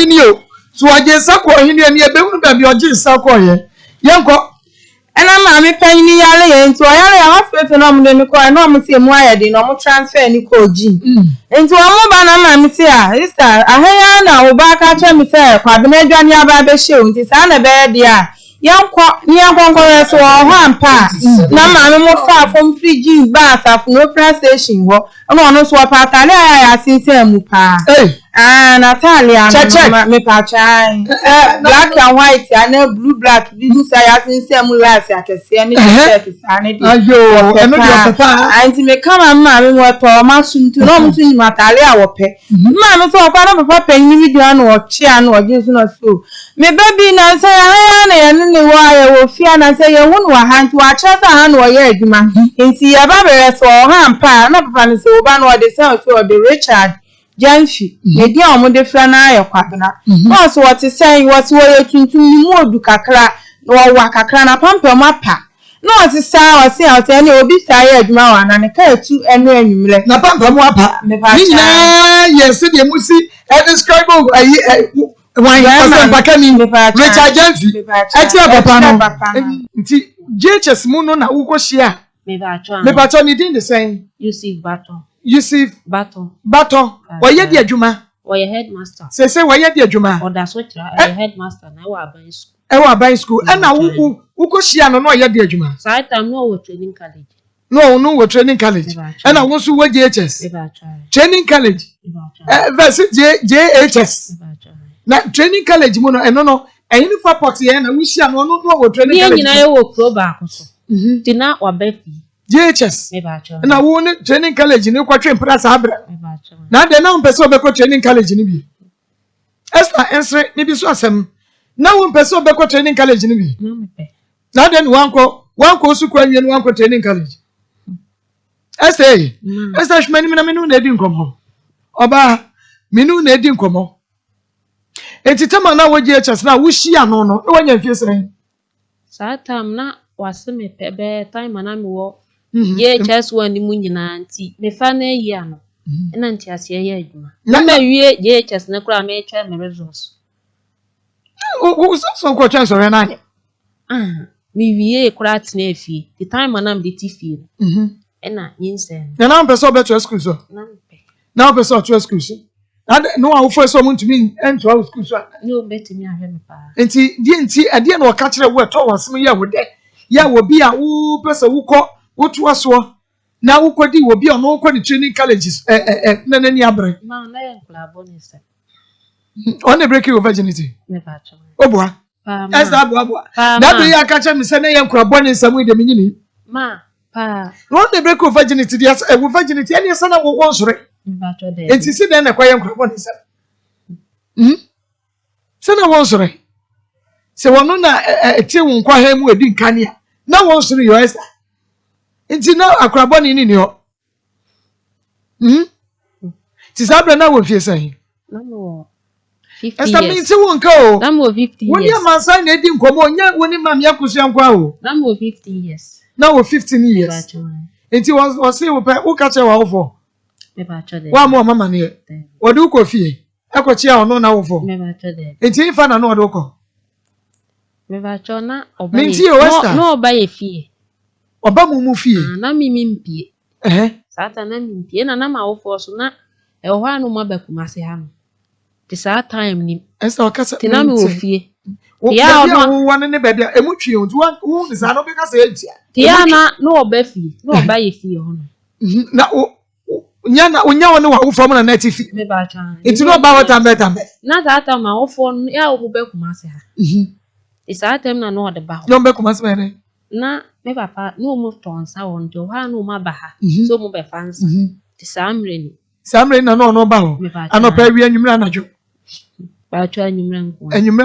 hinio. So I just saw him and your baby or just saw ye. Yanko. And I'm a penny yale into a hospital phenomenon. I know I'm saying why I did not transfer any code G. Into a mobile mamma, is that I hear now back at me fair, cabinet Jania Baby show, it is an bed, yeah. Young near Congress or one pa. No, I'm more far from 3G bath of no translation. No, no swap out. I see some pa. Natalia, me pachai. Black and white, and blue black. Didn't say I think some last. I can see any sanity. And to me come and marry what Thomas to know to Natalia or pay. Mamma thought I don't pay any video or chair or just not so. Me baby now say I and why will fear and say you won't want to watch us and or yet, man. In see a baby for hand pa, not funny so ban or the sound for the Richard. Janshi, the dear on the flana or quapana. Also, what is saying was working to more do cacra or wakacrana pumper mappa. No, as a sour say out any will be tired now and a care to any let na pampa mwapa. Yes, the musi and describe why Richard Janfi. Papa. JHS Muno na uko shia. Me baton ni din the same. Yusuf Battle. Why ye dear Juma? Why your headmaster? Say why ye dear Juma? Or that's what your headmaster now are by school. By school. And now uko shia no ye dear Juma. So I am no training college. No, we're training college. And I want to work JHS. Training college. Versus JHS. Now training college mono and no. And you for party and I wish I no training college. I will go back. Tina or Becky. JHS. And I won't training college in your train plus abra. Now the non person be training college in me. Esther answer maybe so some. Now one person be training college in me. Now then one course and one co training college. Esther, menu nedin come. Oba menu nedin come. Enti tema na wo JHS na wo hia no no wo nya fie sren. Satam na wase me pebe time na me wo JHS wani mu nyina anti me fa na yi ano na nti ase ye adwuma na ma wie JHS na kura me twa me results o so ko twa so re na anya me wie kura tena afie the time na me de tifie na yinsen na person be to school so na person to school so no I first someone to me and to school so no bet me ahwe me pa enti ade na o ka kire wo to wasem ye wo de ya wo bi a wo pese wo ko wo to aso na wo kodi wo bi o no ko ni training colleges na nani abre ma na ye nkla bonus on the break your virginity me pa cho obua as that boa na be ya ka kire me se na ye nkla bonus am de menyini ma pa on the break your virginity yes virginity any sana wo won sore enti si den na kwa ye nkla bonus sana won sore se wono na eti won kwa ha mu edi nkania na won sore yo Esther enti na akrabo ni ni ho ti sabra na wo fie sai na mo 50 Esther mi ti won ka o na mo 50 years woni amansa na edi nkomo nya woni mam ya kusu ankwa o na mo 50 years na wo 15 years enti was say wo pa wo ka che wa wo fo me ba cho de wa mo mama ne wo du ko fie akochi a ono na wo fo me ba cho de enti ifa na no wo du ko me ba cho na oba no oba ye fie oba mu fie na mi mpie sata na mi mpie na ma wo fo so na e ho anu ma ba kumase ha no ti sa time ni esa okasa ti na mi wo fie ya no wo ne be dia emutwe o wo ni sa no be ka se etia ti ya na no oba fie no oba ye fie ho no na unya woni wa wo fo mo na na ti fie me ba cha iti no ba wata mbeta me na sata ma wo fo ya wo be kumase ha isa tem na no de ba yo be kumase me na me papa no mo tonsa won de ha no ma ba ha so mo be fansa ti samre na no ba ho ano pa wi anwumra anajo ba twa anwumra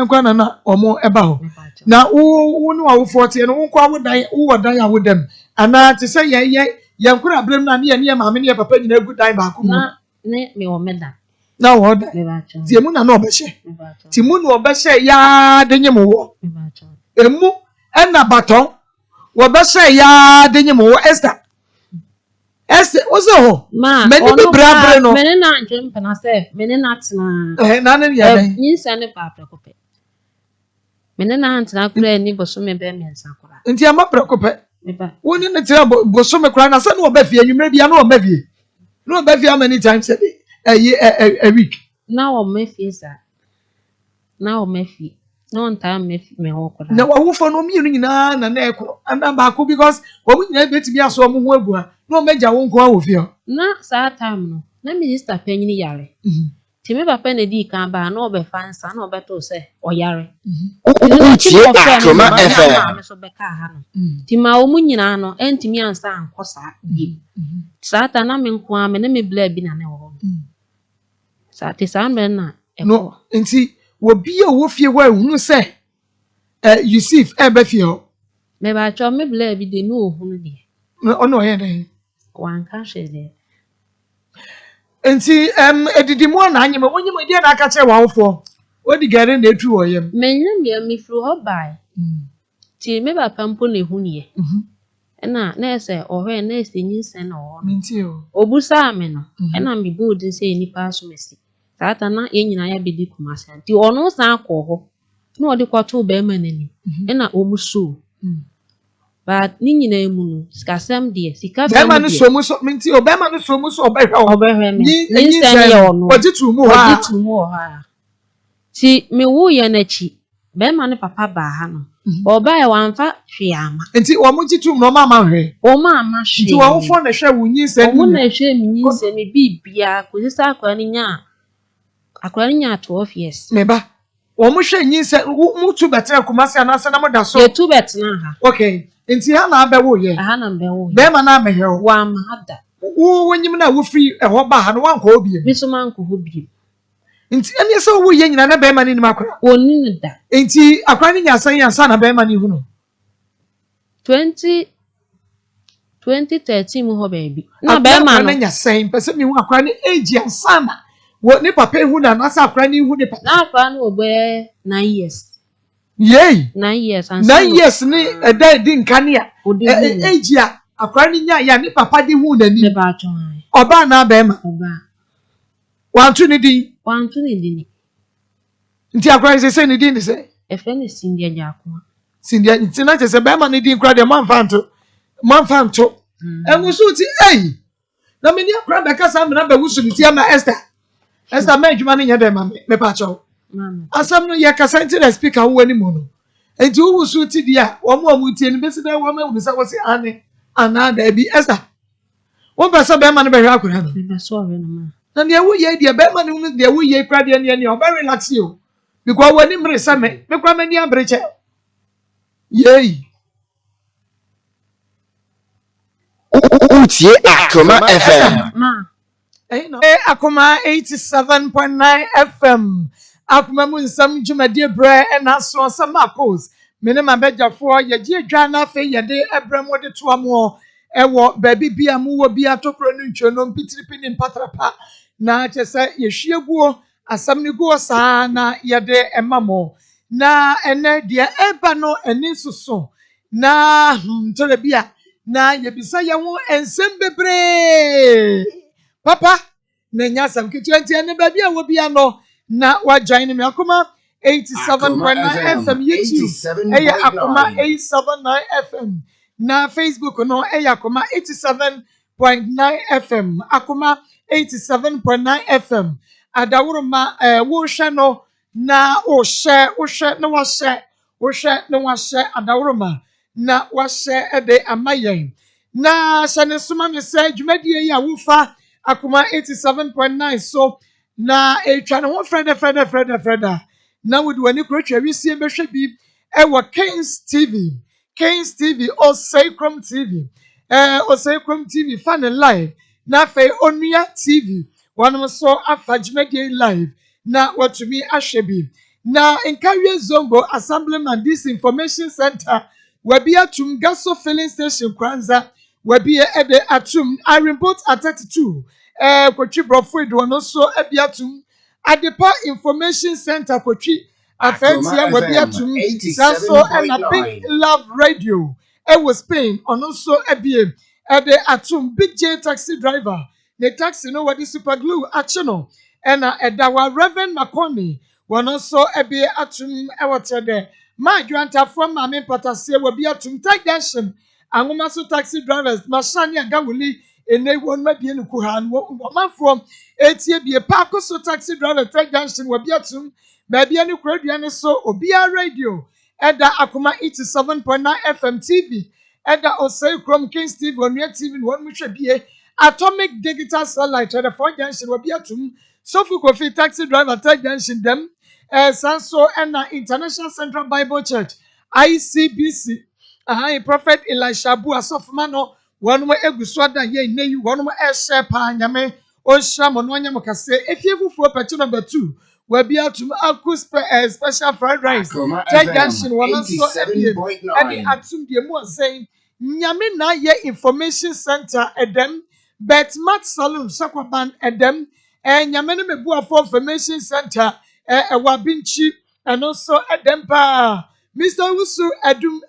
nko na omo e ba ho na wo no wa wo 40 no wo kwa wo dan ya wo dem ana ti se ye nkura brem na ne maame ne papa nyina gu dan ba ko mu na ne me wo meda na wo da ti mu na no be hye ti mu no be hye ya de nyem wo emu na baton wo be hye ya de nyem wo Esther Ese ozo Ma meni bi brabre no mene na ntwem pena se mene na tena na ne ya den nyinsa ne pa prekope mene na ntena kura ni bosome be mensa kura nti ama prekope meba woni ne tira bosome kura na se no oba fie nwumre bia no oba fie no oba fie how many times a week na o mafie sa na o mafie no nta mafie me ho kura na wawufo no mienu nyina na ekro anda ba ko because wo nyina betimi aso mo ho agua no meja wo nko awofie na sa time no na minister panyini yare timi papa na di kan ba na obefa nsa na obeto se oyare Akoma FM so beka ha no tima o mu nyina no entimi ansa ankosa bi sa ta na me nko a me na me bla bi na ne wo sa te sa mbe na no nti wo bia wo fie wa hunu se Yusuf ebe fie ho me ba cho me bla bi de no ohunu de ono ye den wan ka shede nti edidi mu na anyeme wonyem edi na aka che wawofo odi gare na etu wo yem menye me fru ho bai ti me ba pampo na ehunu ye na ese ohwe na ese nyinse na ho minti o obusa ame no na me bold se nipa so mesi tata na yenyina ya bedi kumase ti ono san akọ na odi kwato be ma nani na omuso but ni nyina emu no sikasem de sika be ma no so mu so minti o be ma no so mu so obehwe me ni sen ye ono ojitu mu ha ti me wo ye na chi be ma no papa ba ha no oba ye wanfa hweama nti wo mu jitu no ma hwe o ma ma hwe nti wo fo na hwe wo nyi sen o na hwe mi nyi sen me bibia ko sisa akwa ni nya 12 years me ba wo mu hwe nyi sen mu tu betre kumase anase na mo da so ye tu betre ha okay nti ha na abe wo ye ha na be wo be ma na amehwe wa ma hada wo wonyim na wo free ho ba ha no wanko obi mi so man ko ho bi nti ene so wo ye nyina na be ma ni nim akora woni ni da nti akora ni nyasan yansa na be ma ni hu no 2013 mu ho baby na be ma no nyasan pese mi hu akora ni age yansa na wo ni papa hu na na sa akora ni hu ni papa na akora no obe 9 years yey 9 years and 9 years ni eda di nkania age a akora ni nya ya ni papa di hu na ni ne ba chon oba na be ma oba wantu ni di ni nti akora se ni di ni se efe ni Cindy Akoma Cindy nti na se be ma ni di nkora de manfanto enwusu ti na me ni akora be kasa me na be wusu ti ama Esther me adwuma ni nya de ma me pa cho mama asam no ye kasa nti na speaker wo ani mu no enti wo wusu ti dia wo mo tie ni besi da wo ma wo sa wo se ane ana da bi Esther wo be so be ma no be hwa akora no be so re no ma na ne wo ye dia be ma no no de wo ye kra de ne o be relax you because wo ni mre sa me kra ma ni abreche yey Utie Akoma FM ma no Akoma 87.9 FM Akoma mu nsam dwumade bre na so Maa Akos mene ma bejafo ye gi adwa na fe ye de ebrem de to amo ewo baabi bia mu wo bia tokro no ntwo no mpitiripi ni mpatrapa na chese ye hwieguo asam ni guo saa na ye de emamo na ene de eba no eni soso na ntore bia na ye bisa ye ho ensem bebre papa na nya sam ki 20 ene baabi a wo bia no na wa join me Akoma 87.9 FM YouTube Akoma 879 FM na Facebook no Akoma 87.9 FM Akoma 87.9 FM adawuruma wo hwe no na wo hwe na wo hwe na wo hwe adawuruma na wo hwe ede amayen na sane suma me se dwumadie ya wo fa Akoma 87.9 so na etwa ne ho freda na wodi wani kurotwa wisie behwe bi ewo Kings TV Oseikom TV Oseikom TV fan live na fe Onua TV wanom so afa dwumadie live na watumi ahwe bi na Nkawie Zongo Assemblyman Disinformation Center wabi atum Gaso filling station Kwanza wabi ede atum I report at 32 kwotwi brofo edo no so abiatum Adepa Information Center kwotwi afentia wabiatum saso na Pink Love Radio was Spain ono so abie the atum Big J taxi driver. The taxi no what is super glue action and our Reverend McConney one also be atum ewater there. My granta from Mame Patase will be atum take action. And woman so taxi drivers Mashani and Gawuli in a one maybe in Kuhan woman from ATB a Parko so taxi driver take action will be atum maybe any credian so Obia radio at the Akoma 87.9 FM TV. Eda Osei Chrome Kings TV on your TV one which be Atomic Digital Satellite at the 4 junction will be a tomb. Sofu Kofi taxi driver tag junction them. Sanso and International Central Bible Church ICBC. Prophet Elisha Bu Asofmano one way Eguswada ye ne one way Eshepa Yame Osham on Yamokase. If you for patch number 2 will be out to Akos special fried rice. Tag junction 107.9 and Atum Demo saying Nyame na ye information center edem bet mat saloon sakwaban edem nyame me bua for information center wabinchi and also edem pa Mr. Wusu edum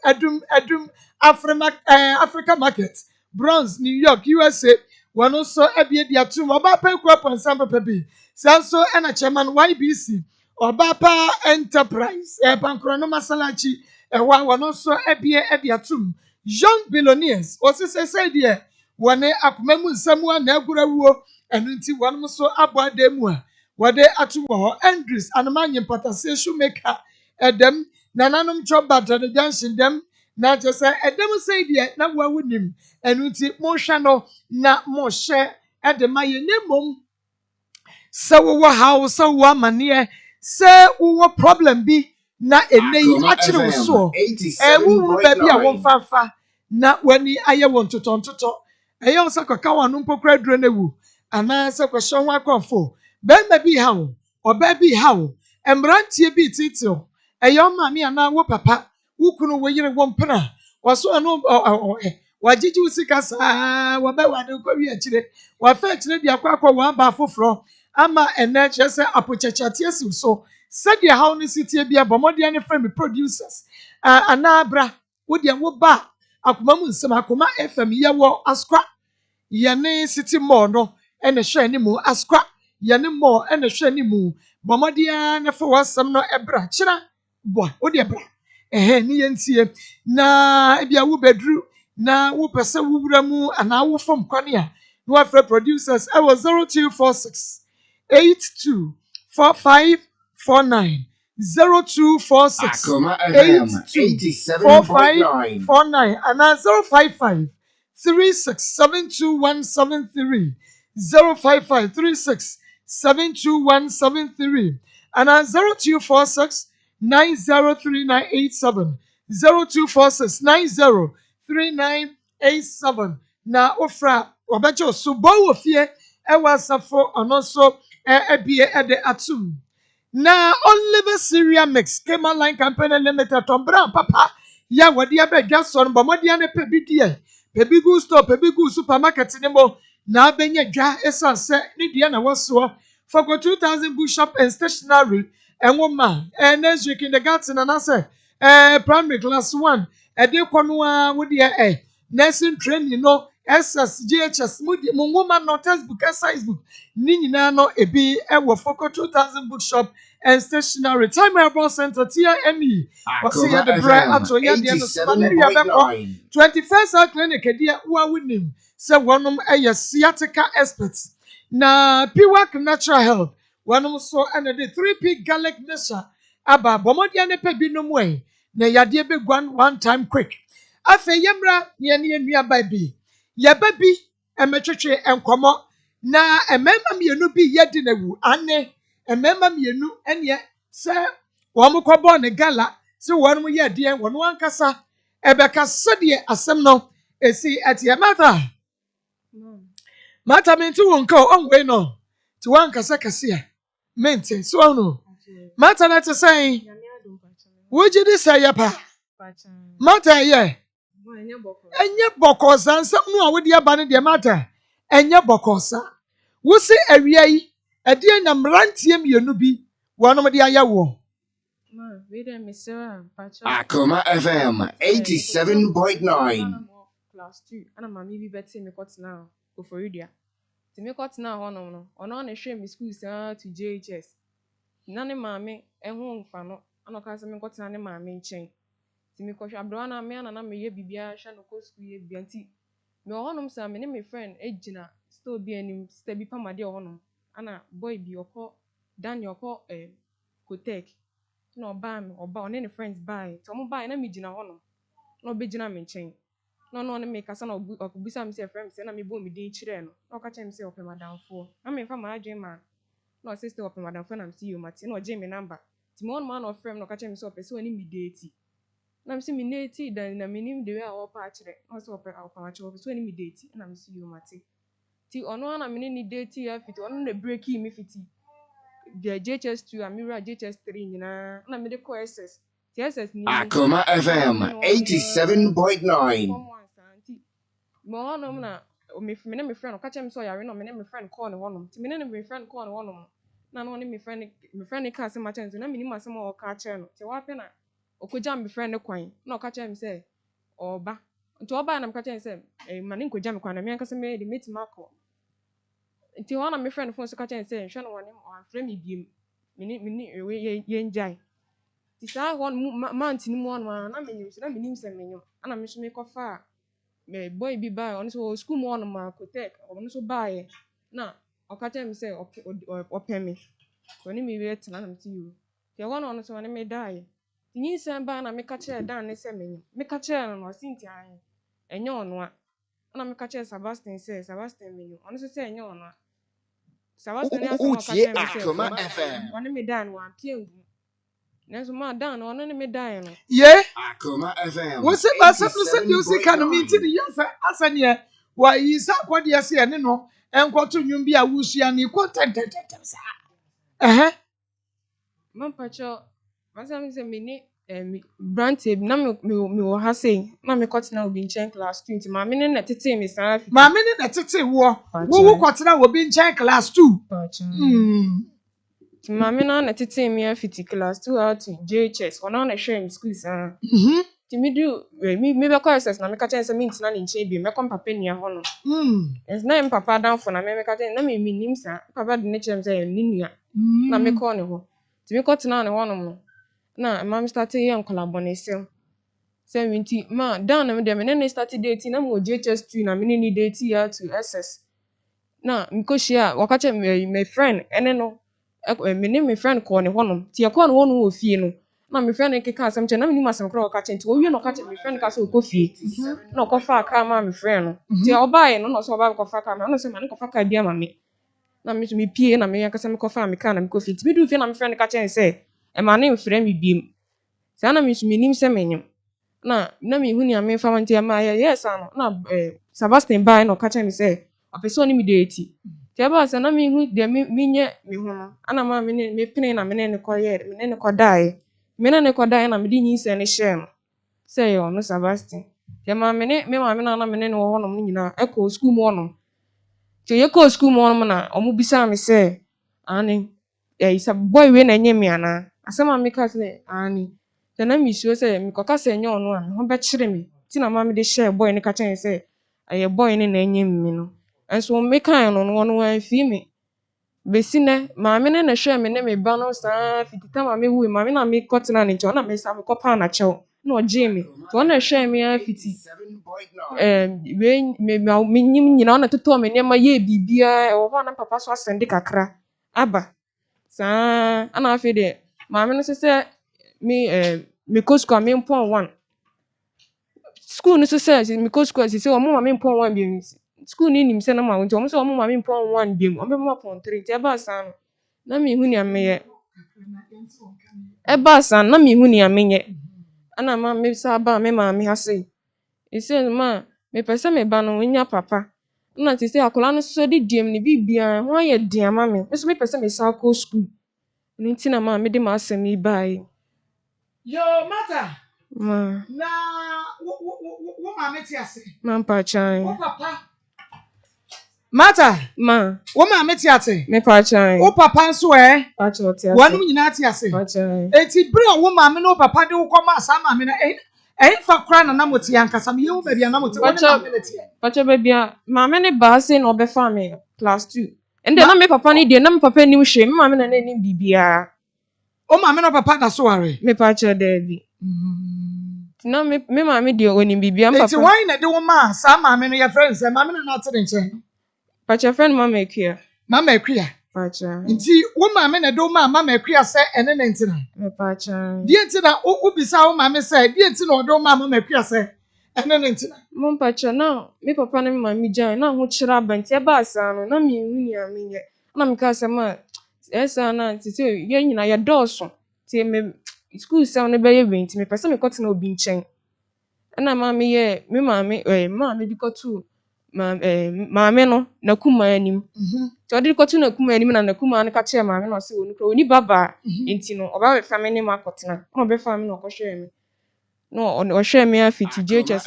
Africa market Bronx New York USA one also ebie dia tum oba pa crop and sample pepe sanso na chairman YBC Obapa Enterprise Pankrono Masalachi one also ebie dia tum young billionaires also say dear one akumemu nsemu na agurawo enu nti one so abwa demu a wode atuwo Andrews anamanye patase shoemaker edem nananom choba the junction dem na just edem say dear na wawunim enu nti mo hwa no na mo hye edemaye nemom se wo how se wo amane se wo problem bi na enei akire wo so wo baby a won fanfa na wani aye won totontoto eye wo se kwaka wanu mpokra duro na wu ana se kwahye ho akonfo be bi ha wo oba bi ha wo emrantie bi titio eye o ma me ana wo papa wo kunu wo yire wo mpena waso anu wajiji usika sa wo ba wade ko wi akire wa fa akire dia kwakwa wa ba foforo ama ene chese apochachatie si so said how ni city bia bomode ne frame producers anabra wo de wo ba akoma mu nsem akoma FM ye wo askwa ye ne city mall no ene hwe ni mu askwa ye ne mall ene hwe ni mu bomode ne fo wasam no ebra kira bo wo de bra ni ye ntie na bia wo bedru na wo pese wo wura mu ana wo fom kwane a no afre producers I was 0246 824549 0246 824549 and 055 36727173 055 36727173 and 0246 903987 0246 903987 na ofra obacho subo wo fie ewasafo onoso ebie ede atum na Oliver Syria Mix Kema Line Company Limited tombra papa ya wadi abedwa so no bomodi ane pebidie pebigu store pebigu supermarket ni mo na benye dwa esanse ni dia na woso for 2000 bookshop and stationery enwoma next kindergarten na say primary class 1 ede kono a wodi nursing training no SS GHS mungoma no textbook size book ni nyina no ebi ewo for 2000 bookshop and stationery time Herbal Center TME was here the bread ato ya de no 21st clinic dia wa winim se wonom sciatica experts na Piwak Natural Health wonom so and the 3P garlic nesha aba bomodi ne pe binom we na yade be gwan one time quick afa yemra ne nua baby ya baby emetwetwe enkomo na emema mienu bi yedi na wu ane emema mienu ene se wo mkobo ne gala se wonum ye de wono ankasa ebeka sede asem no esi atie mata mentu wonka onwe no ti wankasa kase a mente so no mata na te sai woji di sai ya pa mata ye enye bokosa nsam no a wodi aba ne de mata enye bokosa wusi awia yi ade na mrantie mienu bi wonom de ayawo Akoma FM 87.9 class 2 ana mami bi beti me kotena oforidia ti me kotena ho no ono na hwe me school sa to JHS na ne mami eho mfa no ana ka se me kotena ne mami nchen ti me kohwa abro na me ana na me ye bibia hwe no ko school ye bibia nti me ho no sa me ne me friend ejina store bi anim sister bi pamade ho no ana boy bi okọ Daniel okọ Kotek na oba one ne friends buy to mo buy na me gina ho no na obegina me nchen no ne me kasa na obisa me se friend se na me bo me din chire no na okacha me se ope madamfo na me fa ma adwen ma na sister ope madamfo na me see you mate na oje me number ti mo no ma na friend na okacha me se ope se oni me date na me se me date dan na me nim de we a opa achire na se ope ma chire se oni me date na me see you mate ti ono na me ni date ya fiti ono na break me fiti the JHS2 amira JHS3 nyina na me de ko SS TSS ni Akoma FM 87.9. Mo no na me me friend ka chem so yare no me ne me friend call ne wonom ti me ne me friend call ne wonom na no ne me friend ka se ma chem na me ni ma se ma o ka chere no ti wa pe na okogya me friend kwan na o ka chem se oba nti oba na me ka chem se ma ne nkogya me kwan na me ka se me de metima akọ nti ho na me friend phone so ka chem se hwe no woni o friend me biem me ye njai ti sa ho month ni mo no na me nim se me nyum ana me so me kofa me boy bi buy on so school mo on ma Kotek on so buy na okacha me say open me so ni me wait na me ti you te ho no so na me die tinyi sem ba na me ka che dan ne se me ka che no sinti an enye ono a na me ka che Sebastian me you on so say enye ono a Sebastian ya so ka che me say Akoma FM. on me dan wan pie ngu Nenso ma dan no ne me dan no. Ye. Akoma FM. Wo se ba se you see kan mi ti ni yasa asane wa yi sa kwode ase ne no enkoto nwum bi a wusua ni content sa. Man pacho masam se me ni brand na me wo ha sei na me kotena obi nchen class 20 ma me ne na tete me sa fi. Ma me ne na tete wo kotena obi nchen class 2. Mami na tete me afiti class 2 out to JHS ona na hwe me school sa ti me do me be call SS na me ka chense me ntina ni nche bi me kom papa nia ho no es na em papa dan fo na me ka chense na me nim sa papa de ne chem say ni nia na me call ne ho ti me ko tina ne ho no na mami start ye collaboration say me nti ma dan na me de me ne start date na mo JHS 2 na me ni date ya to SS na me ko shia waka chem me friend ene no me ne me friend call ne honom ti e call ne wonu wo fie no na me friend ke ka asem che na me ni masem kra ka che nti wo wie no ka che me friend ka so ko fie na ko fa ka ma me friend no ti obae no no so obae ko fa ka ma no se ma ne ko fa ka bia ma me na me so me pie na me yanka se me ko fa me ka na me ko fie ti me du fie na me friend ka che se e ma ne friend me biem sa na me so me nim se me nyem na me hu ni ame fa wanti ma yes ano na Sebastian bai no ka che me se opeso ni me de eti Tiaba sa na mi hu de mi nye mi hu no ana ma me pene na me ne ko ye me ne ko dai na me di nyi se ne hye no se yo no Sebastian tiama me ma me na me ne wo ho no nyina e ko school mo no ti ye ko school mo no na omu bisa me se ani isa boy we na nye me ana asema me ka se ani te na mi sure se mi ko ka se nye ono a me ho be kire me ti na ma me de share boy ne ka chen se aye boy ne na nye me no enso me kan no no wan fi me besi ne ma me ne na hwe me ne me ba no sa fitita ma me wu ma me na me kotena ne ncho na me sa me kopa na chew na oje me to na hwe me afiti we me nyim nyina na toto me ne ma ye bibia e wo ho na papa so asende kakra aba sa ana afi de ma me no se me ko school me mpon 1 school no se me ko school se o mo ma me mpon 1 bi school ni nim se na ma wonto mo se o mo ma me mpon 1 biem o be ma pon 3 ti e ba san na me hu ni ameye e ba san na me hu ni ameye ana ma me sa ba me ma me hase e se ma me pese me ba no nya papa na ti se akola no so di diem ni bibia ho ye dia ma me so me pese me sa ko school ni ti na ma me de ma asem yi bai yo mata ma na wo ma me ti ase ma pa chan wo papa mata ma wo ma me ti ase me pa chan wo papa nso pa chan ti ase wanu nyina ti ase pa chan eti bro wo ma me no papa de wo koma sa ma me na fa kra na namoti yankasa me yewu baby namoti woni ma me netie pacha baby maame ne ba say na obefa me class 2 ende na me papa ne de na me papa ni hwe me maame na ni bibia o maame no papa da so ware me pacha David na me maame de oni bibia papa eti why na de wo ma sa maame no your friends maame no na tere nche pacha friend mama ekia pacha nti wo maame na de wo ma mama ekia se ene ne ntina me pacha die ntina wo bisa wo maame se die ntina o de wo ma mama ekia se ene ne ntina mo pacha na me papa na me maame jan na ho kira banti e ba asa no na me hu ni amenye na me ka se ma esa na titi ye nyina ye dɔɔso ti me school se no be ye binti me pese me kɔtena obi nkyɛn na maame ye me maame di kɔtu maame no na kuma anim ti odi kɔtu na kuma anim na kuma no ka kye maame no se wonu kro oni baba enti no oba we fa me ne ma kɔtena na obe fa me no kɔhwɛ me no ɔhwɛ me afiti JHS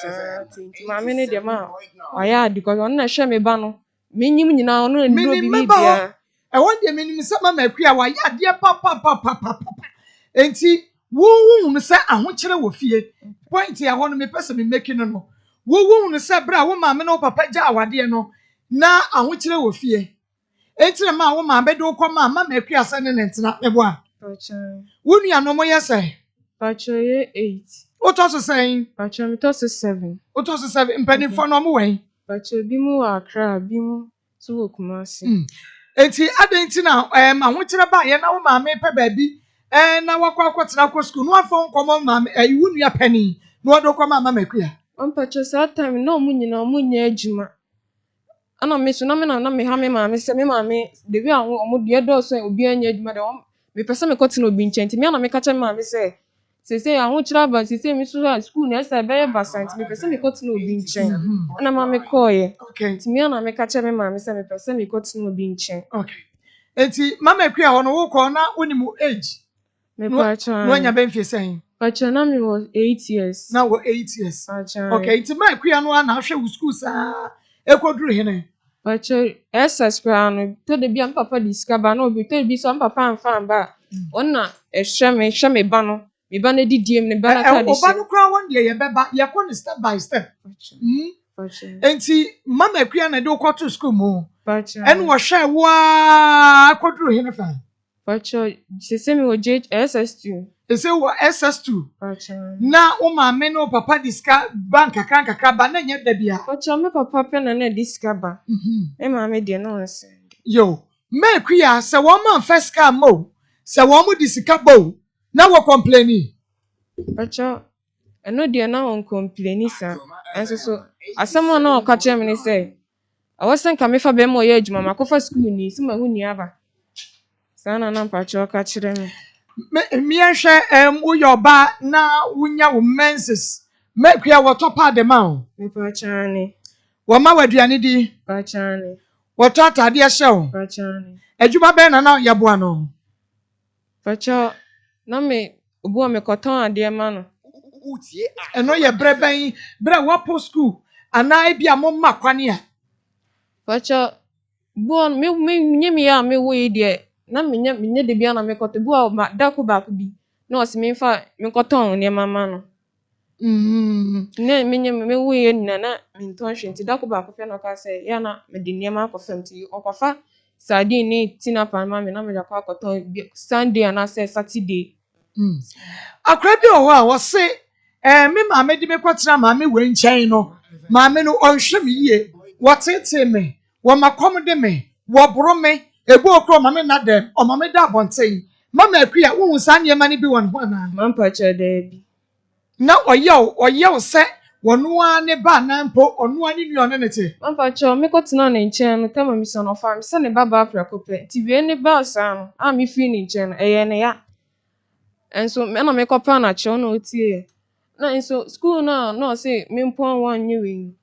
enti maame ne de ma waya adi kɔ ɔno na hwɛ me ba no me nyim nyina ɔno na nduro bi ni bia e won de menim se mama akua wa ya de papa enti wo no se ahokyere wo fie point ya ho no me pese me make no wo no se bra wo maame no papa gya awade no na ahokyere wo fie enti na ma wo maame de ko ma mama akua se ne ntina ebo a pacha wo nua no mo yese pacha ye 8 o to so sen pacha me to 7 o to so 7 mpani fo no mo wen pacha bi mu Accra bi mu so wo Kumasi enti adenti na ahokyere ba ye na wo maame pe ba bi na wakwa kwatena ko school no afọ nkomo maame wo nua pani no odo kwa mama makua on pacha sa time na omu nyina omu nya adwuma ana me so na me ha me maame se me maame de bi awo omu de do so obi anya adwuma de me pese me kɔtena obi nkyɛn ti me na me ka kye maame se ahokyere ba se mi so school na esa be basant me pese me kɔtena obi nkyɛn ana maame kɔɔye ti me na me ka kye me maame se me pese me kɔtena obi nkyɛn okay enti mama makua ho no wo kɔ na wonimu age me pacha no anya ben fie sen pacha na me was 8 years na wo 8 years pacha okay enti makua no na ahwe wo school sa ekoduru hene pacha SS pra no to de bia papa di skaba na obi to bi so papa amfa ba onna ehwe me ba no me ba na didiem ne ba na ka de oba no kra won de ye beba ye kɔ ne step by step pacha enti mama makua na de ko to school mu pacha en wo hwe wa akoduru hene fa pacha se me wo SS2 ese wo SS2 pacha na wo maame no papa diska bank kakra ba na nya da bia pacha me papa pe na di skaba e maame de no nse yo makua se wo man first car mo se wo mo disika bo na wo complaini pacha eno de na on complaini sa enso so asem na o ka kye me ni se awosen ka me fa be mo ye adwuma makofa school ni si ma hu ni aba sana na pacha o ka kire me mi ehwe wo yoba na wunya wo menses makua wo topa de ma o me pacha ni wo ma waduane di pacha ni wo to atade hye o pacha ni adwuma be na yeboa no pacha na me obu me koton ade ma no eno ye breben bra wa po school ana bia mo makwane a pacha bon me nyemi ya me wo yi de na me de bia na me koto bu a dako ba ko bi na o se me fa me koton ne mama no ne me wo yi na me ton hwenti dako ba ko fe no ka se ya na me de ne ma ko fam ti okofa sardine ne tina pan ma me na me da ko koton Sunday na se Saturday akra bi o wa wo se me maame di me kwatena maame we nkyɛn no maame no ɔnhwɛ me yie wɔtete me wo makom de me wo boro me ebu okro maame na dem o maame da abonten mama akua wo hu sa niema ne bi won ho na man pacha da bi na oyew se wono a ne ba na mpo ono ani nua ne nete man pacha me kɔtena ne nkyɛn no tama mi so no fa me se ne baba afra kopɛ ti wie ne ba sa no a me fi ne nkyɛn no ɛyɛ ne ya enso me na me kɔpa na kyɛw na otie na enso school na say me mpon wan nye wen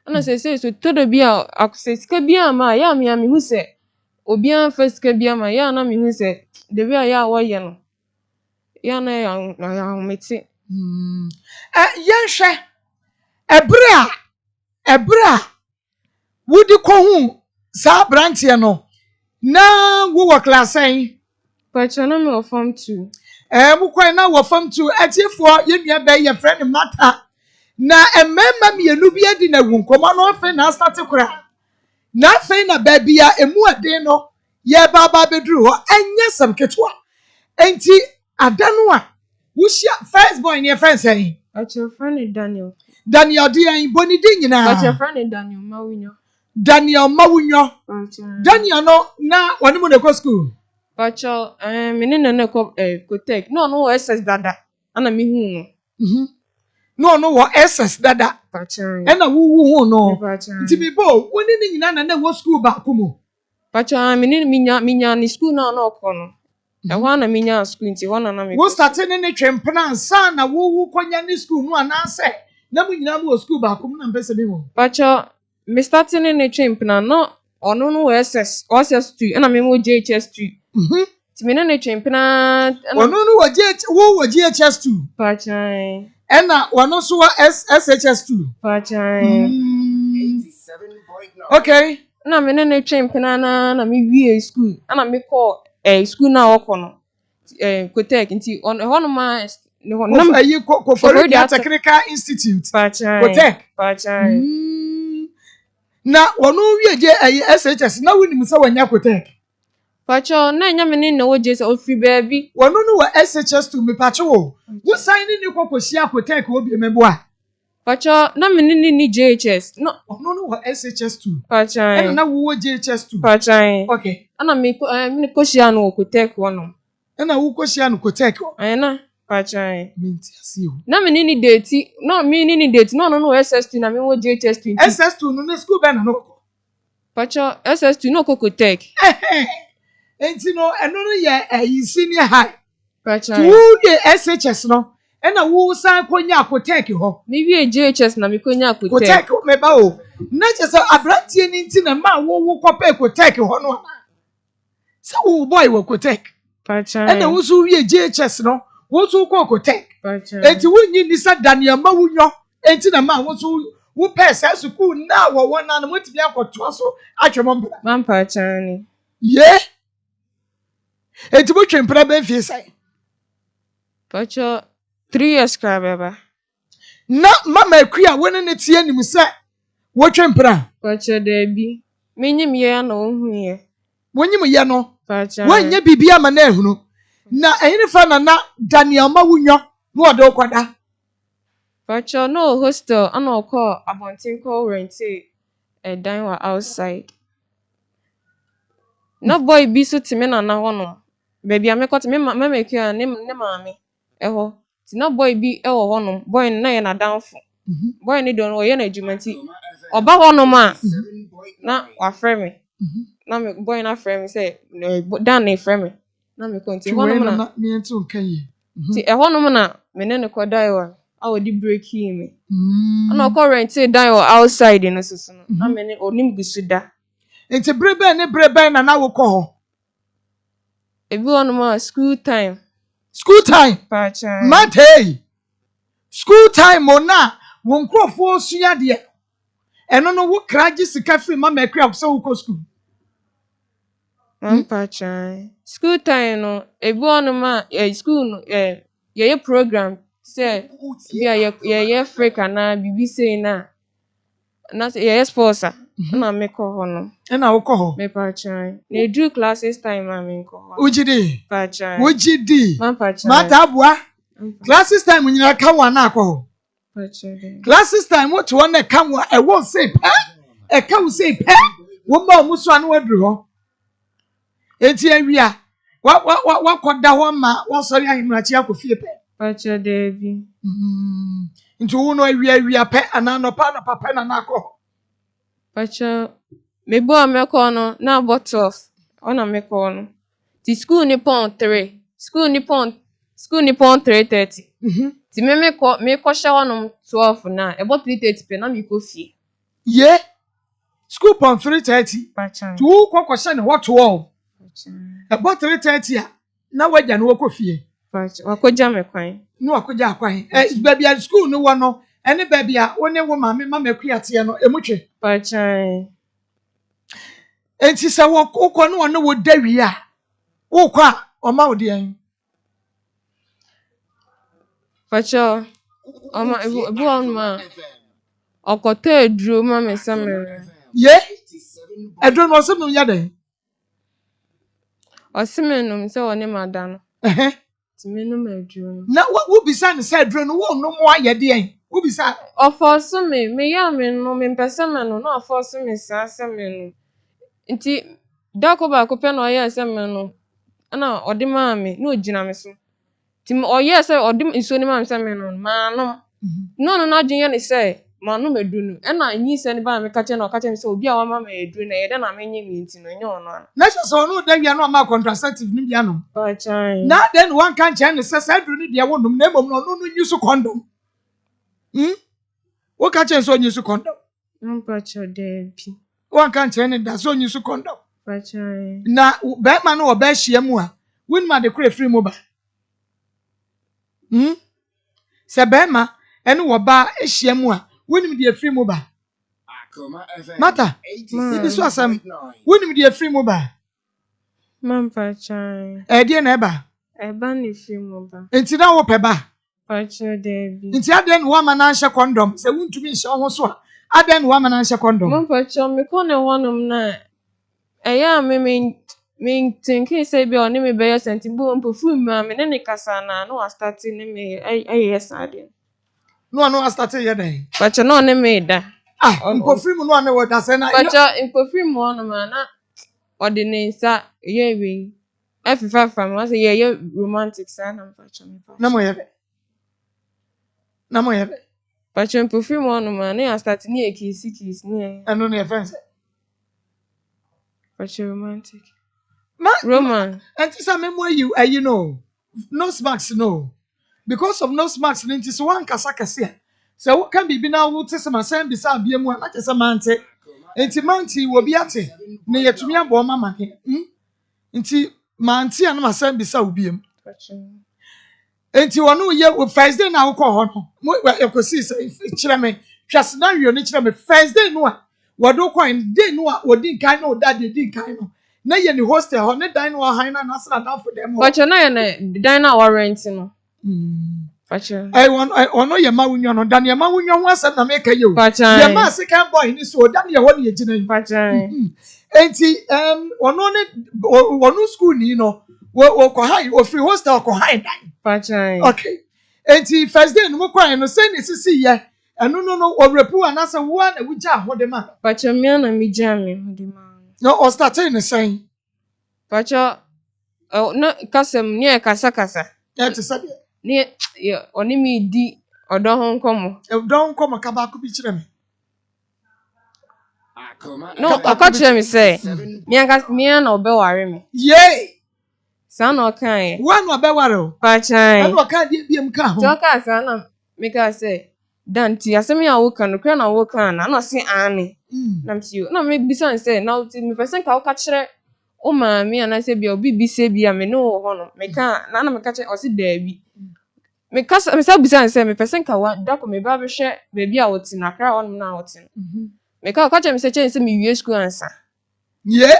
na say so todo bi a akusika bi ama ya me hu se obi an first ka bi ama ya na me hu se de bi a ya wo ye no ya na ya meti yenhwɛ ebra wudi ko hu sa brantie no na wo class ai pacha na me form 2 Mukwa na wo fam tu atiefo yenua be ye friend mata na emema mienu bi adi na wunkomo no afa na start kura na afa na ba bia emu ade no ye baba beduru ho enye sam ketwa enti adanu a wushia first boy ne friend say Your friend Daniel. Daniel di en boni di nyina But your friend Daniel Mawunyo. Daniel Mawunyo Daniel no na woni mu na go school But your menene ko Kotek. No SS dada. Ana mi hu. no wo SS dada Pachan. ena wu hu no Pachan. nti bibo woni ni nyina na wo school ba komo Pachan menene minya ni school na ko no. E ho na minya school nti ho na me. Wo start ne twempena ansa na wo konya ni school no anase na mu nyina mu school ba komo na mpese bi ho Pachan me starting in a chimp na no ono no SS2 na me mo JHS2. Ti me na chimp na ono no wo GHS2 Pachan. ena wono so wa SHS2 Pachan. 87.9. okay Na me na chimp na me wie school. Na me call school na woko no. Kotek nti ho no ma no ayi ko for the technical institute Pachan. Kotek Pachan. na wono wie je ayi SHS na woni se wanya Kotek Pachan na nya me ni na wo je se ofri baabi. wono no wa SHS2 me pache wo sign ni kokosia Kotek obi emebo a Pachan na me ni JHS. No ono no wa SHS2 Pachan. ena na wo GHS2 Pachan. okay Ana me koshia no Kotek wono. ena wo kosia no Kotek Ayena Pachan. minti asi o Na me ni date. No me ni date. No SS2 na me wo JHS2. SS2 no na school be na no Pachan SS2 no Kotek. enti no eno no ye senior high Pachan. wo de SHS no ena wo san konya Kotek ho Me wie JHS na me konya Kotek. Kotek me ba o na je so abrantie ni nti na ma wo kope Kotek ho no sa wo boy wo Kotek Pachan. ena wo so wie JHS no wo so ko Kotek Pachan. enti wo nyi ni sa Daniel Mawunyo enti na ma wo so wo pesa school na wo wona na motimi akoto so atwemo mbra Man Pachan ni. ye enti bo twempra be fie sai Pachan 3 years kra beba. na mama akua woni ne tie nim se wo twempra Pachan debi. Me nyim ye na ohun ye. wonyim ye no Pachan. wanya bibia ma na ehunu na ehini fa na Daniel Mawunyo no odo kwada Pachan no hostel ana ko abontin ko rent dan wa outside. No boy bi so timi na hono. Baby amekọta me ekua ne maame eho. Ti no boy bi ewo hono. Boy na ye na danfo. Boy ni don wo ye na adwumanti. Oba hono ma na wa frɛ me. Na me boy na frɛ me say dan na frɛ me. Na me konti hono na me ento nkan yi ti hono na me ne ko dai wa. A wo di break me. Ana ko rent dan wa outside no susu no. Na me ne onim gusuda. enti brebe na wo ko ho Ebi hono ma school time. school time Pachan. Matey school time ona wo nkrofo osua de eno no wo kraji sika free mama akua so wo ko school Pachan. School time no, ebi hono ma school no ye program say ye Africa na bibi say na ye sponsor na me ko hono. ena wo ko ho Me Pachan. Na do classes time na me ko hono. ujidi Pachan. ujidi Man Pachan. mata abua classes time nyina ka wa na ko ho Pachan. classes time what one na ka wa e won say pa e ka wo say pa wo ma mu so anu wadru ho enti awia wa koda ho ma wo sori ahimrachi akofie pe Pachan debi. nti wo no awia pe ana no papa na ko Pachan. Me bo ameko no na bottle ona me ko no. Ti school ni pon 3. School ni pon 3:30. Ti me ko shower no 12 na. E bo 3:30 pe na me ko fie. ye school pon 3:30 Pachan. tu ko sha ne what 12 Pachan. about 3:30 a na waja no ko fie Pachan. Wakoja me kwan. no akoja akwan baby at school no wo no ene baby a woni wo mama akua te no emutwe Pachan. enti se wo ko no wo dawi a wo kwa o ma wo de an Pacho, ebu on ma. Okote eduro ma me samere. Ye? Edro no se no yade. Osimenum se woni madano. Timenum eduro. Na wo bisa ne se edro no wo no mo ayede en. Wo bisa Oforce me ya me no me pese me no na oforce me sa se me no. Nti dako ba ko pe na oye se me no. Na odi ma me na ogina me so. Tim oye se odi nso ni ma se me no ma no. No na adwenya ne se ma no medunu. E na nyi se ne ba me ka che na o ka che me se obi a wa ma me eduru na ye de na me nye mi nti no nye ono ana. na so no da wi no ma contraceptive ni bia no. Pachan. Na then one kan che ne se edro ni dia wo num na emom no no nyi su condom. Wo ka che so nyi su condom. Pacho debi. One kan che ne da so nyi su condom. Pachan. Na be ma no oba hia mu a win ma de kure free mo ba. Se be ma ene wo ba hia mu a win de free mo ba. Akoma FM. Mata. Ibi so asam. Win de free mo ba. Pachan. Die na eba. Eba ni fi mo ba. Enti na wo pe ba. Pacho debi. Enti aden wo ma na nhye condom. Se wuntumi nhye ho so a aden wo ma na nhye condom. Pacho me ko ne wonum na eya me thinking say be oni me be yes enti bo mpofu ma me ne kasa na no start ne me yes ade. No start ye den. Pacho no ne me da. Mpofu mu no ne wo da se na. Pacho mpofu mu ono ma na odi ne nsa ye wi. Efifa fam wa say ye romantic sa na pacho me pacho. Na mo ye. Na mo ye. Pacho mpofu mu ono ma na start ni kiss ni. Eno na ye fence. Pacho romantic. Roman. And this memo you know. No smacks no. Because of no smacks ninti so one kasaka se. So what can be na wo tese masan bisa biemu na tese mante. Enti manti wo bi ate. Na yetumi abo mama ke. Enti manti ana masan bisa wo biem. Enti wono ye first day na wo ko ho no. Mo ekosi se kire me. Hwase na wi oni kire me first day no a. Wodo coin day no a odi kan no da de di kan no. Na ye ni hostel ho ne dan no han na nasra dan for dem. Pacho na ye na dan na wa rent no. Pacho. Ono ye ma wunyo no dan ye ma wunyo ho asem na make ye o. Ye ma second boy ni so dan ye ho ne ye gina yi. Pacho. Enti ono ne ono school ni no wo ko high wo free hostel ko high dan. Pacho. Okay. Enti first day no mo kwan no say ni sisi ye. Eno no wo repu anasa wo na wugya ho de ma. Pacho me na me gya me ho de ma. No o starting the same. Pacho no kasem ni e kasa. That is it. Ni oni mi di odo ho nkomo. Don come akaba ku bi kire me. No, aka kire me say. Me na obeware me. Yay! Sa na okan e. One obeware o. Pacho. And what can you be ka ho? So ka sa na me ka say. Danti asem ya wo kan no kra na wo kan na say ane. Na mti na me bisa say na me person ka wo ka kire o ma me ana say bia obi bi say bia me no ho no me ka na me ka kire o si daabi me ka me say bisa say me person ka wa da ko me ba be hwe beebi a wo ti na kra won na wo ti me ka kire me say change say me wie school ansa Yeah.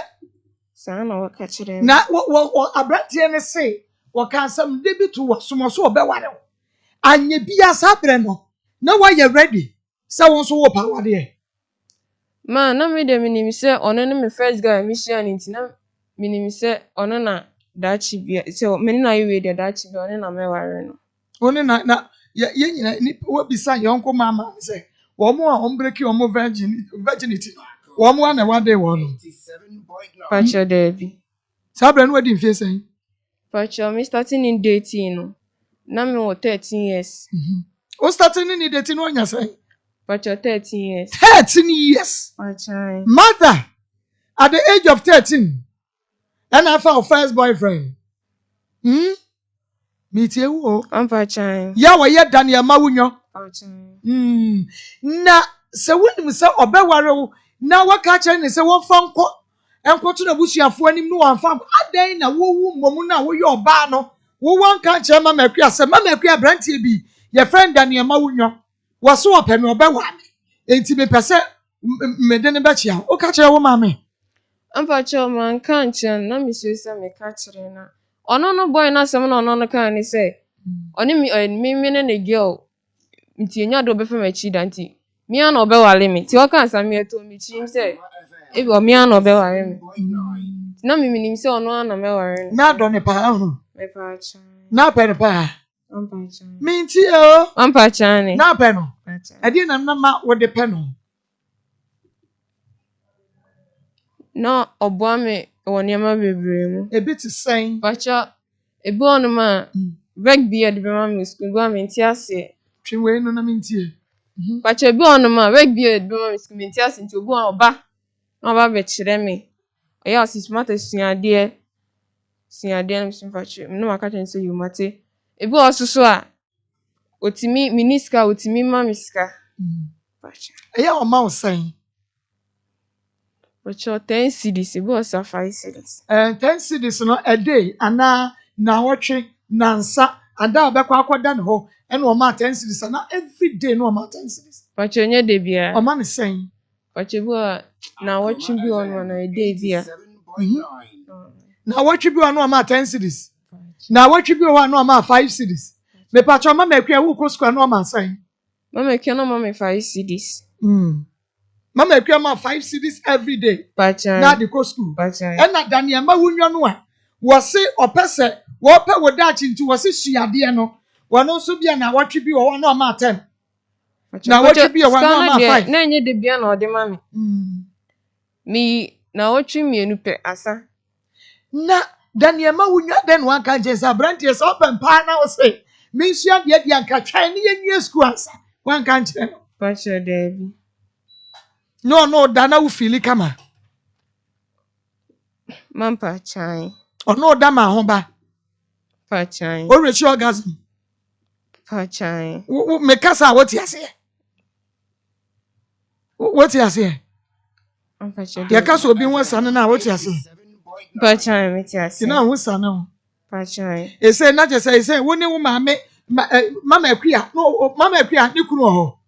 sa na wo ka kire Na wo abrantie ne say wo kan sam debi to wo so obeware o. Anye bia sabre no. Na why you ready? Say won so wo pa wade. Ma na me de minim say ono ne me first guy me share nti na minim say ono na dachi bia so me na ye we de dachi bia ono na me ware no Oni na ye nyina ni wo bisa yonko mama say wo mo a breaki wo mo virginity. Wo mo na wade wo no. Pacho debi Sabre no wadi mfie say. Pacho me starting in dating no na me wo 13 years O starting in dating no nya say. Pacho 13 years 13 years. Pacho Mother, at the age of 13, and I found first boyfriend. Meet you. Pacho Ya wa ye Daniel Mawunyo. Pacho Na se woni se obeware na waka che ne se won fanko enko to na busuafo anim no wan fam adan na wo wu momu na wo ye oba no wo wan ka che mama akua se mama akua brantie bi ye friend Daniel Mawunyo wo so ope me obewa enti me pese me de ne ba chia o ka che wo mama Pacho man kan chen na me so say me ka kire na ono no boy na sem na ono no kan ni say Oni me ne girl. Nti enya do be fa machi da nti. Me an obe wale me. Ti o kan sa me to me chi say. Ebi o me an obe wale me. Na me minim say ono an na me ware. Na do ne pa ho. Me pa cha. Na pe ne pa. Ampa cha. Minti o. Ampa cha ni. Na pe no. Edi na ma wo de pe no. Na obo me woni ma bebre mu. Ebi ti sen. Pacha ebi onu ma rugby e de be ma me school go me nti ase. Twiwe no na minti. Pacha ebi onu ma rugby e de be ma me school me nti ase nti obi oba. Na oba be kire me. Oya asismata suade no simfachi. No maka chen say you mate. Ebi osusu a otimi miniska otimi ma miska. Pacha. Eya o ma o sen. Pacha 10 cedis ebi osa 5 cedis. 10 cedis no a day ana na wotwe na nsa ada obekwa akoda ne ho ena o ma 10 cedis na every day no o ma 10 cedis. Pacha nye de bia. O ma ne sen. Pacha ebi na watching bi onu na e dey bia. Na watch bi ono ma 10 cedis. Na watch bi ono ma 5 cedis. Me pacho ma mekwa wo ko school no ma san. Mama ke no mama 5 cedis. Mama ekwa ma 5 cedis every day. Pacha. Na de ko school. Pacha. E na Daniel ma wunwa no a wo se opese wo pe wo dachi nti wo se suade no. Wo no so bia na watch bi wo no ma 10. Na watch bi wo no ma 5. Na nye de bia na ode mama. Mi na watch mienu pe asa. Na Daniel ma wunwa den wan kan je sa brantie so open pa na wo se me sua de dia nka twan ne yenwie school asa wan kan je no. Pacha Devi. No dana wo fili kama. Mampa chai. No da ma ho ba. Pachai. O rechi orgasm. Pachai. Wo me kasa what ase. What ase? Pacha. Ya kasa obi won sa na what ase. Pachai metiase. Tina won sa na. Pachai. E say na je say woni wo ma me mama akua no mama akua ni kunu ho.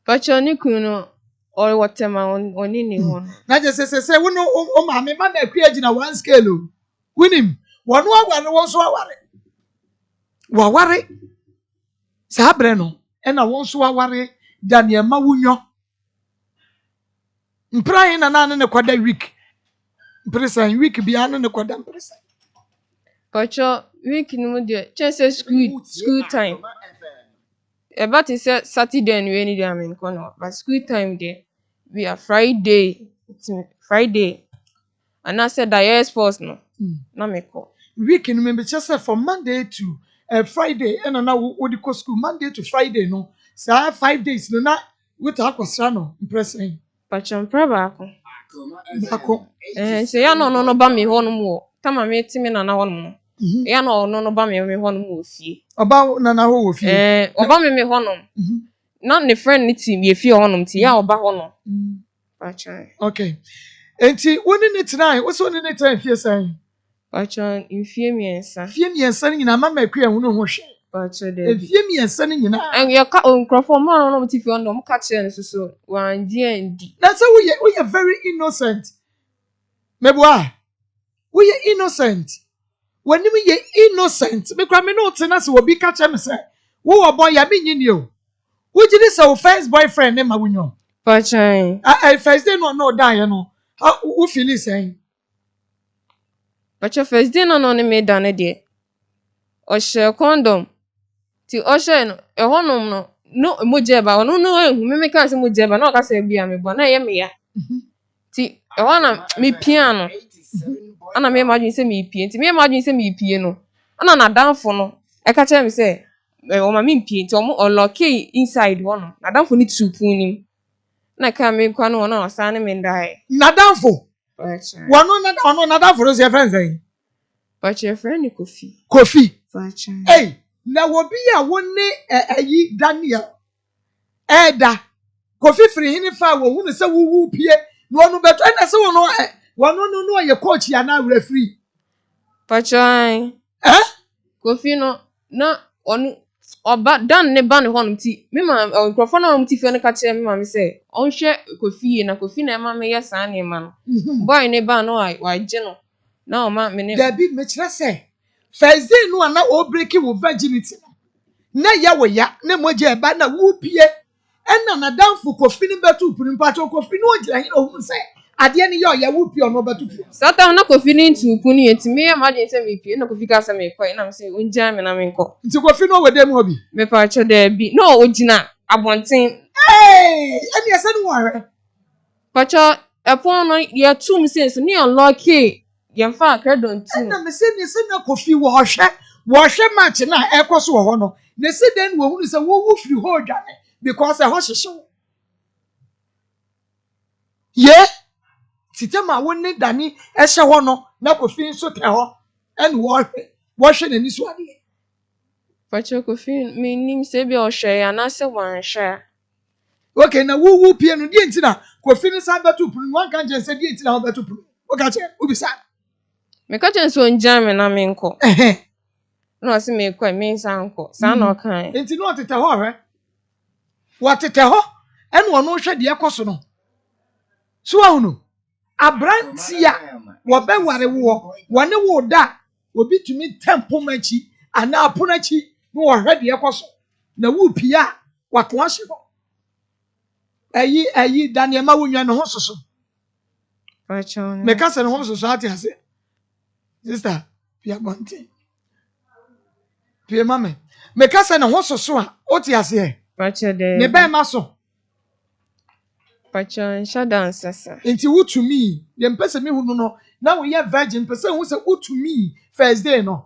Pacha ni kunu or whatever oni ni won. Na je say woni o ma me mama akua gina one scale o. Winim wono agwa no won so aware. Wa ware. Sa bre no e na won so aware Daniel ma wunyo. Mprai na ne kwada week. Mpresan week bia no ne kwada mpresan. Pacha week ni mu de chese school time. About is Saturday and rainy day I'm in corner. But school time there we are Friday. It's Friday. And I said that yes sports no. Na me call. Week ni me chese from Monday to Friday and na wo di ko school Monday to Friday no. Sa 5 days no na we ta akosra no mpresan. Pacha mpraba ako. Ako. Se ya no ba me ho no mo. Tama me ti me na ho no. Ya no ba me ho no mo fie. Oba na ho wo fie. Oba me ho no. Na ne friend ni team ye fie ho no ti ya oba ho no. Pacha. Okay. Enti woni ne try, wo so ne try fie san. Pacha infie miensa. Fie miensa ni na mama akua hu no ho hwe. Pacha de. Fie miensa ni nyina. En ye ka onkrofo mo no ti fie no mo ka kire ne so wan di endi. Na say we are very innocent. Meboa. We are innocent. When we ye innocent, me kwa me no tena se obi ka che me se wo wo boy ya me nyini o. Wo gidi se wo first boyfriend ne ma wunyo. Pacha. First day no die no. Wo feel say. Pacha first day no ne me da ne de. O share condom. Ti o share no e honom no mo jeba no ehu me ka se mo jeba na o ka se bia me bo na ye me ya. Ti e hona me piano. Ana me imagine say me pie. Ti me imagine say me pie no. Ana na danfo no. E ka tell me say o ma me pie ti o mo lock inside one. Na danfo ni tupu nim. Na ka me kwa no na o sa ne me ndai. Na danfo. Pacha. Wano na danfo no se friends eh. Pacha friend ni Kofi. Kofi. Pacha. Hey, na wo bi a woni ayi Daniel. Da. Kofi free hini fa wo hu ne se wu pie. No no beto na se wono no ye coach ya na referee. Pacha. Kofi no na onu oba dan ne ba ne honum ti me ma nkrofo na honum ti fie ne ka kire me ma me say on hwe Kofi na Kofi na ma me yesa na ma no boy ne ba no wa je no na o ma me ne da bi me kire say first day no na o break wo virginity na ya wo ya na moje eba na wo pie ena na danfo kofi ni betu puni mpacho kofi no gira hin ohun se ade ne ya wo pie no betu pie Satan na kofi ni ntuku ni etimi ya maje se me pie na kofi ka se me koi na me se onja me na me nko nti kofi no wede mu obi me pa cho da bi no ogina abonten eni ese no ware pacho epon no ye tum sense ni unlucky ye fa credit ntu na me se ni se na kofi wo hwe match na ekoso wo ho no ne se den wo hunu se wo free ho dwane because e ho hyehye ye titema woni dani ehye ho no na kofi nso te ho en wo hwe na ni so ade pacho kofi me nim se bi o hwe ya na se wan hwe okay na wo pie no die ntina kofi ni sa betu punu wan kan je se die ntina ho betu punu o ka che obisa me ka chen so onja me na me nko no se me koi me nsa nko sa na o kan enti no tete ho hwe wo tete ho en wo no hwe de ekoso no so ahunu abrantia wo be ware wo wone wo da obi tumi tempo machi ana aponachi no wo hwe de ekoso na wo pia wato ahye ho ayi Daniel ma wonwa ne ho soso pacho me ka se ne ho soso ati ase sister pia bonte pia mame me ka se ne ho soso a oti ase pacho de ne be ma so pacho shada sasa enti wutumi ye mpese me hunu no na wo ye virgin pese hu se wutumi first day no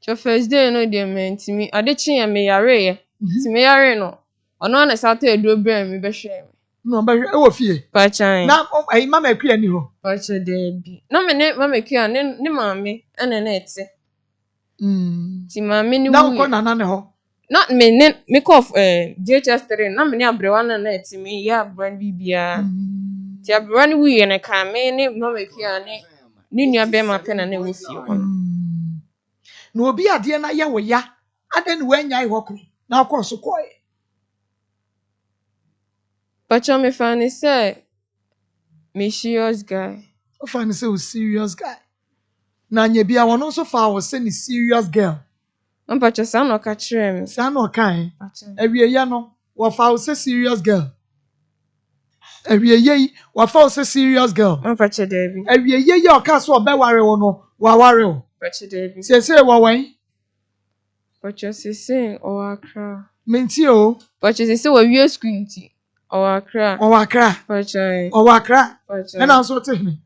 cho first day no de mentimi adechi ya me yare ye ti me yare no ono na sato eduro bre me be hwe no be e wo fie pacho na ayi mama akua ni ho pacho de bi na me ne mama kua ne maame ene na ete ti maame ni na wu ko nana ne ho na me ne me kof DHS 3 na me ne abrewa na ete me ya brand bibia ti abrewa ni wu ye ne ka me ne mama kua ne ni nua be ma pe na na wo fie ho na obi ade na ye wo ya ade ne wanya ho kro na akọ so koye pacho me fani say me serious guy o fa ni say o serious guy na nya bia wono so fa wo say ni serious girl pacho sa no ka kire me sa na o kan pacho awie ye no wo fa wo say serious girl awie ye wo fa wo say serious girl pacho de bi awie ye o ka so obeware wo no wa ware wo pacho de bi se wo wen pacho sisi o akra menti o pacho sisi wo wie screen ti o akra pacho o wakra pacho na so te ni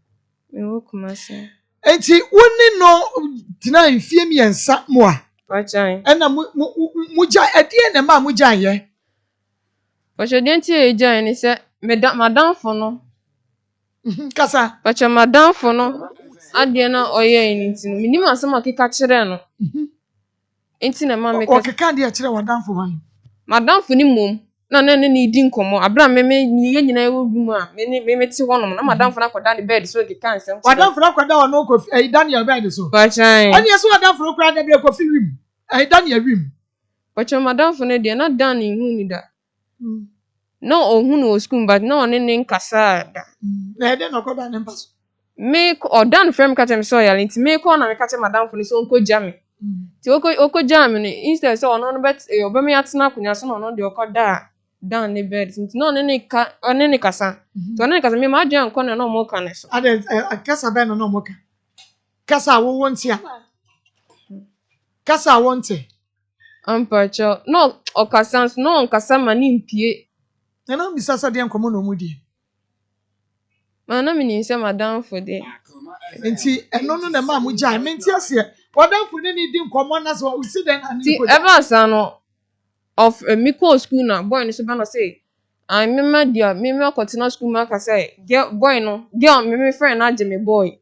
me wo kuma se enti woni no tina mfie miensa mo a pacho ena mu ja edie na ma mu ja ye pacho de nti e ja ni se madam fo no kasa pacho madam fo no ade na oye ni nti no minim asem akeka kire no enti na ma me o keka de kire wadanfo wan madam fo ni mom na ni di nkomo abra me ye nyina ewo dum a me ti honom na madam fo na koda ni bed so keka nsem wadanfo na koda ono ko Daniel bed so pacho ani so wadanfo no kra da bre ko fi wim Daniel wim pacho madam fo ne de na dan ni hu ni da no ohun no school but no ni nkasa da na de no koda ne mpaso me o dan frame katem so ya nti me ko na me katem madam fo ni so nko jam ti oko jam ni instead so ono no bet obe me atena kunya so no de okoda dan ni bed nti no ni kasa to ni kasa me ma jam nko na no mo kan so ade kasa be no mo ka kasa wo wonti a kasa wonti ampacho no okasa no nkasa mani mpie na mi sasa de nkomo no mu di mana me ni se madam fo de nti eno no na ma mu ja menti ase wadanfo ni di nkomo na so we see then ani ti ko ever san of me call school na boy no so ba no say I remember dia me continue school ma ka say boy no girl me friend na je me boy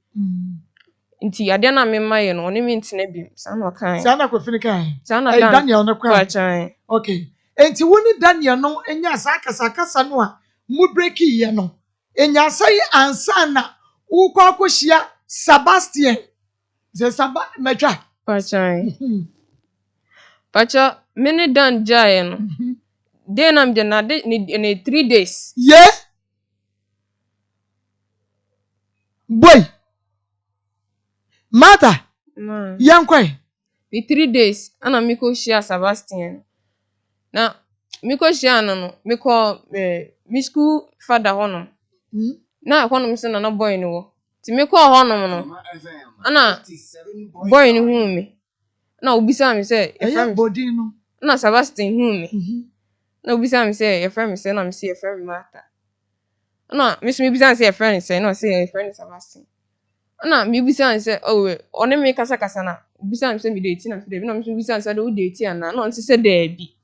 nti ade na me ma ye no oni me ntine bi sa na kan sa na ko fini kan sa na Daniel no kwa chan okay enti woni Daniel no enya sa kasa no a mu break ye no enya sai ansa na wo kwa akohia Sebastian ze saba mecha chan pacha me ne dan jae no de na me na de ni 3 days ye boy mata Ma. Yankwa. Me 3 days. Ana miko share Sebastian. Na miko share no. Miko mi school father hono. Na hono mi se na boy ni wo. Ti miko hono no. Ana boy ni hu mi. Na obisa mi se e Eya body no. na Sebastian hu mi. Na obisa mi se e friend mi se na mi se e friend mi mata. Na mi se mi bisa se e friend se na se e friend Sebastian. Na mi bisa mi se oh one me kasa na. Obisa mi se mi date na mi se na mi bisa mi se do date ana na on se dey bi.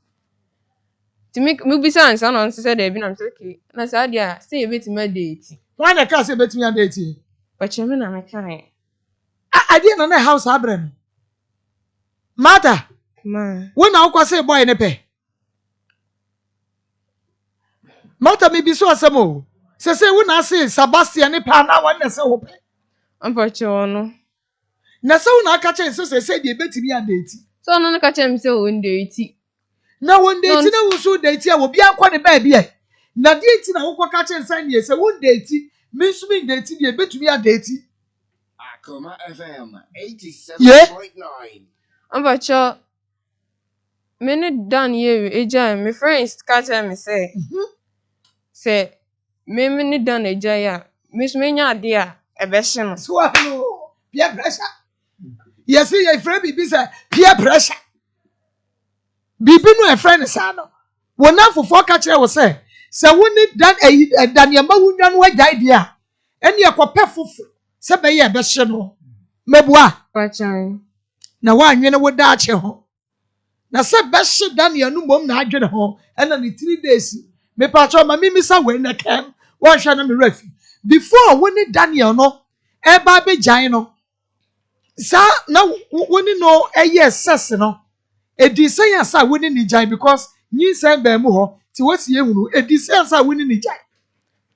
Ti mi bisa mi se na on se dey bi na mi se okay. Na sa dia se e beti ma date. Why na ka say betimi date? Pa cheme na me kan. Ade na house abrem. Mata. Ma. Wo na ukwa say boy ne pe. Mata me bi so asem o. Se wo na say Sebastian ne pa na wan na say wo pe. Ampa cho no. Na se wo na aka chen se de betimi date. So no ka chem se o date. Na won date na wo so date a wo bi akọ ne ba bi e. Na date na wo kwa ka chen san ne se won date me so me date de betimi date. Akoma FM 87.9. Ampa cho me ne dan ye eja me friends ka chem me say. Se me ne dan eja ya. Me so me nya ade a ebe hye no. So hello. Peer pressure. Yes, your friend be say peer pressure. Bibi no a friend sa no. Won na fofo ka kire wo say se woni dan dan yamba wunwa no agya dia. Ene ekope fofo se be ye be hye no. Mebua Pa chan. na wa anwene wo da ache ho. Na se be hye dan ya no mom na adwene ho. Ena ni 3 days. Me pa cho ma mi sa we na kem. Wo hwe na me refi. Before woni Daniel no eba be gyan no. Sa na woni no eye ses no. Edi say asa woni ni gyan because nyi say ba mu ho ti wasi ehunu edi say asa woni ni gyan.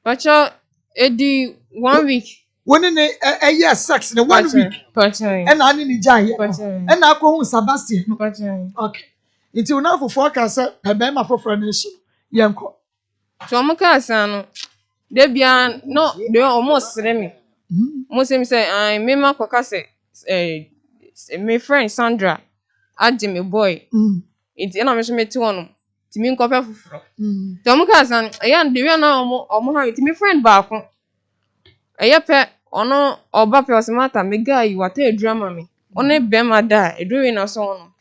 Pa cho edi 1 week. Woni ne eye sex ne 1 week. Pa chan. Ena ani ni gyan ye. Pachan. Ena akọ hu Sebastian no. Pa chan. Okay. Nti una fofo ka say pebe ma foforo ne so. Yenko. So mo ka san no. De bia no de almost sere me. Mo se mi say I me ma kwaka say my friend Sandra adi me boy. Iti na me so meti wono. Ti mi nkope foforo. So mo ka san ya de wi na omo ha ti me friend ba ko. Eye pe ono oba pe osimata me guy wata edurama me. One be ma da eduri na so wono.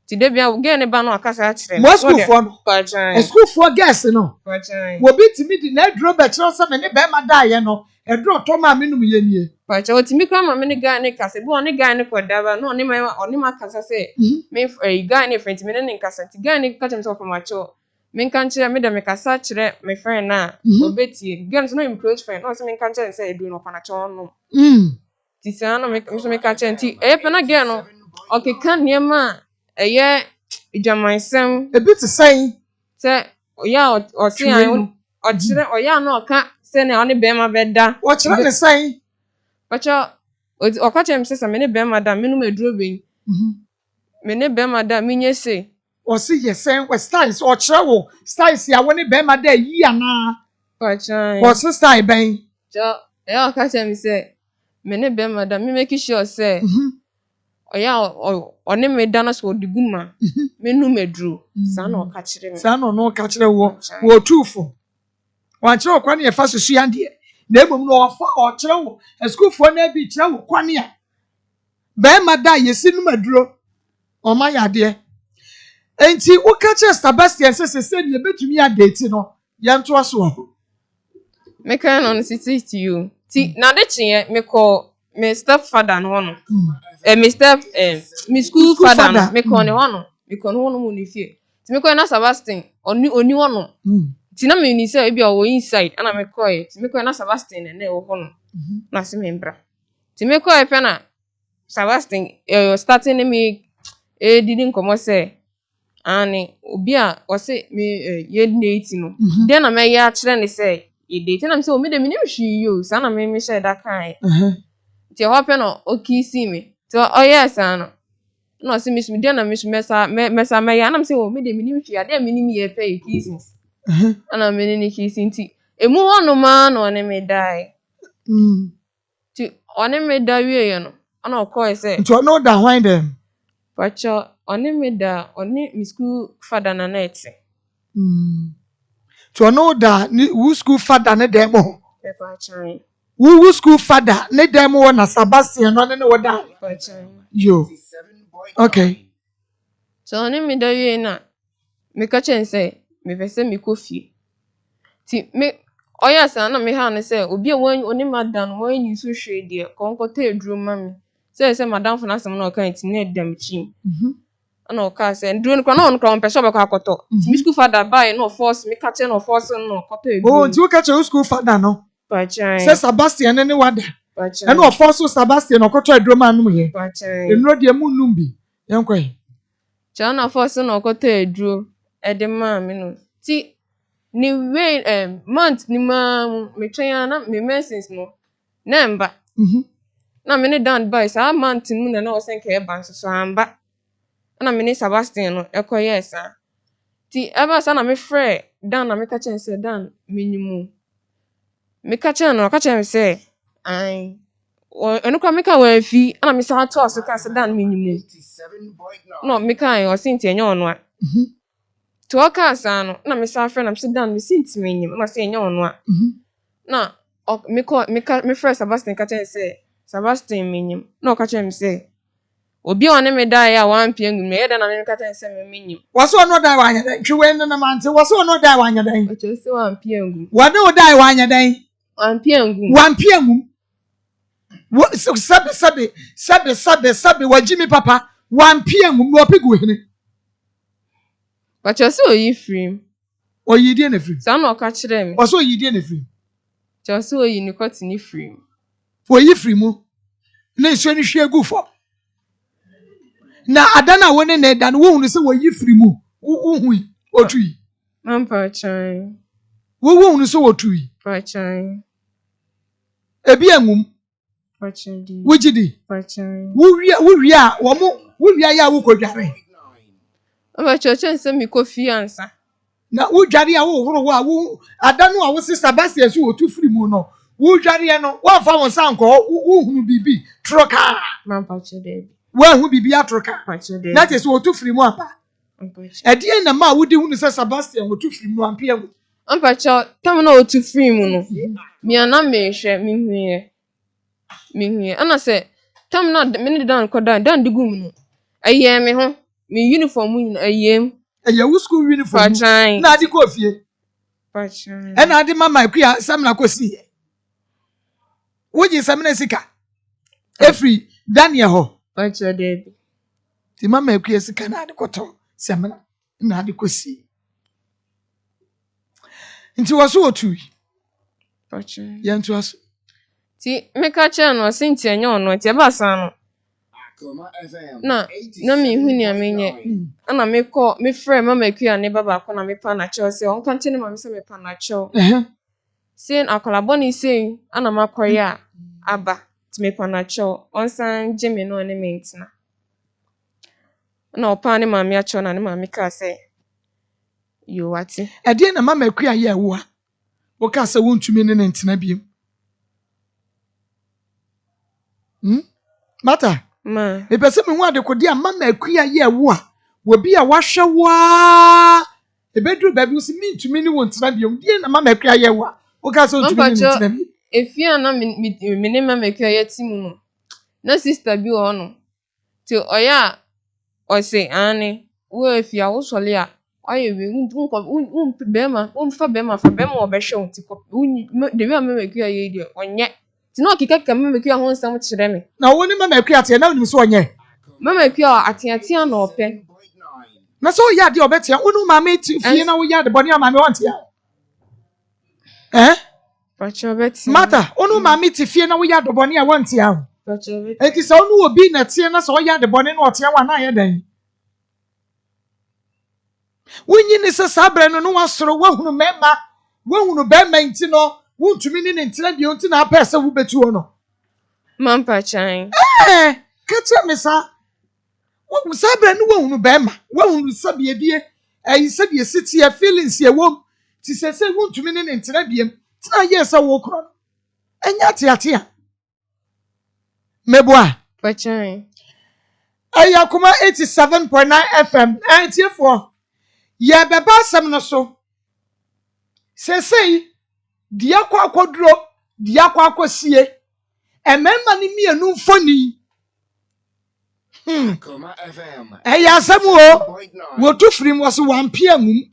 Ti de bia ge ne ba no akasa a kire. Mo school for no. Pachan. School for guys no. Pachan. Wo bi timi di na edro be kire so me ne be ma da ye no. Edro to ma menum ye nie. Pachan o timi kwa ma me ne guy ne kasa. Bi one guy ne koda ba no oni ma kasa say. Me guy ne friend me ne kasa. Ti guy ne ka chem so from acho. Me kan kire me da me kasa kire me friend na obetie. Guy no im close friend. No so me kan kire say edu no kana cho no. Ti sa no me so me kan kire ti e pe na guy no. Okay kan niema eye ijamansem E bit say se oya o se an o kire oya no ka se ne oni be ma beda wo kire ne say pacha o ka chem se me ne be ma da me no meduro ben me ne be ma da minye se o se ye say we styles o kire wo styles ya woni be ma da yi ana pacha o se style ben jo o ka chem se me ne be ma da me make sure se oya oni me da na so diguma me no meduro sa na o ka kire me sa no ka kire wo tufo wa kire kwa ne fa susu ande na ebom no o fa o kire wo school for na bi kire wo kwane a be ma da yesi no maduro o ma ya de enti wo ka kire Sebastian se ne betumi adate no ye nto aso me kan on city to you ti na de chie me call me stepfather no no me school father no me call ne no me call no mo ni fie ti me call na Sebastian oni no ti na me ni say e bia o inside ana me call ti me call na Sebastian ne wo no na se me mbra ti me call pe na Sebastian starting me didn't come say ani obi a o say me ye date no then na me ya kire ne say e date na me say o me de me hwi yo sa na me share that kind ti ho pe no o kisi me so oh yes ano no see me then na me mesa me ya na me say o me de me hwi ade me ni ye pe kisses ana me ni kisi nti emu hono ma no ne me dai ti one me da wie ye no ana okọ say nti ono da hwan dem pacho oni me da oni mi school father na net nti ono da ni wo school father ne dem ho pacho wo school father ne dem ho na Sebastian no ne wo da pacho yo okay so oni me da wie na me ka chen say me pese me kofie ti me oya sa na me ha ne say obi a oni madam wan yin so hwe de konkota eduro mami say madam for na asem na okan ti na edam chim ana oka say eduro no na on kra pese obekọ akoto ti me school father buy no force me ka chen no force no koto eduro oh nti wo ka che school father no pacho say Sebastian ne wada pacho and of force Sebastian okoto eduro ma no ye pacho enuro de mu numbi yenkwe Chana force no koto eduro ede ma me no ti ni way month ni ma me twen na me medicines no na mba na me ne dan boy sa month mu na o sen ke ban so amba na me ne Sebastian no ekoye sa ti eba sa na me frɛ dan na me ka chen say dan minimu me ka chen no ka chen say ai eno kwa me ka wa fi na me sa to so ka say dan minimu no me ka o sinti enye ono a to aka asa no na me sa frɛ na me say dan me sinti menyim na say enye ono a na me first Sebastian ka chen say Sebastian menyim na o ka chen me say obi one me dai ya wan pie ngum me da na me ka chen say me menyim waso no dai wanya dan twiwe na mante waso no dai wanya dan o che say wan pie ngum wade o dai wanya dan wan pie ngum wan pie ngum wo sabe wajimi papa wan pie ngum no pigu hene o che say oyi free oyidi na free sa na o ka kire me waso oyidi na free che say oyi ni kwati ni free oyi free mu na iso ni hwe gu fo na adana woni na dan wo hunu se oyi free mu wo hui otui mampa chan wo hunu se otui pachan ebi engum pachadi wujidi pachan wo wia wo mo wo wia ya wo kodware aba chochen se mi kofi ansa na wo dware a wo horo wo a wo adanu a wo se Sebastian so otu free mu no wo dware no wo fa won sanko wo hunu bibi troka mampa chede wo hu bibi atroka pachade that is otu free mu apa mampa edi na ma wo di hunu se Sebastian otu free mu ampia mu mampa cho tam na otu free mu no mi ana me hwe mi hwie ana se tam na me ne dan kodan dan digum no aye me ho mi uniform mu ayem eye wo school uniform pachan na adi ko fie pachan e na adi mama akua samna ko si wo ji samna sika efri Daniel ho pachade ti mama akua sika na adi ko to samna na adi ko si nti waso otui pachan yentu aso ti meka che no sinti enye ono ti eba san no Akoma FM. na me hu ni amenye ana me frɛ mama akua ne baba ko na me pa na che se on kan tene mama se me pa na che sen akola boni sen ana makoya aba ti me pa na che on san jeme no ne mentina na opa ne mama acho na ne mama ka se yo wati edi na mama akua ye wo a wo ka se wontumi ne ntina biem mata ma me pese me hu adekodi a mama akua ye wo a wo bi a wahwe wa ebedru ba bi wo se mintumi ne wontina biem die na mama akua ye wo a wo ka se wontumi ne ntina biem efia na me ne mama akua ye ti mu no na sister bi wo no ti oya o se ani wo efia wo sole a aye we bema fa bema obehwe ti ko de we mama akua ye de onye ti no kika mama akua ho nsam kire me na wo ne mama akua te na onim so onye mama akua atiatia na ope na so ya de obetia wo no mama ti fie na wo ya de boni mama wonte ya pacho beti mata wo no mama ti fie na wo ya de boni a wonte ya pacho beti enti so no obi na tie na so ya de boni na ote ya wa na ya dan wonyi ni se sabre no no wasoro wahunu mema wahunu bema nti no wontumi ni ntina bi onti na apese wo betu ho no mampa chan kacha me sa wo sabre no wahunu bema wahunu sabie die ayi sabie siti ya feelings ye wom ti se wontumi ni ntina bi tina ye se wo kro enya tiatia meboa Pachai. Akoma 87.9 FM. Tiefo. Ye beba sem no so. Sesei dia kwa akodro, dia kwa akosie. Emema ni mienu mfoni. Akoma FM. Asem wo. Wo tu firi mo so wampia ngum.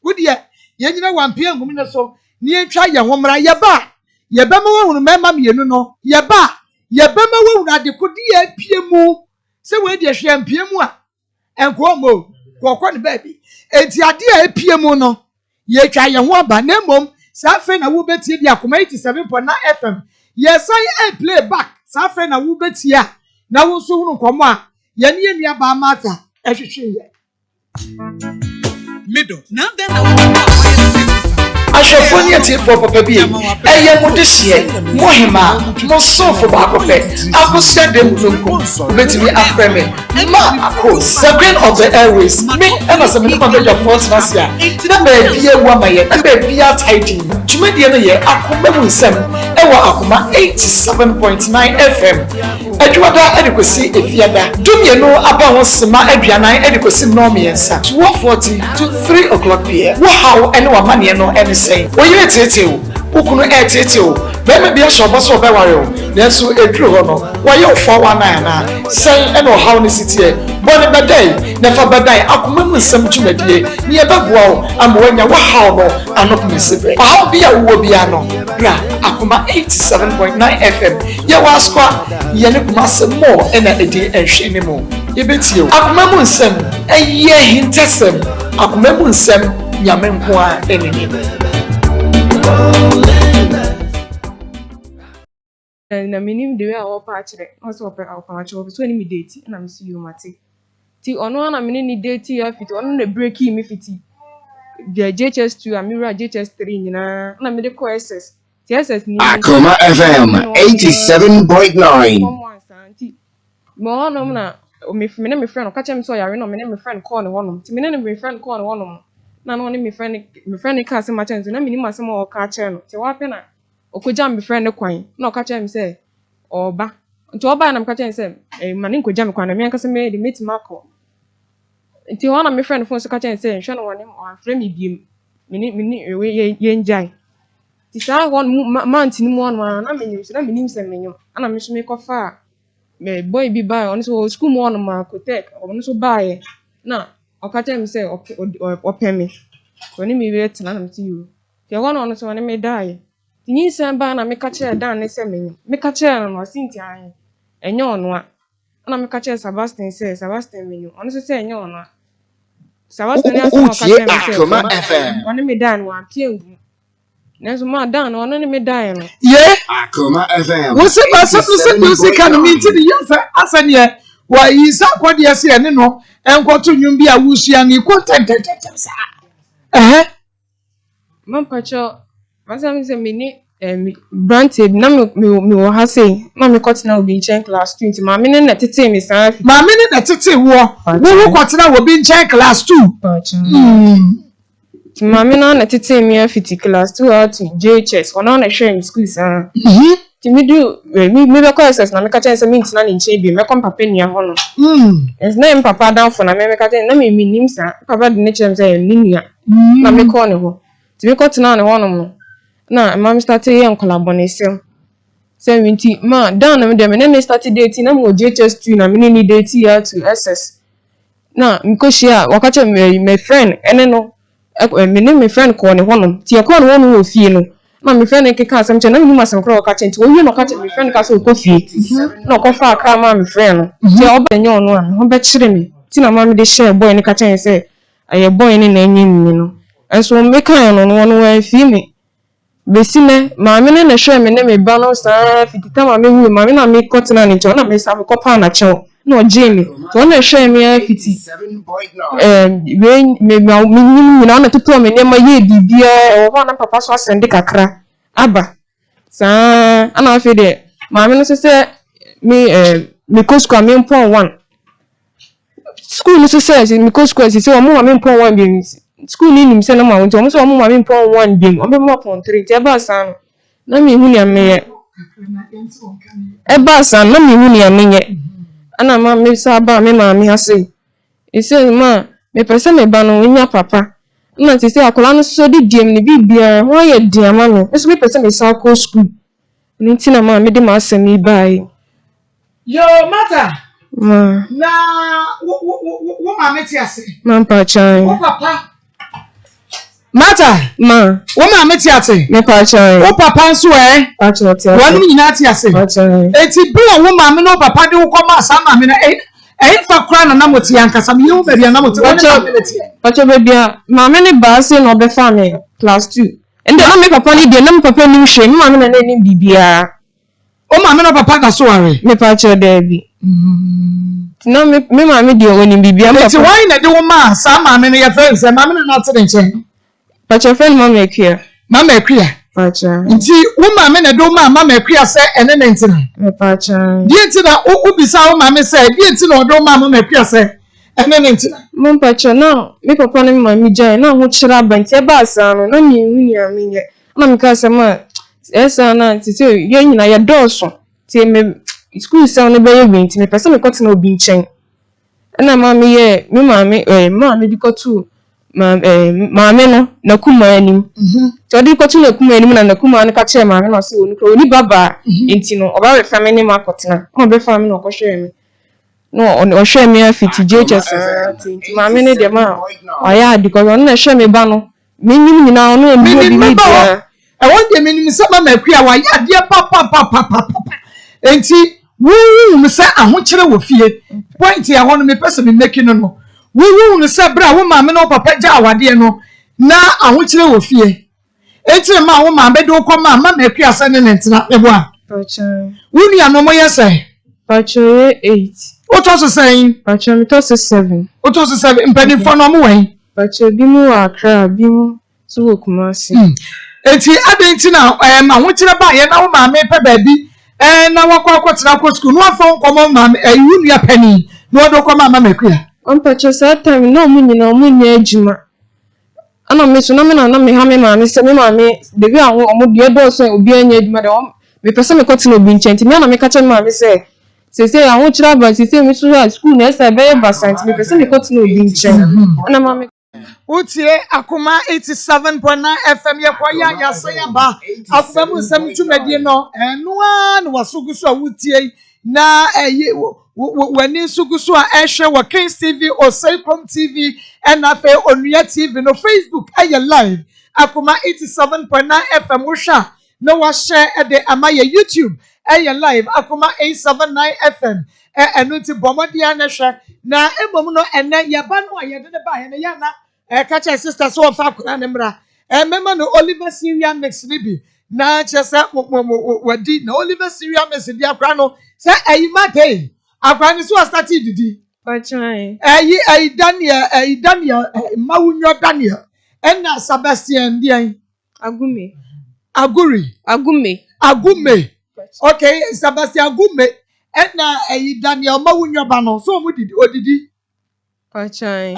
Wo de ye nyina wampia ngum no so. Ni entwa ye homra ye ba. Ye bema wo hunu mema mienu no. Ye ba. Ye bema wo hunu adekodi ye pie mu. Se we de hwe ampie mu a. Enkomo. Kwokwo ne baby. Enti ade a epie mu no. Ye twa ye ho aba na mom. Sa fe na wo betie di Akoma 87.9 FM. Yes I play back. Sa fe na wo betie a. Na wo so hunu komo a. Ye ne nua ba mata. Ehwehwe ye. Middle. Now then I Ashofoni ati for papa bi eye mo de hye mo hema mo so for ba kope akosia de mudonko betimi afreme Maa Akos the queen of the airways me ever some people be your force last year na be bia wu amaye na be bia tidy tumedie no ye Akoma mu nsem ewo Akoma 87.9 FM adwada adekosi efiada dumye no aba ho sema aduanan adekosi no miensa 2:40 to 3 o'clock p.m. Wow ene wa mane no ene say oyire teteo ukunu teteo bema bia shobo so be ware nanso edru ho no waye 419 na say ene o haw ne sitie bone bedai na fa bedai Akoma mu nsem dwumadie ne ebeboa o amwanya wa haw no anopne sebe haw bia wo bia no bra Akoma 87.9 FM ye waskwa ye ne kuma se mo ena edi ehwe ne mo ye betie Akoma mu nsem eye hintesem Akoma mu nsem nyame nko a enini na minim de we a wo pa akire o so pe akwa akire so ni mi date na mi see you mate ti ono na mi ni date ya fiti ono na break mi fiti the JHS2 amira JHS3 nyina na mi de ko SS ti SS ni Akoma FM 87.9 mo ono na me friend ka chem so yare no me friend call ne wonom ti me ne me friend call ne wonom na no ne me friend ka se ma chance na minim asem o ka akire no ti wa pe na okoja me friend kwan na okacha me say oba nti oba na me kacha say mane nkoja me kwan na me ankasa me de meet mako nti wana me friend phone so kacha say hwe no woni o frame me biem me ye njai ti sa won month ni mo na menyim so na menim se menyim ana me so me kofa me boy bi buy on so school mo on ma kotek on so buy na okacha me say open me woni me wait na me ti you ti wana on so na me die tinyi semba na me kache dan ne se menyim me kache no asinti an enye ono a na me kache Sebastian menyim ono so se enye ono a Sebastian ya so kache me Akoma FM ono me dan wa piengu nanso ma dan no ono ne me dan no ye Akoma FM wo se ba so music kan mi ti di yasa asane wa yisa kwode ase ene no enkoto nwum bi a wusua ni content sa mampacho masam se mini branted na me wo ha say na me kotina obi chen class 2 ma me na tete me san ma me na tete wo kotina obi chen class 2 ma me na tete me afiti class 2 out JHS ona na hwe school san ti me do me be call SS na me ka chen se me ntina ni nche bi me kom papa nia ho no es na papa down for na me ka chen na me nim sa papa de ne chem say ni nia na me call ne ho ti me kotina ne ho no na mama started yan collaboration say winti ma down na me dem na me started dating na mo JHS2 na me ni date ya to SS na mkoshi a wakacha me friend ene no me ni me friend ko ne hono ti e ko ne wono wo fie no na me friend ke ka asem che na me ni asem kro wakacha nti wo wi no wakacha me friend ka so ko fie na ko fa aka ma me friend no ti obenye ono a ho be kire me ti na ma me de share boy ni ka chen say aye boy ni na enyi mi no enso me kan no no wa fie me besime maame ne na hwe me ne me ba no saa fitita maame hu maame na me kotina ni to na me sa me kopa na chew na ojemi to na hwe me afiti me na na tutu me ne ma ye bibia o na papa so asende kakra aba saa ana afi de maame no se me kosko me mpon 1 school no se me kosko se o mo maame mpon 1 bi school ni nim se na ma wonto mo so mo ma me pon 1 bim o be mo pon 3 te ba san na me hu ni ameye e ba san na me hu ni ameye ana ma me sa ba me ma me ase ise ma me pese me ba no nya papa na ti se akola no so di diem ni bibia ho ye diama me eso me pese me sa ko school ni ti na ma me de ma asemi bai Yo mata ma na wo ma me ti ase ma pa chan wo papa mata ma wo ma me ti ase me pa chan wo papa nso pa chan ti wanu nyina ti ase pa chan eti bia wo ma me no papa de wo koma asa ma me na fa kra na mo ti ankasa me yo ba bia na mo ti pacho bebia ma me ne ba se no be fa me class 2 ende na me papa ni de na me papa ni hwe me ma me na ni bibia o ma me no papa da so are me pacho da bi no me ma me de o ni bibia me eti why na de wo ma asa ma me ne ye friends ma me na te nchen pacho friend ma me kwia pacho nti wo ma me na de wo ma me kwia se ene ne ntina me pacho die nti na wo bisa wo ma me se die nti na odo ma me kwia se ene ne ntina mo pacho na me papa ni ma mi jan na ho chira banti e ba asa no na mi huni aminye na me ka se ma esa na ti se ye nyina ye doso ti me school se on be ye binti me pese me kwete na obi nchen na ma me ye me ma me di kotu ma me no na kuma anim to di kotu na kuma anim na kuma an ka che ma me no se oni baba enti no oba be fa me ni ma kotena ko be fa me no ko hwe me no on hwe me afiti JHS enti ma me ne de ma oya di ko on na hwe me ba no me nyim nyina ono emi obi ni dia I want the minimum sama ma kwia wa ya de papa enti wu me say ahokere wo fie point ya ho no me pese me make no wu no say bra wo ma me no papa ja awade no na ahokere wo fie enti ma wo ma be do ko ma kwia se ne ntina ebo a pacho wu ni ano mo yesai pacho 8 o to so say pacho mi to 7 o to so 7 mpani fo no mo wen pacho bi mu akra bi mu so Kumasi enti adenti na ahokere ba ye na wo ma me pe ba bi na wakwa tena ko school no afon komo ma yu nua pani no do ko ma kwia on pacho sa time no mu nyina mu nya adwuma ana me so na me na me ha me ma me se me ma me de bi awon omo de do so obi anya adwuma de me pese me kwete na obi nchenti me na me ka che ma me se awon chira ba se me so school na se be ba science me pese me kwete na obi nchenti ana ma me utie Akoma 87.9 FM ye kwa ya so ya ba Akoma mu nsam tumedie no noa na wasugusu a wutie na wani sugusu a ehwe wa Kings TV o Saikom TV na fe Onua TV no Facebook aye live Akoma 87.9 FM wusha na wa share de amaye YouTube aye live Akoma 879 FM enu ti bomodia na hwe na emom no ene ye ba no ayede ne ba ye na ya na catch a sister so of Nemra. Remember no Oliver Syria mix libi. Na chesa wadi na Oliver Syria mix dia krano. Say mate. Akwani so started didi. pachai Daniel Mawunyo Daniel. Enna Sebastian dia. Agume. Okay, Sebastian Agume. Enna Daniel Mawunyo bano. So mu didi odidi. pachai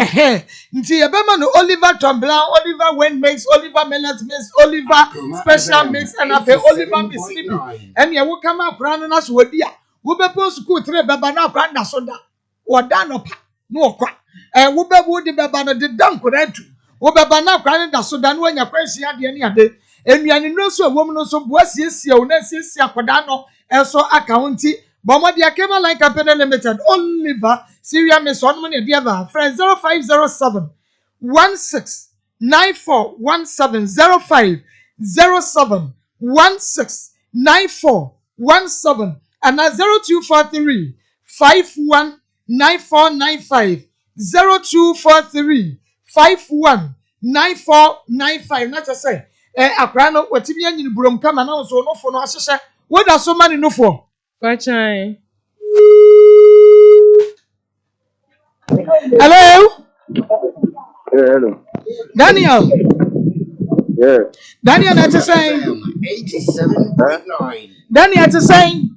nti ebema no Oliver Tomblan, Oliver Wen mix, Oliver Mellet mix, Oliver Special mix and ape Oliver Miss Libi. And ye wo kama akra no na so wadi a wo be po school 3 beba na akra na so da. Wo da no pa no okwa. Wo be wo di beba no de dan korantu. Wo beba na akra na so da no anya kwansi ade ni ade. Enuane no so wo no so bo asiesie wo na asiesie akoda no enso akaunti Bomodi Akema Line Company Limited, Oliver, Syria Miss on money, dear friend 0507 169417 0507 169417 and 0243 519495 0243 519495. Not to say, Akrano, what Tibian in Brum come and also no for no assessor. What are so many no for? pachai Hello? Yeah, hello. Daniel. Yeah. Daniel, that's a saying. 87.9. Daniel, that's a saying.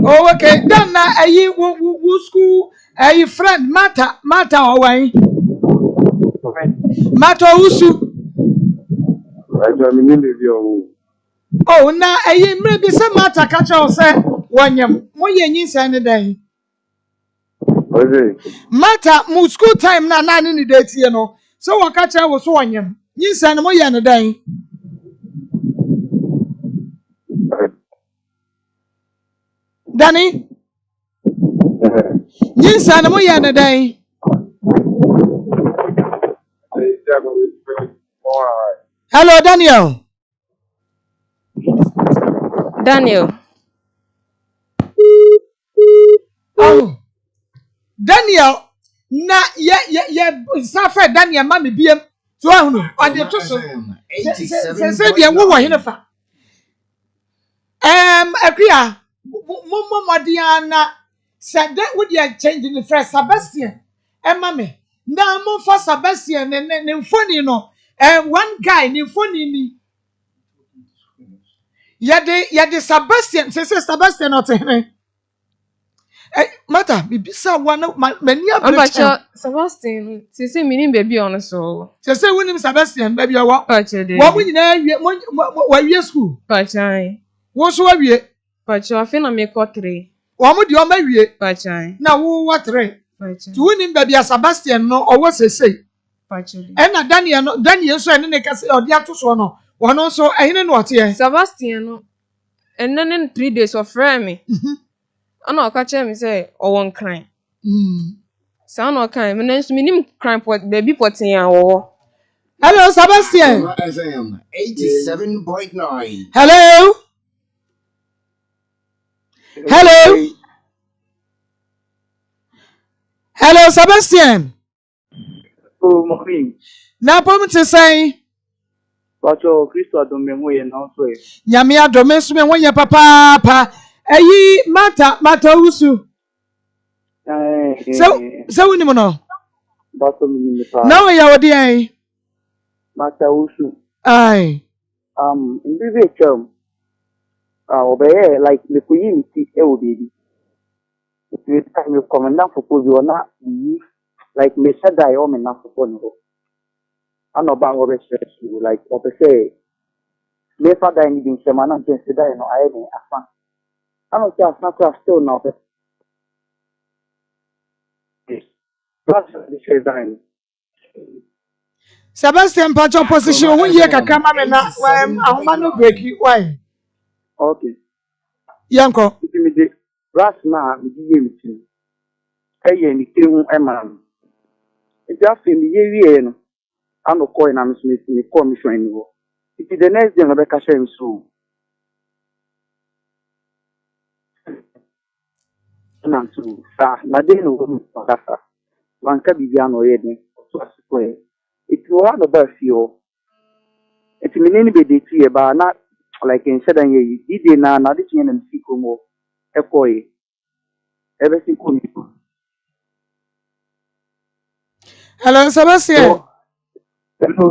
Oh, okay. Then now, you school, a friend, Mata, away. Mata Usu. I mean, Oh, now, maybe some Mata catch or say, Wanyam, moye nyinsa ne dan. Okay. Mata mu school time na ni date ye no. So wakacha wo so wanyam. Nyinsa ne moye ne dan. Danny? Nyinsa ne moye ne dan. Hello, Daniel. Daniel. Oh. Daniel, na ye safa Daniel mami biem. So ahunu, o de to so. Se de wo hene fa. Akria, mo modiana said that would you change in the first Sebastian. Mami. Na mo for Sebastian and funny no. One guy ni funny ni. Yade Sebastian, say Sebastian not him. Mata, bibisa one many of Ambacho Sebastian, say meaning baby on so. Say when him Sebastian, baby, what Pacho we know school. Pachai. What's what we Pacho, I feel I make 3. One would your maybe Pachai. now what three? Pacho. To win him, baby, Sebastian, no, or what's he say? Pacho. And Daniel, so and then can say, or the other one also, I didn't know what here. Sebastian, and then in 3 days of frame. I know catch him say, or one crime. Sound no crime, minimum crime pot, baby potting or. Hello, Sebastian. Akoma FM 87.9. Hello. Hello. Hello, Sebastian. Oh, morning. Now, promise to say, Pacho, Christo Domemo, and also. Yamia Domesme, when your papa, aye, Mata Usu. So, we know. Now, you are dear. Mata Usu. Aye. In this term, obey like the community, baby. If you time you commandant for you or not, like me said, I am enough for no. I know about what you like, what I say. Me father in Semana against the day, no, I ain't a fan. I don't care, not still now. That's the same. Sebastian Pacho position, when you can come and I'm not break you. Why? Okay. Yanko. Last now, we give you. Hey, and you man. If you have been the I'm not calling I'm Smith in the commission anymore. It is the next day, Rebecca Shem so. And so, Nadine, one can be young or anything. It was one of us, you. It's mean anybody here, but not like in Sadan, you did not addition and see more. Echoy. Everything could be. Hello, Sebastian. Hello.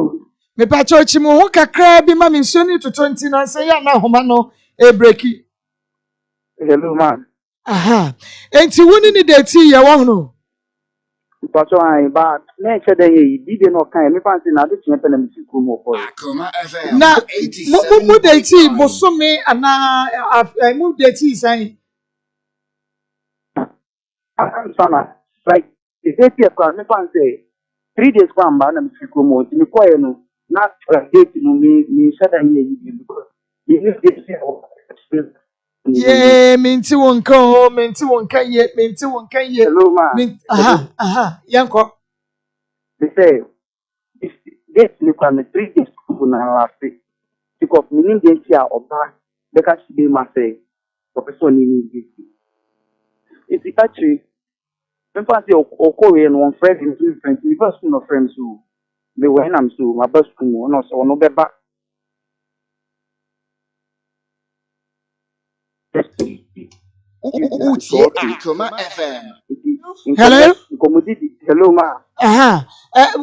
Me Pacho Chimo, who can cry be mammy soon to 29 say, now, Homano, a breaky. Hello, man. Aha. And you wouldn't need a tea, you won't know. But nature day, did not kind of fancy now this champion and see more for you. Akoma FM Now, 87.9. move the tea, Bosome, and I moved the tea, saying, Like, the day of me fancy 3 days from Banam Sikumo, you require no, not a date to me, said I hear you because you need this. yeah, minty won't come, minty won't can yet, minty won't can yet. Hello, man. Aha, Yanko. They say, this look on the 3 days last week. Because meaning the year or back, because she must say, Professor Nini. It's actually, when fancy or Korean one friend in 2 friends, the first school of friends who they were in am so, my best school, no, so no better. Akoma FM. Hello? Hello, ma. Aha.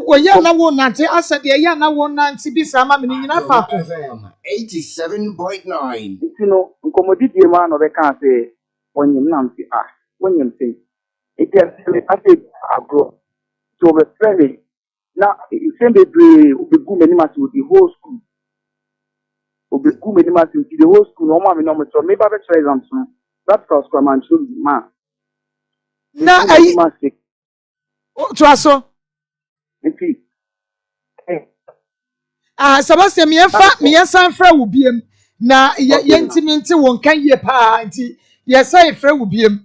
Well, yeah, no one, Nancy. I said, yeah, no one, Nancy, be some meaning in a Akoma papa. FM 87.9. You know, commodity man or they can't say when you Nancy are, when you say it is I say abroad. So we're friendly. Now, it's same way we be good many months with the whole school. We be good many months with the whole school. No, mommy, no, so maybe I will try them soon. Practicals kwa manchu ma. Na ayi to aso. Nti. Sebastian miensan fra wo biem na yentimi nti won kan ye pa nti yesa fra wo biem.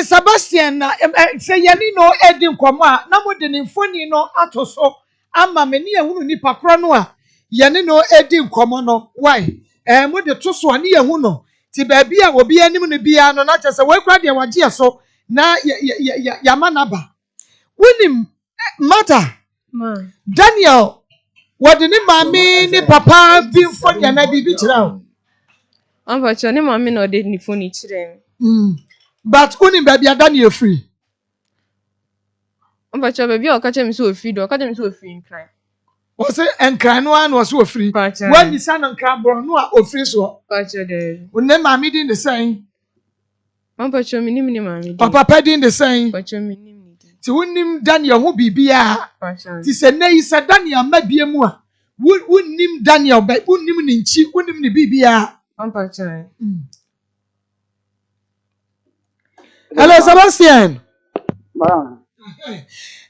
Sebastian na se yani no edi nkomo a na mo de ne mfoni no atoso ama me ne ehunu nipa kro no a yani no edi nkomo no why mo de toso a ne ehunu no ti ba bia obi anim no bia no na chese we kra de wagye so na ya manaba wonim mata Daniel what the name mami ni papa bi mfoni na bibi kira o Ambacho ne mami na ode ni phone kire but wonim ba bia Daniel free Ambacho baby o kache mi so free do kache mi so free nkran was it enkran no an was so free when the son enkran bro no a free so pacho de wonim mami din the same Ambacho mi ni mami papa din the same pacho mi ni ti wonim Daniel ho bibia pacho ti se nei se Daniel mabie mu a wonim Daniel ba wonim ni nchi wonim ni bibia Ampacho hello Sebastian Ma.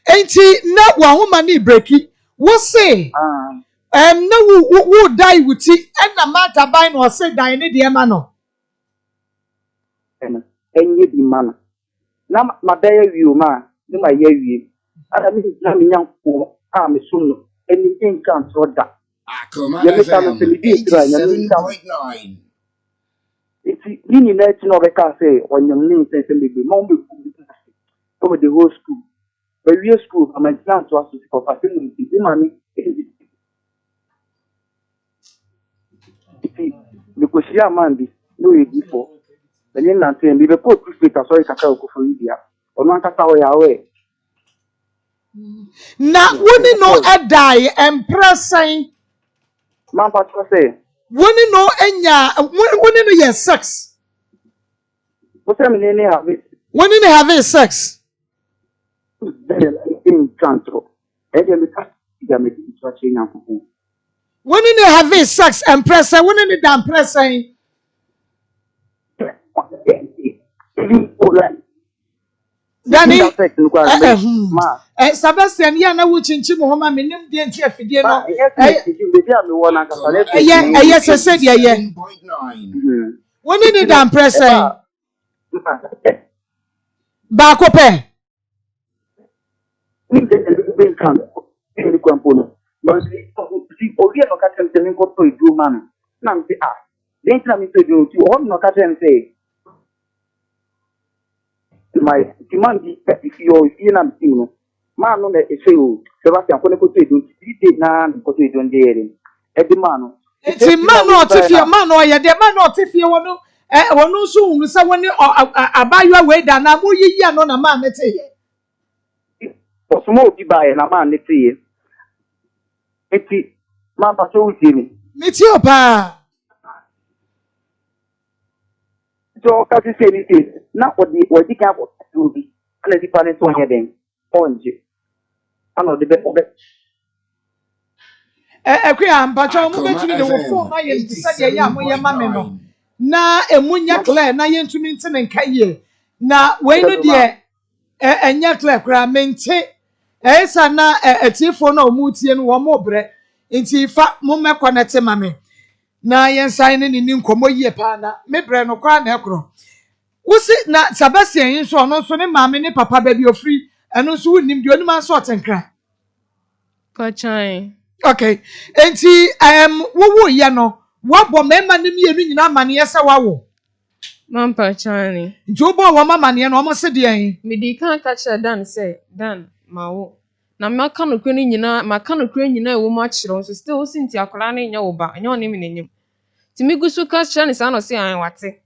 enti na wa homa ni breki wo say na wo dai wuti na mata bai no say dai ne de ma no Enye bi mana. Na ma be wiu ma, ni ma ye wie. Ada mi na mi nyanko a me so no. Eni nkan so da. Akoma Ye me ta no FM se mi di tra nya mi ta. 87.9. Iti ni na ti no be ka say onyam ni se be mo be ku bi. Over the whole school. But we school, I'm a plan to ask for facility. Money, because she man this no way before. The name not saying, we put two feet, sorry, Kakao for India. Or not Kakao away. na woni no die empressing Man, what say? woni no enya woni no yes sex What's the name of it? woni no having sex In control. And then we can't see them watching and woni no having sex empressing woni no da empressing Dani Sebastian ya na wo chinchi mo homa menim de nti afidie no se de ye woni no da empressing ba ko pe my demand if you're in a team, man, no, say, Sebastian, when I go to do 3 days now, go to do there. Every man, it's a man or if your man or ya de man or if you want to no so say when about your way down na mo yi no na man mete for small be by na man nete eti man pa so wuti mi meti opa so ka se ni te na odi ka bo do bi ana di pa ne so nya den onje ana de be obe ekwa mpacho mo betumi de wo phone na ye ntisa de ya mo ye ma me no na emunya clear na ye ntumi ntene nkaye na we no de enya clear kra mente esa na etifo na omutie no wo mo bre nti fa mo me connect ma me na ye nsan ne ni nkomo yie pa na me bre no kwa na ekro wusi na Sebastian yin so no so ne maame ne papa ba bi ofri eno so wunim de onima so otenkra Kachan. okay enti wo ye no wabo mema ne mienu nyina mane ye se wawo Mampa chani. nti wo bo wo mama ne no omo se de yin Me di kan kacha Dan say Dan mawo. Na maka no kwe nyina maka no kwe nyina ewo ma chiro so still sinti akola na nya wo ba nya oni me nenyim. Ti mi gusu kacha ni sa no se an wate.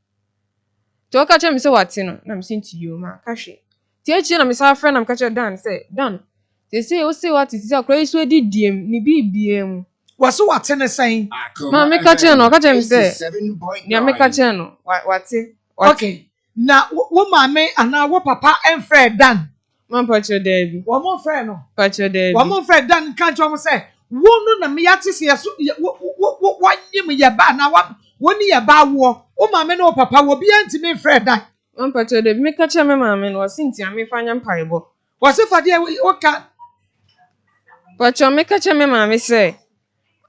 Ti o kacha mi se wate no na mi sinti yo ma ka hwe. Ti echi na mi sa friend na mi kacha Dan say Dan. Ti say o say wate ti akola iso edi diem ni bibiem. waso wate ne sen Ma me kacha no kacha mi say. Ni me kacha no wate. okay na wo maame ana wo papa enfre Dan Man pacho debi. wo mo frɛ no Pacho debi. wo mo frɛ Dan kan cho mo se Wono na me yate se so wanyem ye ba na woni ye ba wo o ma me no papa wo bia ntimi frɛ dan Mpacho de me ka che me maame no wasinti ame fanya mpaibo. wose fade o ka Pacho me ka che me maame se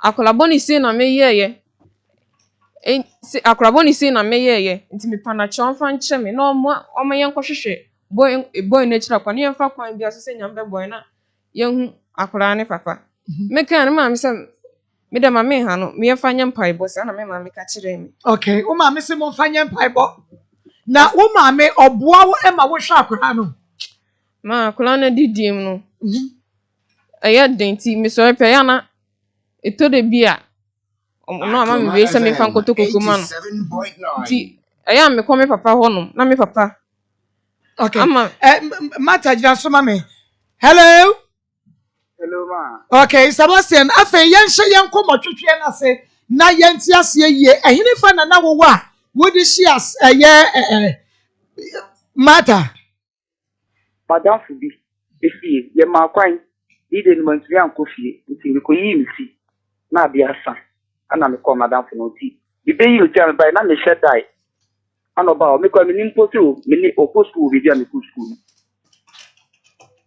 akolaboni se na me yeye. Si akolaboni se na me yeye. Nti me pana chonfa nche me na omo yen kwohwehwe boy na chira kwa ne yemfa kwan bia so se nyambe boy na yehu akola ne papa. Me ka ne maame se me de maame ha no me yemfa nya mpaibo se na me maame ka chire me. okay o ma me se mo fanya mpaibo na o ma me oboa wo e ma wo hwa akora no Ma akola na didim no. Aya denti me so pe ya na eto de bia no ama me se me fan kotokoko ma no. 87.9. Ti aya me come papa ho no na me papa. okay Ama mata jira so ma me hello ma. okay Sebastian afa yenhye yenko twetwe na se na yenti ase yie ehine fa na wo wa wodi shias mata Madam Fubi, if ye ma kwan, didn't want to young coffee, until you could eat me. Na be a son, and I'm called Madam Funoti. The day you tell me by now, shed die. And about me coming in for two, many or post school with you school.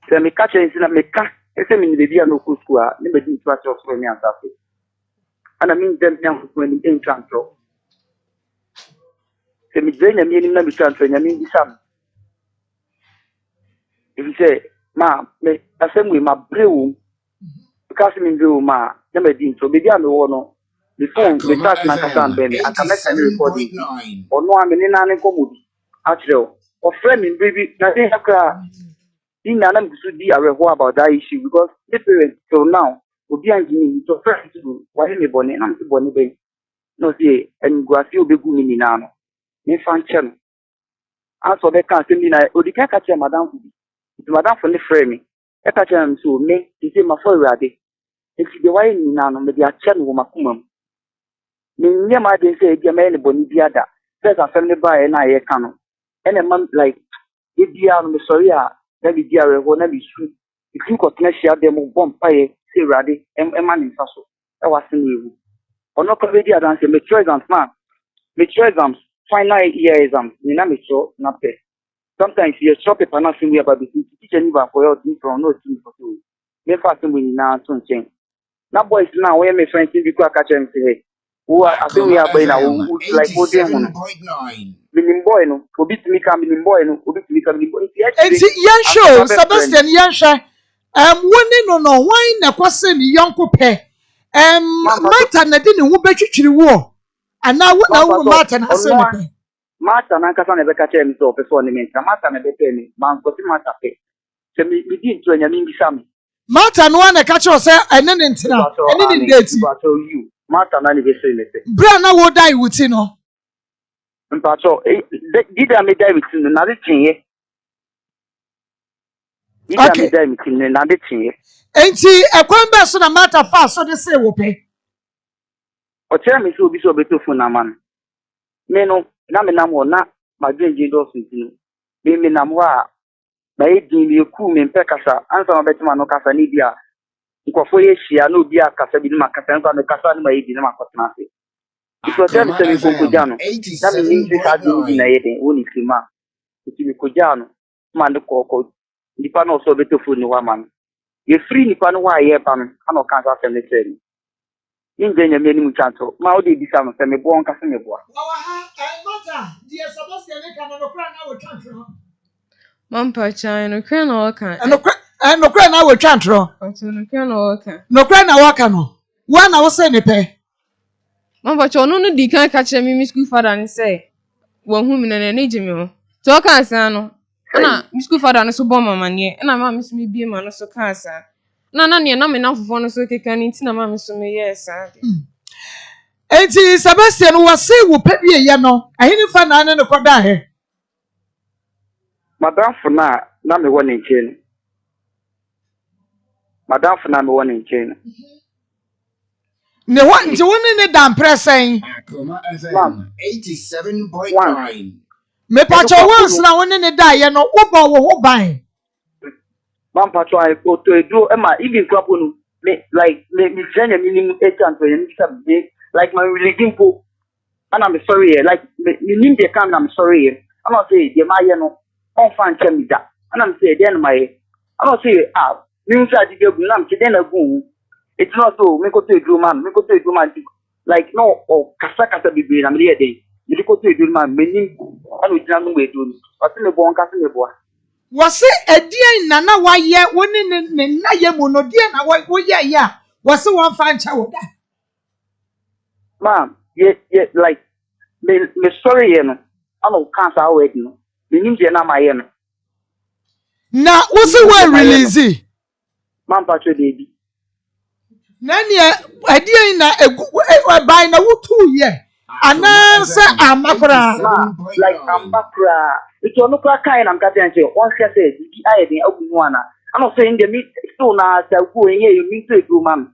Tell me catch in a car, except the video no school, never did touch of me and Safi. And I mean them young when in transfer. Tell me then I mean never transfer, I mean the sum. If you say, ma, me, assembly my brew, because me brew ma, never did so. Maybe I'm the one. The phone, the Akoma touch, and FM baby, I can make any recording. 87.9. Or no, I'm in an comedy. Actually, or friend in baby, nothing have car. In an to be aware about that issue because the parents till now will be angry to friends to why me bonnet and to bonnet bay. No, see, and go a few big women in an. Me fan channel. As for the can't send me, or the catch Madame. Madam for the frame. I catch him so me, he say my father ready. If the way in now, maybe a channel with my kumum. Me, my day say, dear man, Bonidiada. There's a family by and I can. And a month like, if you are on the sorry, maybe dear, will never be sweet. If you got next year, they will bomb pie, say ready, and a man in Sasso. I was in you. Or not already dance, make sure exams, man. Make sure exams, final year exams, you know, make sure not pay. Sometimes you shop a panacea about the teacher for your team from no team for you. Me fast when now to change. Now boys now where my friends in the car catch and say, who are I think we are by now like what they want. 87.9. Minim boy no, obi to me come minim boy no, obi to me come minim boy. enti yan show Sebastian yan hwe woni no why na kwase ni yonko pe mata na di ne ho betwitwiri wo ana wo na wo mata na ase ne pe Mata na nkasa na beka che mi so pe so ne menka mata na beka ni man ko ti mata pe se mi di ntu anya mi bisa mi mata no na ka che o se ene ne ntina ene ne date mata na ni be se ne pe bra na wo dai wuti no mpacho dida me dai wuti no na de chinye dida me dai wuti no na de chinye enti ekwan be so na mata fa so de se wo pe o chere mi so bi so beto fu na man me no na me nam ho na madwenje do so ntino me nam ho a ba edin bi ku me mpe kasa ansa ma betima no kasa ni dia nkofo ye hia na obi akasa bi ma kasa nka no kasa ni ma edin na makotena ase iso tell me say me konkoja no na me ni se ka di na yeden woni klima ti me koja no ma ndo kokko nipa no so beto fu ni wa man ye free nipa no wa ye ba no ana ka sa sem ne tell inje nya me ni mu chanto ma o de bi sa no se me bo on kasa me bo mata die Sebastian ka no kra na wo twantro mampa chan no kra na waka. no kra na wo twantro Pacho no kra na waka. no kra na waka no wa na wo se ne pe Mampa cho no di kan ka che mi school father ni say wo hu mi na na eje mi ho. To ka san no. Na mi school father no so bo mama ne. Na ma mi so mi bie ma no so ka san. Na ne na me na fofo no so keka ni ti na ma mi so me yes san. enti Sebastian wo se wo pe wie ye no ahini fa na ne ko da he Madam Funa na me won nchen. Madam Funa me won nchen. ne wa nti woni ne da mpresen Akoma FM 87.9. me pa cho wons na woni ne da ye no wo bo wo ho ban Man patro ai to edu e ma even kwapo no me train a minimum 8 and 20 like my religion po and I'm sorry like me nim the come I'm sorry I'm not say the my no on fan me that and I'm say then my I'm not say me say the go na me then go it's not so me go to do man like no or kasa bibi na me dey me go to do man me nim and we can no we do but me bo on kasa me bo was it a dear nana why ye winning in na ye mono dear na why yeah was it one fan child ma'am like me sorry you know I no cancer already no me nim je na my no na was it one release ma'am patro dey nani a dear na a by na wutu ye anansa amakra like amakra it's no kind I'm getting say one say the I dey ogun I'm not saying the meat so na say go here you mean to do ma'am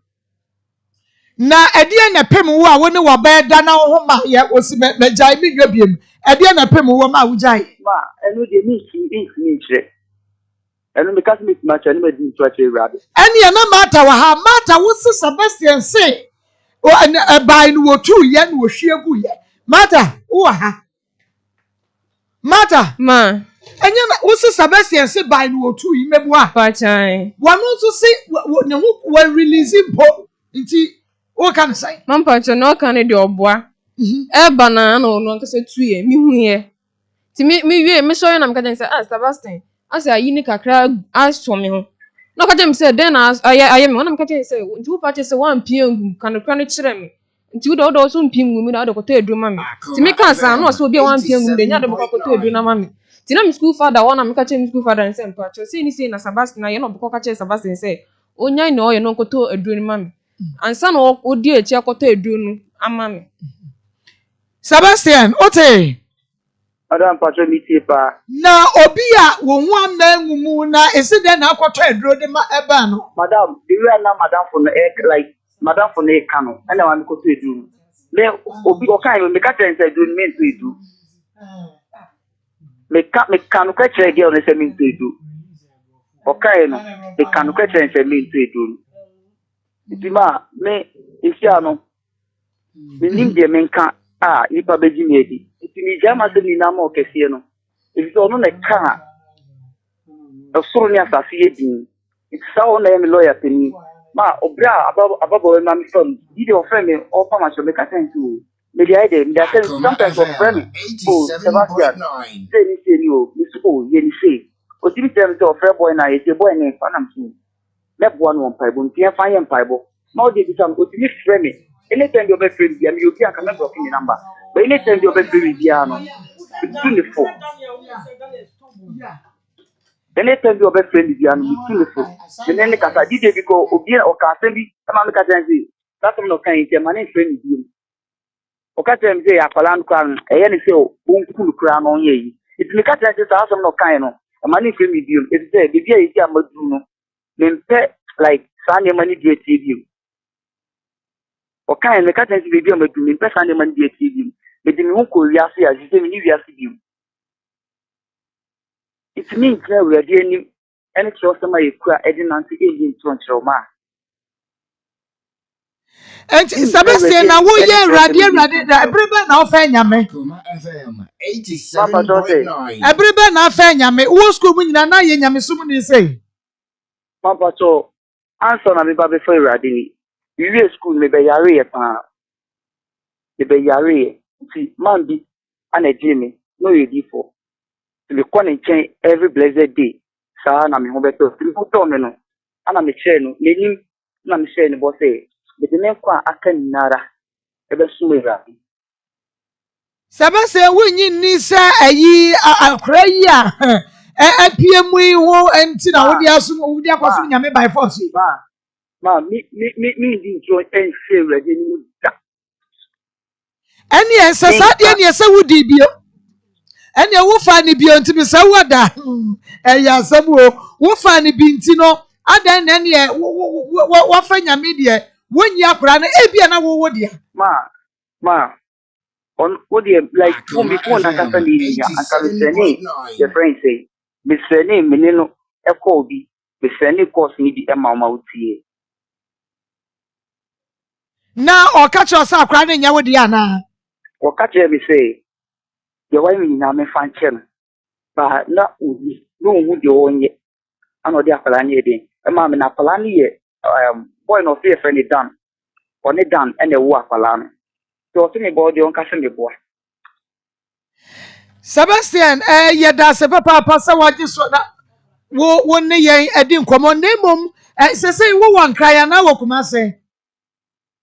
na edie na pem wo a wo ne wo ba da na ho ma ye osi me jai mi dwa biem edie na pem wo ma wo jai ma enu de mi kire enu me kas mi ma cha ni me di to ache rabe ene na mata wa ha mata wo se Sebastian say o bai no wo tu ye no wo hwie gu ye mata wo ha mata Ma. enye na wo se Sebastian say bai no wo tu yi mebu a Pa chai. wo no so say ne wo release mpo nti o kan say Mampa cho no kan de oboa. Eba na no nkese tuye mi hu ye. Ti mi wie me so na mka say Sebastian. Asa ayi ni kakra aso me ho. No ka dem say den na aye me na mka say nti wo pa che say wan pie ngum kan kra no kire me. Nti wo do so mpie ngum na wo koto edu ma me. Ti mi kan sa no so obi wan pie ngum de nya de koto edu na ma me. Ti na mi school father wona mka che mi school father say mpa cho say ni say na Sebastian na ye no boko ka che Sebastian say onya na o ye no koto edu ni ma me. Ansa no odi echi akoto edu nu ama me. Sebastian ote Madam patro mi tie pa na obi a wo hu amangumu na esi de na akoto edro de ma eba no madam the way na madam for no like madam for no kanu and I want to do me obi o kan me ka tell say do me to do me kanu ka tell girl say me to do o kan no me kanu ka tell say me to do itima me isia no me nim de me nka ipa beji me di itimi jama se ni na ma o kese no ifi ono na ka osoro ni asase yedin it's so na me lawyer teni ma obra ababo ma mi from did your friend me o pa ma so me ka sense me dey ide me dey sense sometimes of friend oh Sebastian say ni o mi so ye ni say o ti bi tell me say friend boy na ye boy na fa na mi me bo no paibo ntia fa ye paibo ma o dey bi sam o ti ni friend me anytime you be friend bi am you can come block me number but anytime you be friend bi ano it's 24 anytime you be friend bi ano it's 24 then any kasa did because obi o ka say bi ama me ka say that no kan ite ma na friend bi o ka tell me say akwala nko e ye ni say o nkulu kura no ye yi it me ka tell say that no kan no ma na friend bi it say bi bia yi amadu no me mpe like sane mani di TV okay me ka tell say bi amadu me mpe sane mani di TV me di me hu ko wiase ya say me ni wiase bi it means that we are doing any choice ma yekua edinanti eyi ntonchoma and Sebastian na wo ye radio everybody na ofa nyame Akoma FM 87.9. everybody na ofa nyame wo school mu nyina na ye nyame sum ni say papa so answer na me ba be for radio we school me be yare pa me be yare see man bi ana jimi no ye di for we come and change every blessed day sa na me ho beto to me no ana me share no lenim na me share no bo say be de kwa aka nara e be sumira Sebastian wo nyi ni sa ayi akra yi a apiemu yi ho enti na wo dia akwaso nyame by force ma mi di jo en share ready ni da eni ensa sadie ni esa wudi bio eni wo fa ni bio ntimi sa wada eya sabu wo fa ni bi nti no adan na ne wo fa nyame de wonyi akra na ebia na wo dia ma on what the like before na kasa ni ya akale sene the friend say me sene me no e ko bi me sene course ni di e ma utie Now or catch us up crying Yawadiana. Or catch me say, the way we now may find him. But not would no would you own yet. I know the Apolani again. A mamma in Apolani, boy no fear friendly done. Or ne done and the war Apolani. So think about the uncassion the boy. Sebastian, yada se papa pasa waji so na wo ne yen edi nkomo na mom se say wo wan kra na wo kuma se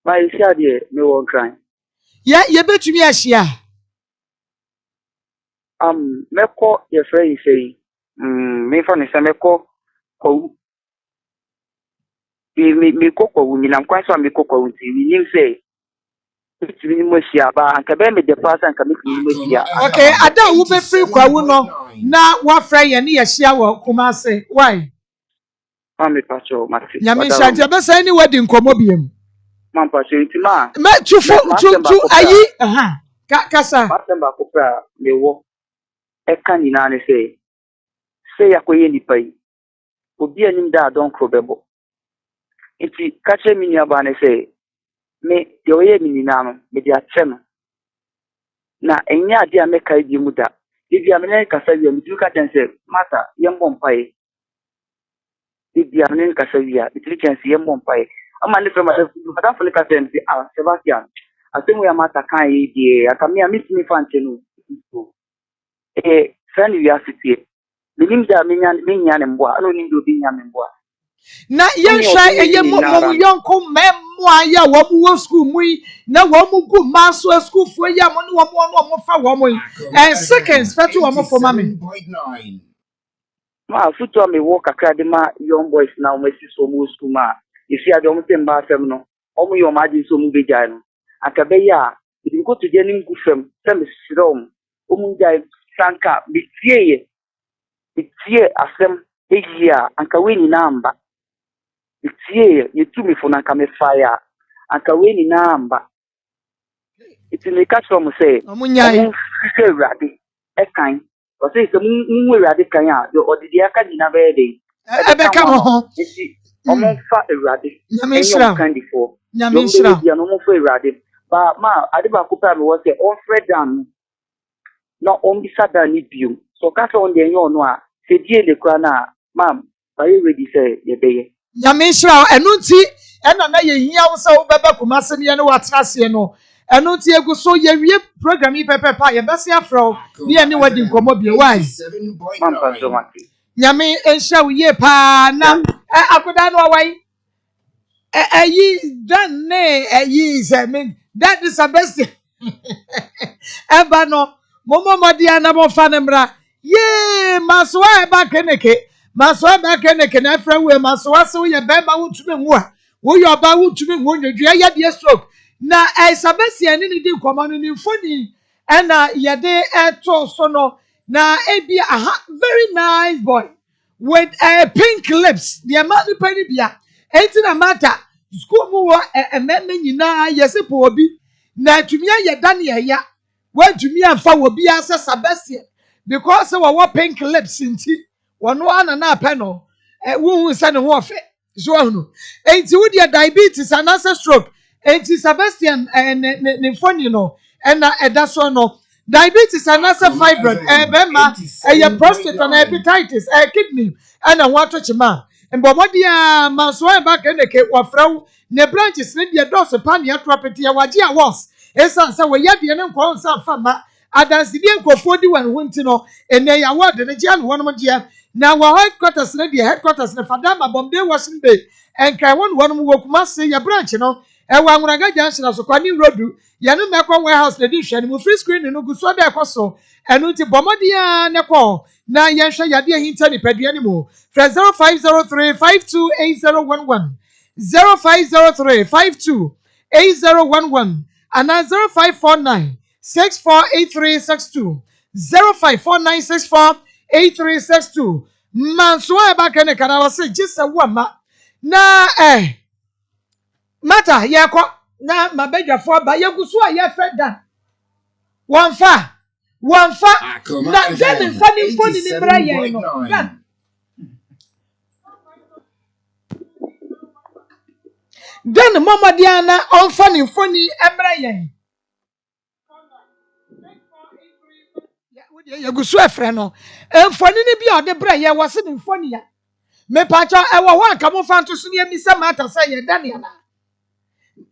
My shady, no one crying. ye betumi ahia Meko, your friend say, me for the Sameko, me cocoa, women, I'm quite some me cocoa, we say. It's Musia, and Cabin the person can make Musia. okay ada wo be free kwa wo no na wa fra ye ne ahia wo kuma se why I'm a pacho, Maxi. nyame shanti be say ni wadi nkomo biem Man, pacho, intima. me tu ayi aha kasa Matemba Copra, me walk. A canine say, Akoye Nipai. Would be an inda don't crobable. It's catch a mini abane say. Me, the way Mininam, me dia channel. Na, and ya dear make I be muda. If you are America, say you look at and say, Mata, young bompire. If you are America, say you can see young bompire. I'm a little Madame Folica and say, Ah, Sebastian. I think we are Mata kind idea. I come here, miss me fancy. Friend, you are city. The names are Minian and Bois. I don't need to be Yan and Bois. na yen hwa eye mom yonko memmoa ya wo wo school mu na wo mu gu maso school fo ya mo ne wo fa wo mo seconds fatu wo mo for mame Ma futu me work academy young boys now me si so mu school ma if you are the only thing ba fam no omo yo ma di so mu beja no akabe ya if you go to the nim gu fam fam sirom omu jai sanka bitie asem egia anka we ni namba bitie yetumi fo na ka me fire anka we ni namba it me catch from say omunyai say rade e kan o say se mu rade kan ya the odidi aka di na be dey e be ka ho omo fa rade nyame shira kan before nyame shira ya no mo fa rade ba ma ade ba ko pa me wo say on fred down no on bisa da ni biu so ka so on dey yo no a se die le kwa na mam ba you ready say ye be nyame shira enu nti ena na ye hia wo se wo beba kumase ne no watrase no enu nti egu so ye wie program yi pepepa ye bese afro ne ne wadi nkomo bie why mam pa so much nyame ensha wo ye pa na akoda no why ayi dan ne ayi se me that is the best eba no momo modia na mo fa ne mra ye masoa eba keneke na fra we masoa se wo ye beba wo tumi nwu a wo ye oba wo tumi nwu nyedua ye de stroke na sabesi ani ni di nkomo no ni mfoni na ye de eto so no na ebi aha very nice boy with pink lips the man ni pani bia enti na mata school mu wo ememme nyina yese po obi na tumi ye Daniel ya when tumi amfa wo bia se sabesi because we pink lips nti wono ana na apeno wo hu se ne ho ofe so hu enti wo dia diabetes and stroke enti Sebastian ne phone no na eda so no diabetes and fibroid bema prostate and hepatitis kidney and wato chima mbomodia maso ba keneke wafraw ne branches ne dia dose pan ya property ya waji awas esa se we yade ne nkon sa fama adansi die nkofo di wan hunti no ene ya ward ne gia no wonom dia na wa headquarters ne dia headquarters ne fadama bombe washing bay enkai wonom wokuma se ya branch no ewa nwuraga junction so kwani road ya no mekọ warehouse ne di hwe ne mu free screen no gu so da ekoso enu ti bomodia ne ko na yenhwe yade ahinta ni padua ni mu 0503528011 0503528011 and 0549648362 0549648362 manso aba kene kana wase gisa wama na mata yeko na mabedwafo ba yegusu a ye freda wonfa na dem nfa ni mfoni ni bra ye no then mama Diana on funny emra ya go so afre no emfoni ni bi ode bra ye wose ni mfoni ya me pacha ewo ho anka mo fa nto so ni emisa mata say ye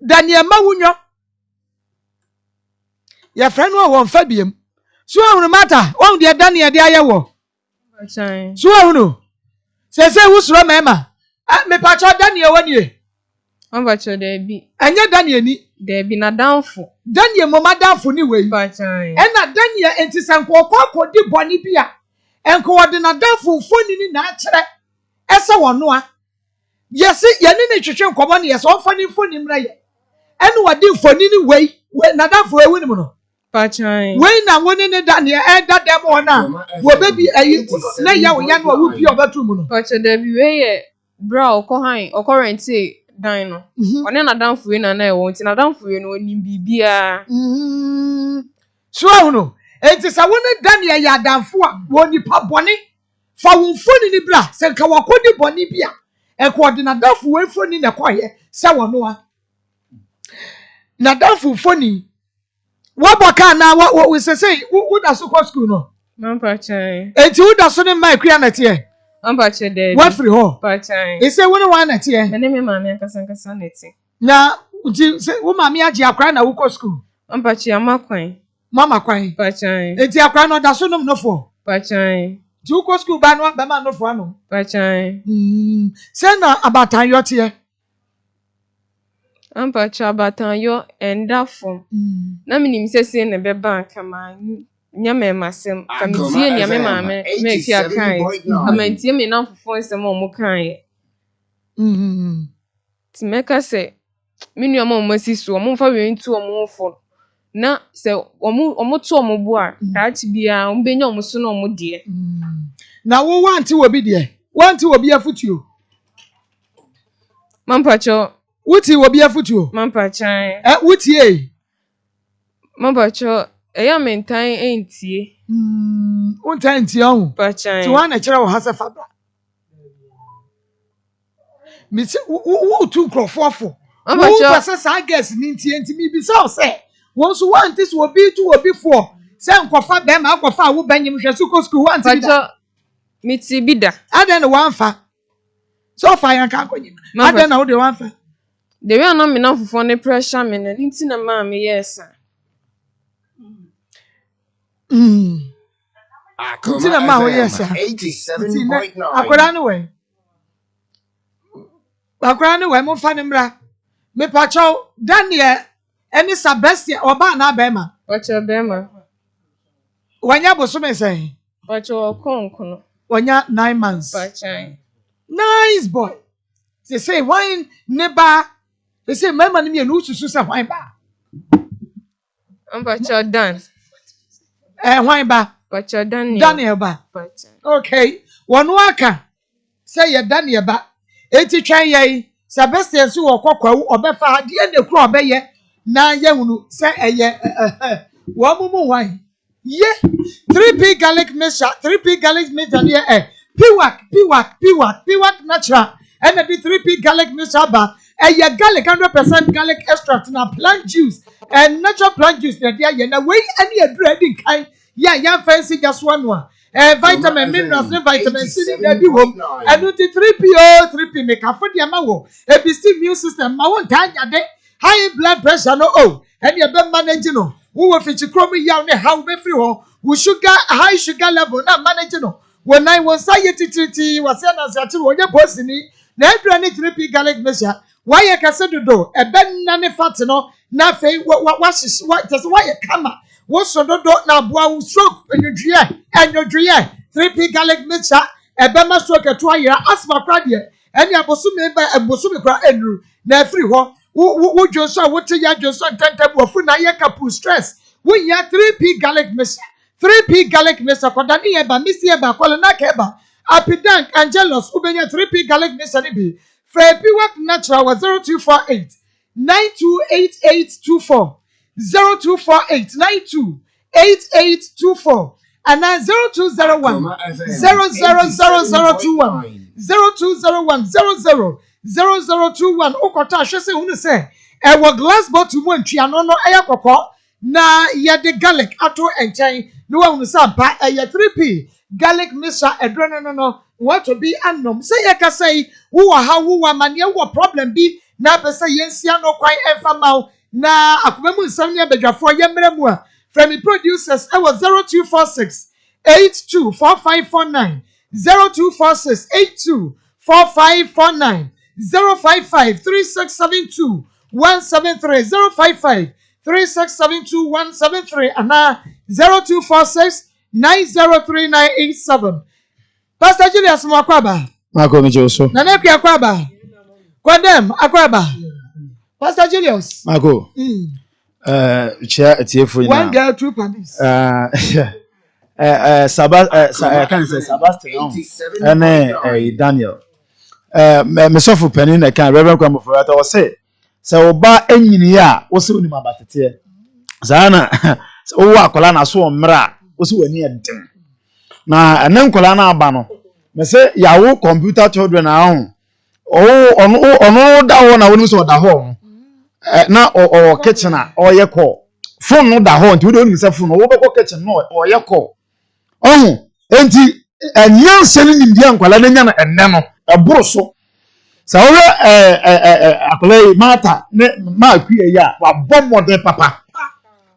Daniel mawunyo ya friend wo mfa biem so ahunu mata won de Daniel de ayewo so ahunu se wusuro mema me pacha Daniel wani Ambacho debi. Anya Daniel ni Debi na danfo. Daniel mama danfo ni we. Bachan. Ena Daniel enti sanko akodi boni bia. Enko wode na danfo foni ni na akere. Ese wono a. Yesi ye ni twetwe nkomo ne yesi ofani foni mra ye. Ene wode foni ni we na danfo we ni mu no. Bachan. We na woni ni Daniel dadem wona. Wo bebi ayi na ya wo ya no wo bi obatu mu no. Bachan debi we ye bra okorrenti dan no. One na danfo we na e won ti na danfo we no oni bibia. So ahunu enti sa woni Daniel ya danfo a woni pa boni fa won foni ni bra se nka wakodi boni bia e ko de na danfo we foni na kwaye se wono a na danfo foni wo boka na we say wo da so kwa school no Mampa chan. enti wo da so ne mai kria na tie Ambacho debi. what free ho Bachan. e say woni wa na tie Me ne me mama akasa neti. na nti se wo mama agi akra na wo kwa school Ampachi amakwan. mama kwan Bachan. enti akra no da so no no fo Bachan. ti wo kwa school ba no ba ma no fo ano Bachan. se na abatan yo tie Ampachi abatan yo endafo. Na minim sese ne be bank ma nyame masem kamitie ni ame mame me fi akan amantie me na fofo nsem o mo kan ye ti meka se minu ama o masi so mo fa we ntu o mo fo na se o mo to o mo bu a tachi bia o benya o mo so na o mo de na wo wanti wo bi de wanti wo bi afutuo mampacho wuti wo bi afutuo mampachan wuti mampacho eya mentan entie unta nti ohun pachan ti wa na kire wo hasa fabra mi se wo tu krofofo mampacho wo pese sa gas ni nti mi bi so se won so wanti so obi tu obi fo se nkofa be ma akofa wo banyim hwe so ko school wanti pacho miti bida adan na wanfa so fa yan kan konyim adan na wo de wanfa the way na me na fofo ne pressure me na nti na ma me yes Akoma ma ho yesa 87.9 akwara ne we mo fa ne mra me pacho Daniel eni Sabestia oba na abema pacho bema wanya bosume say pacho konkono wanya 9 months pachan nice boy they say wine neba they say mama ni me no susu say wine ba pacho dan wine ba pacho Daniel ba pachan okay wono aka say ye Daniel ba eti twan ye Sabestia su wo kokwawu obefa ade na kru obeye na ye hunu say eye wo mumu wine ye 3p garlic mixture here piwak natural and the 3p garlic mixture ba garlic 100% garlic extract na plant juice and natural plant juice na dia ye na we any adreading kind ya fancy just one vitamin minerals and vitamin C na bi wo and 3p make afọ dia ma wo e bi immune system ma won tanya de high blood pressure no and you be manage no wo wo fi chikromi yaw ne how be free ho wo high sugar level na manage no when I was saying was na zati wo nye posini na edra ne 3p garlic mixture why you can say do e ben na ne fat no na fe wa just why you kama wo so do na boa wo stroke enodrie 3p garlic mixture e be ma stroke to ayira asma krade eni abosume ba abosume kra enru na free ho wo joso wo te ya joso ntantabu ofu na ye kapu stress wo ya 3p garlic mixture 3p garlic mixture kodani eba misi eba kolona keba apidank angelos ubenya 3p garlic mixture bi frepi work natural was 0248 928824 0248928824 and then 0201 000021 0201 0021 okota hwese hu ne se ewo glass bottle mu antwia no no eya kokko na yede garlic ato enchen no wa hu se ampa 3p garlic mixture edro no what to be anom say ye ka say wo ha wo ma ne wo problem bi na be say yensia no kwan emfa maw na akoma mu nsam ne badwafo yemra mu a from the producers I was 0246 824549 0246 824549 055 3672 173 055 3672 173 and 0246 903987. Pastor Julius Mwakwaba. Mako mijoso. Nanepi akwaba. Kwadem akwaba. Pastor Julius. Mako. Chair etiefo ina. One girl, two police. Can say Sebastian. Daniel. Mesofu penny na kan Reverend Kwamofurata o say oba enyini a wo se onima batete. Sana wo akola na so omra wo se wani edem. Na anenkola na aba no me say yawo computer children na ho ono da ho na woni so da ho na o kitchen a o ye call phone no da ho nti we don't say phone wo be ko kitchen no o ye call enti enyanse ni ndia nkwala na nya na enne no eboro so sa wo akola mata ne ma kwie ya wa bomode papa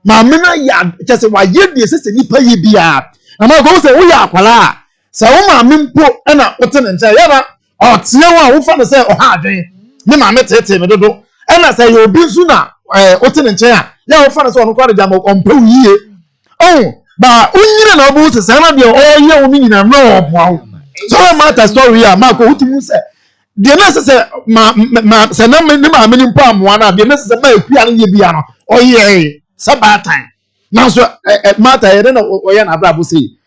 ma me na ya chese wa ye die sese nipa ye bia na ma go say wo ya akwala sa wo ma me mpo na wote ne ncha ya na o tie wa wo fa no say o ha adwen me ma me tete me dodo na say you obi nsu na wote ne ncha ya wo fa no say on kwa de jam o mpa wiye ba unyire na obu se na de o ye wo nyina no obo so matter story ya ma ko utimu se de na se ma se na me ma me mpo amoa na de na se ma ekua no ye bia no o ye sabatan na so matter ye na o ye na abra sei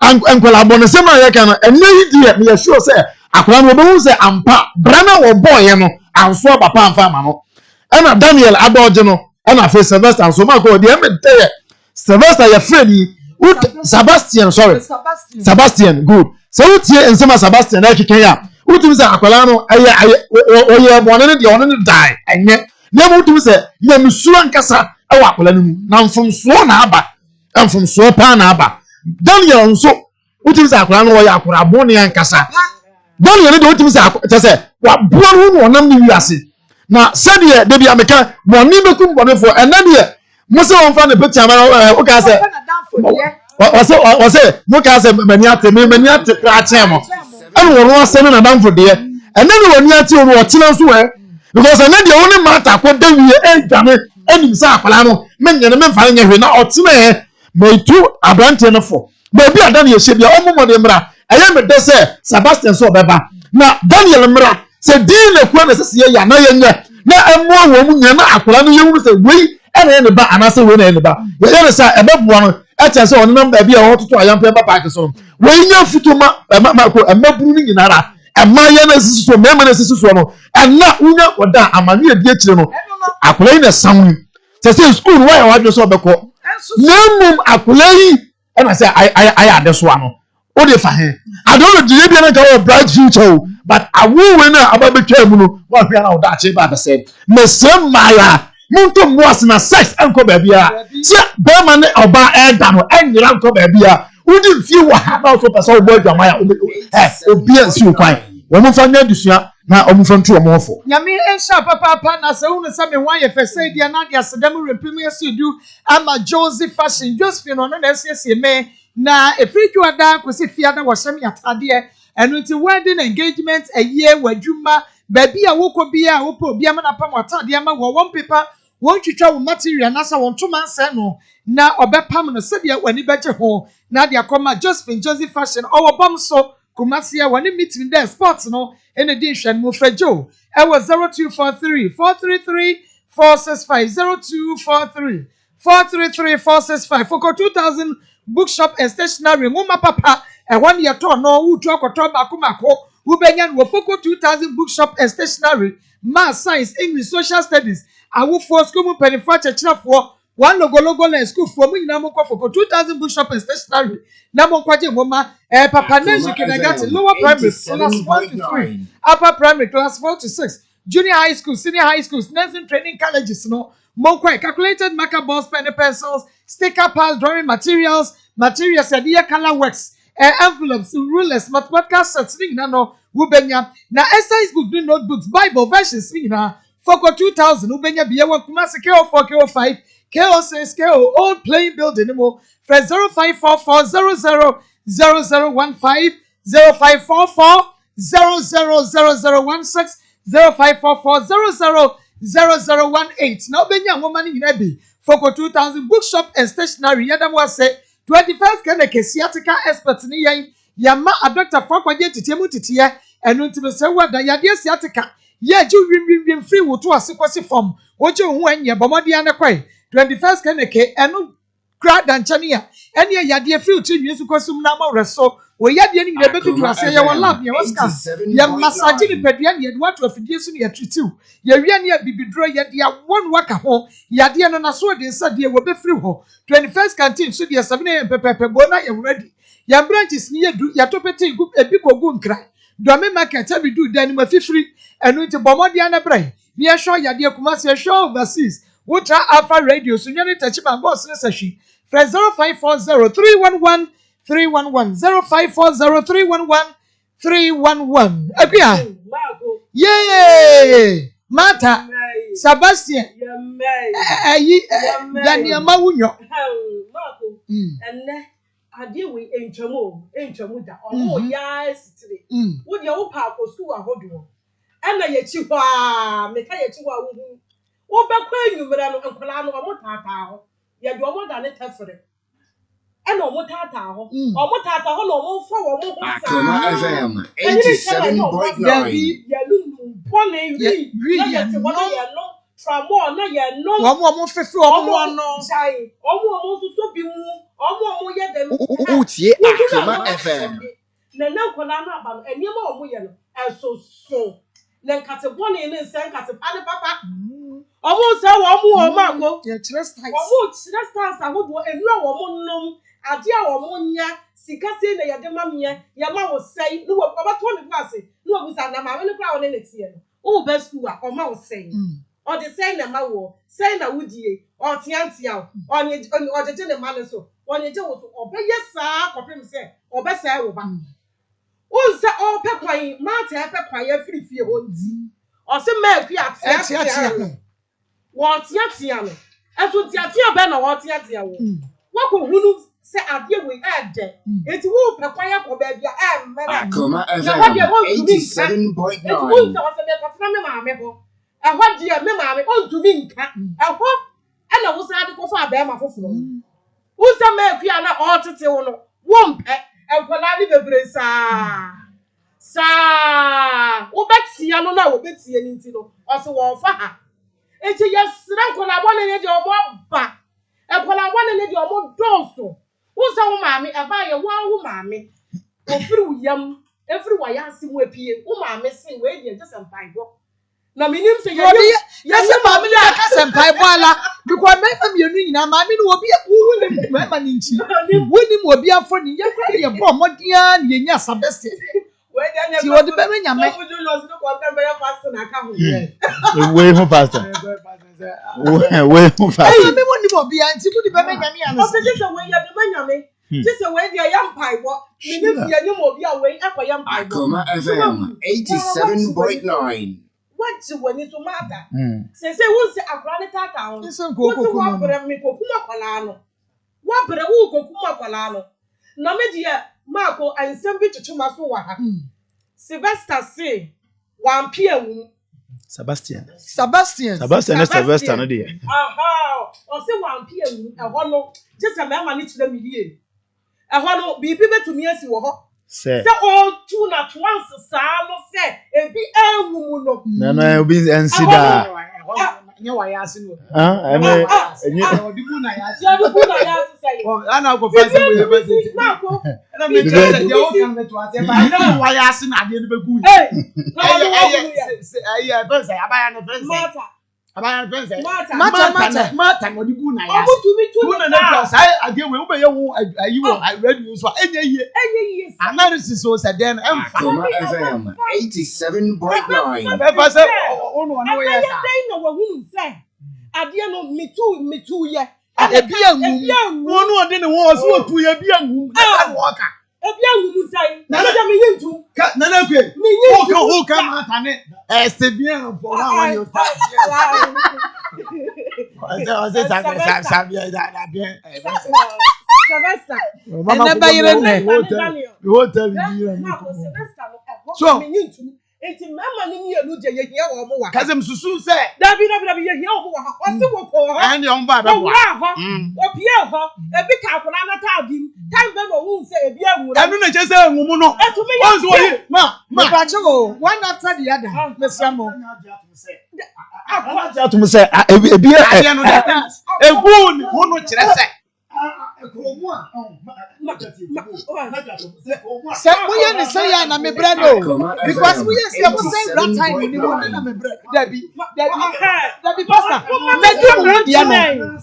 ankola bonese ma ye kan enne hidie me sure say akola no obo se ampa brana wo boy no anso papa amfa ma no na Daniel adoje no na fe Sylvester so ma ko de me teye Sylvester ye friend Sebastian sorry Sebastian good so utie nsema Sebastian na keken ya utumi se akola no oye bone ne de ono ne die enye na mo utumi se ye misuro nkasa e wa akola no mu na mfomso na aba mfomso pa na aba Daniel nso utimi se akola no oye akora bone nkasa Daniel ne de utimi se se wa buo no onam ni wiase na sede de bia meka bone bekum bone fo enade Mose won fa ne picture ma o ka se o se mo ka se mani ate pra chemo anu wo se na danfo de ene ne woni ate wo otena so because ene de woni mata ko dawie edwane enim sa akwala no menye ne memfa nya hwe na otena meitu abrante no fo ba bi ada na ye bia omomo de mra eye me de se Sebastian so beba na Daniel mra se din na kwa na se ye ya na ye nya na emo wo mu nya na akwala no ye wu se wei ene ne ba anase we na ne ba ye ne sa ebeboa no eche se on nam ba bia ho toto ayampe ba park so we nya futuma ma ko emaburu ni nyinara ema ye na sisi so mema na sisi so no ena unya oda amanu edi akire no akola yi na samu se school why wadwo so obeko nemum akola yi ena se I ade so ano o de fa he adoro de bia na ka o bright future but awu we na ababetwa mu no wa hwe na oda ache ba be se mesem maya Munto mwas na sex enko babia tia bema ne oba eda no enyira enko babia udi mfie wa ha na so pesa obo adwama ya obi ansi okwan wo mu fanya dusua na omu fantu omofo nyame ensha papa na se unu sa me wan ye fese dia na dia sedam repim yesudu ama Josie fashion Josephine no na esiesie me na efriku ada kosi fia na wo hyem yatade enu nti wedding engagement eye wadwuma baby a woko bia a wopo bia ma na pam atade ama wo won paper won twitwa wo material na sa won toma nse no na obepam no se bia wani beje ho na dia Akoma Josephine Josie fashion owo bom so kumasia wani meeting there sports no ene di hwan mo frejo e was 0243 433 465 0243 433 465 for 2000 bookshop and stationery ngoma papa e wan ye to no utu akoto makomako Ubenyan Wofoko 2000 bookshop and stationery, math, science, English, social studies. Awu for school penny for church for one logo na school for me na mo for 2000 bookshop and stationery na mo kwaje ngoma papa nezu kindergarten lower primary class 1 to 3 upper primary class 4 to 6 junior high school senior high schools nursing training colleges no mo kwa calculated marker balls pen pencils sticker pads drawing materials and color works envelopes rulers mathematical sets na no wubenya na exercise book notebooks bible versions na for 2000 wubenya biye wa Kumasi KO4 KO5 KO6 KO old playing building mo for 0544000015 0544000016 0544000018 na wubenya ngoma ni nyina bi for 2000 bookshop and stationery yadam wa say 21st kind of kesiatica expert ni yan yama a doctor for kwaje titiemu titiye enu ntime se wada yade siatica ye ju wim free woto asekwasi form woje hu anye bomode ane kwai 21st kind of ke enu grad and chania ene yade free to nyesu kwasum na ma reso wo yade ni be betu ase ye won lab ye wascam ye massage ni pedua ni yade wato afidie su ni ya tritiu ye wi ne bibidro yade ya won waka ho yade no na so de nsade wo be free ho 21st canteen so de 7 am pepepe go na ye ready ya branches ni ye du ya topete gu ebi ko gu nkra do me market abi du dan ma fifiri enu nti bomode ana brai ni ye show yade Kumasi show overseas Wutra Alpha Radio so nyane tachiba boss ne sashi 0540311311 0540311311 apia yay mata Sebastian Daniel Mawunyo enne ade we entwamu da omo ya sitire wo de wo pa ko school ahodo ena ye chi ho a me ka ye chi ho a wo bekwa enumera no nkola no omo tata ho ye de omo da ne tafere ena omo tata ho na omo fo wo mo Akoma FM 87.9 ye lu pone wi ye te wona ye no tramo na ye no omo fefe omo no sai omo so bi mu omo ye de Utie Akoma FM na nkola na aba no enema omo ye no esoso na nkate bone ne nse nkate pale papa omo se wo omo ako ye chire style omo chire style ahodo enura wo mo nom ade a wo mo nya sika se na ye de mamye ye ma wo sei no wo baba to ne class no wo busa na ma we ne kra wo ne netie no wo be school a o ma wo sei o de sei na ma wo sei na wudie o tiantia o nye o jeje ne ma ne so o nye je wo so o be yesa kopem se o be sei wo ba unsa o pe kwan ma ta pe kwan ya firi fie ho nti o se ma afi atia no wo tiatia no esu tiatia be na wo tiatia wo wo ko hunu se ade we ede eti wo pe kwan ya ko ba bia Akoma FM 87.9 wo se be ka tena me ma me ho ehwa de me ma me on tu mi nka ehwa na wo sa de ko fa ba ma foforo wo se ma afi ana o tete wo no wo mpe enkola ni bebre sa wo betia no na wo betie ni nti no o se wo fa ha eti yesra enkola bone ne de omo ba enkola bone ne de omo donso wo se wo maame eba ye wo maame ofiri uyam efiri wa ya ase mu apie wo maame se we de just empaibo na minim se ye se maame ya ka senpai bo ala because me fam yenu nyina maame no obi wu ne ma ni nchi woni mo obi afọ ni ye kwa ye bo modia ni nya sabese we de nya ti odi be me nyame we ho pastor we ho pastor me woni mo obi anti ku di be me nyame ya no se je se we ya de me nyame je se we de ya mpaibo minim ye ni mo obi a we akoya mpaibo Akoma FM 87.9 what you when it matter say won say akra ne tata ho nko wa bre me kokuma kwala no wa bre wo kokuma kwala no na me de Marco ansem bi tutu so wa ha Sylvester say wan pia wu Sebastian is Sylvester no dey aha o say wan pia wu e ho no just am ma ni kire mi die e ho no bi betumi asi wo ho say o tu na once sa no say e bi ewu mu no na obi ensida nye wa ya ase no enye odi bu na ya ase say ana go fa se we be Marco na me tell you o kan beto ase ba na wa ya ase na de no be gu hey say abaya na friends mata About friends. Mata What you na ya. Omo to me to Who na say again we be you I read you so enye yes. analysis was then Akoma FM 87.9. Papa say ono no yes. No wo say. Ade no me too ye. Ebia ngum. Ono ode ne wo so otu ye bia ngum. Na wo ka. Ebia ngum say. Na da me yintu. Na na kwe. Me yintu. Who ka mata ne. C'est bien for one you start. Ça bien da bien. Sylvester. Mama you won't tell me. So me yintu. Enti mama ni elu je ye hia wo mo wa. Kazem susu say. Dabi ye hia wo wa. O se wo ko ho. And yon ba be Wo ho. O pie ho. Ebi ka akona na ta adim. Time be no hu se ebi awu. Enu na che say ngumu no. Onzo yi ma pacho o one after the other mesamo akwa to me say ebi egu ni hu no kire say se moye ni say ya na me bread o because moye say mo say that time ni mo na me bread dabi pastor medum dia no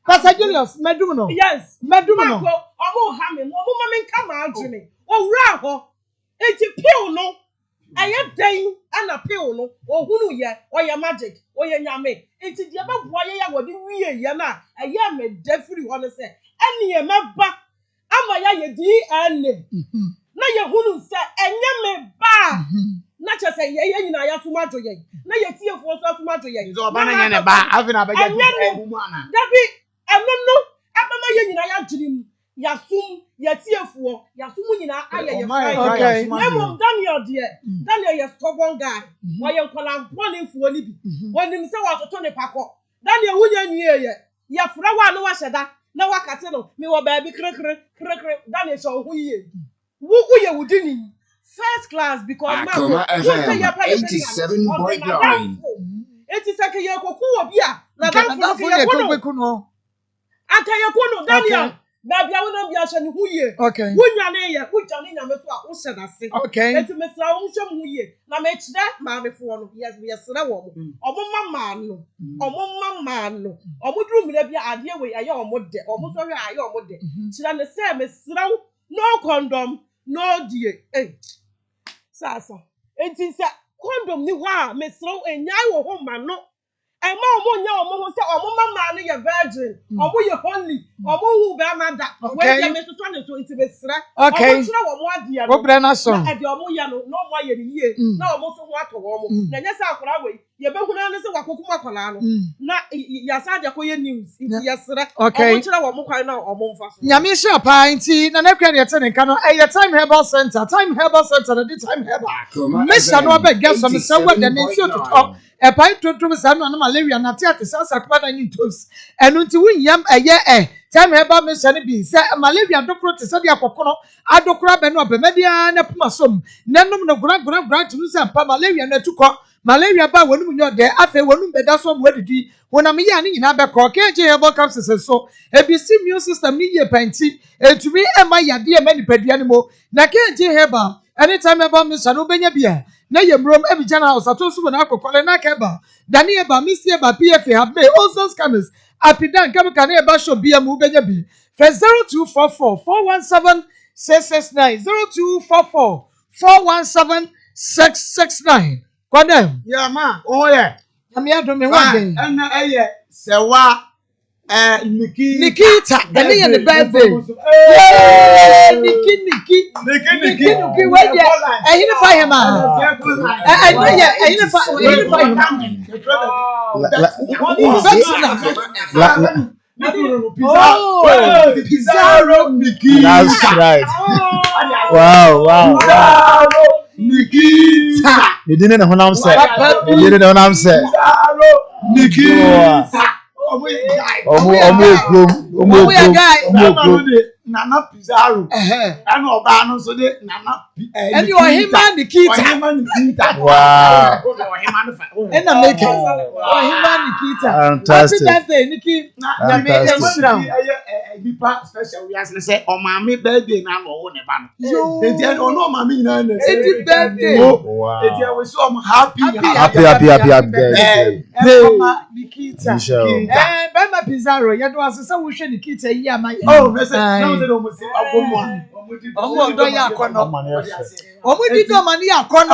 Pastor Julius medum no yes medum no omo ha me omo ma me nka ma adwene owura ho enti pill no aye dan ana pill no ohunu ye oye magic oye nyame enti dia ba boa ye ya wodi wie ye na aye me defri ho no se ene ye meba ama ya ye DNA na ye hunu se enye me ba na che se ye nyina ya fuma jo ye na ye tiefo so fuma jo ye so ba na nye ne ba afi na ba ja mu ana dabi enono abama ye nyina ya jirim yasum yatiefo yasum nyina aye ye okay Nemo Daniel Daniel ye stubborn guy why ye kola mponi mfuo ni bi wonim se watoto ne pakọ Daniel wunya nwie ye fra wa no wa hyeda na wakate no me wo ba bi krekre Daniel so hu ye wo ye wudini first class because Akoma FM 87.9. Eti sake ye koku obi a na dan fo ye kuno aka ye kuno Daniel Babia wona bia hye ne hu ye okay wonya ne ye woja ne nyame so a wo hye dase okay eti mesra wo hye mu ye na me kire ma me fo no yes we sere wo mo omo mama no omo duru mire bia ade we aye omo de omo so hwe aye omo de kire ne se mesra no condom no die sasa enti se condom ni ho a mesra enyai wo ho ma no Ema omo nya omo ho se omo mama ne ye virgin omo ye holy omo hu be amada we ye me so ne so iti be sra omo kire wo mo ade ya no na so e de omo ya no omo aye ni ye na omo so ho ato wo mo na nya sa akora we ye be hu na ne se wakokum akola no na ya sa de ko ye news iti ye sra omo kire wo mo kwan na omo mfa so nyame hye pa nti na nakra ne tene nka no time herbal center na the time herbal mesha no be get some se we de ne nsi ototo e pai totom sa no na malaria na tia sa sakwa na ntos enu nti wunyam time herbal mesha ne bi se malaria dokro te se de akokono adokro be no be media na puma som nanom no gura tunu se pa malaria na tukọ malaria ba wonum nyo de afa wonum beda so mo adidi wonam ye ani nyina be ko keje herbal capsules so ebisi immune system ni ye panti etumi ema yade ema nipadua ne mo na keje herbal anytime herbal mesha no benya bia na ye mrom ebijana house atonso na akokole na keba dani eba misi eba pfa have made also scammers apidan kamka na eba show bia mu benya bi for 0244 417 669 0244 417 669 Kodem ya ma o ye ami adom me wa den na eye sewa Nikita ene ye the birthday Niki we je ehine fa hema ehine fa Pizarro Nikki. That's right. Wow. Nikita. You didn't know what I'm saying. You didn't know what I'm saying. Nikita. Nana Pizarro. And Obano so de Nana. And you are him and Nikita. Wow. And I make it. Him and Nikita. Fantastic. Nikki. nipa special we as say o ma me birthday na no wo ne ba no enti o no ma me nyina na Happy birthday. Wow. enti we so happy birthday. Mama Nikita. Michelle. Bema Pizarro, ya do asesa wo hwe Nikita yi ama. Oh, me say now say no mo see abomu a. Omo do ya akono. Omo di do mani akono.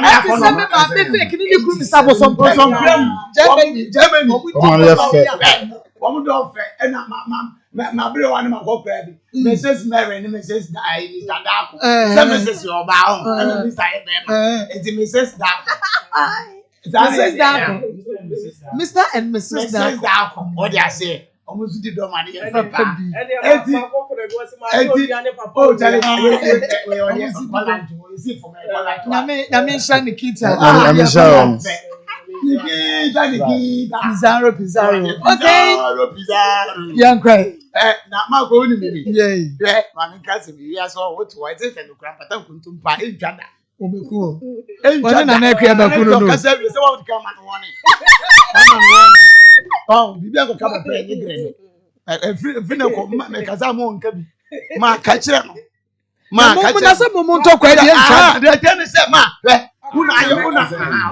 Ati se me ma be fake ni kru mi sabo som Germany. Omo do fe na ma bre wa na ma go pra bi. Mrs. Mary and Mrs. Mr. Dako. Say Mrs. Yoba on and Mr. Ebema. It's Mrs. Dako. Mr. and Mrs. Dako. What do I say? Almost did the money. Pizarro. Okay. Young cry. Now, my going to me. Yeah, my cousin, we are so what was it and the grandpa couldn't buy each other. Cool. What na na kria ba kuno no. Say what come and warning. Oh, we be go come and pray again. If no come make us am on kabi. Ma ka kire no. Ma ka kire. Na say mo to kwa die nka. The ten say ma.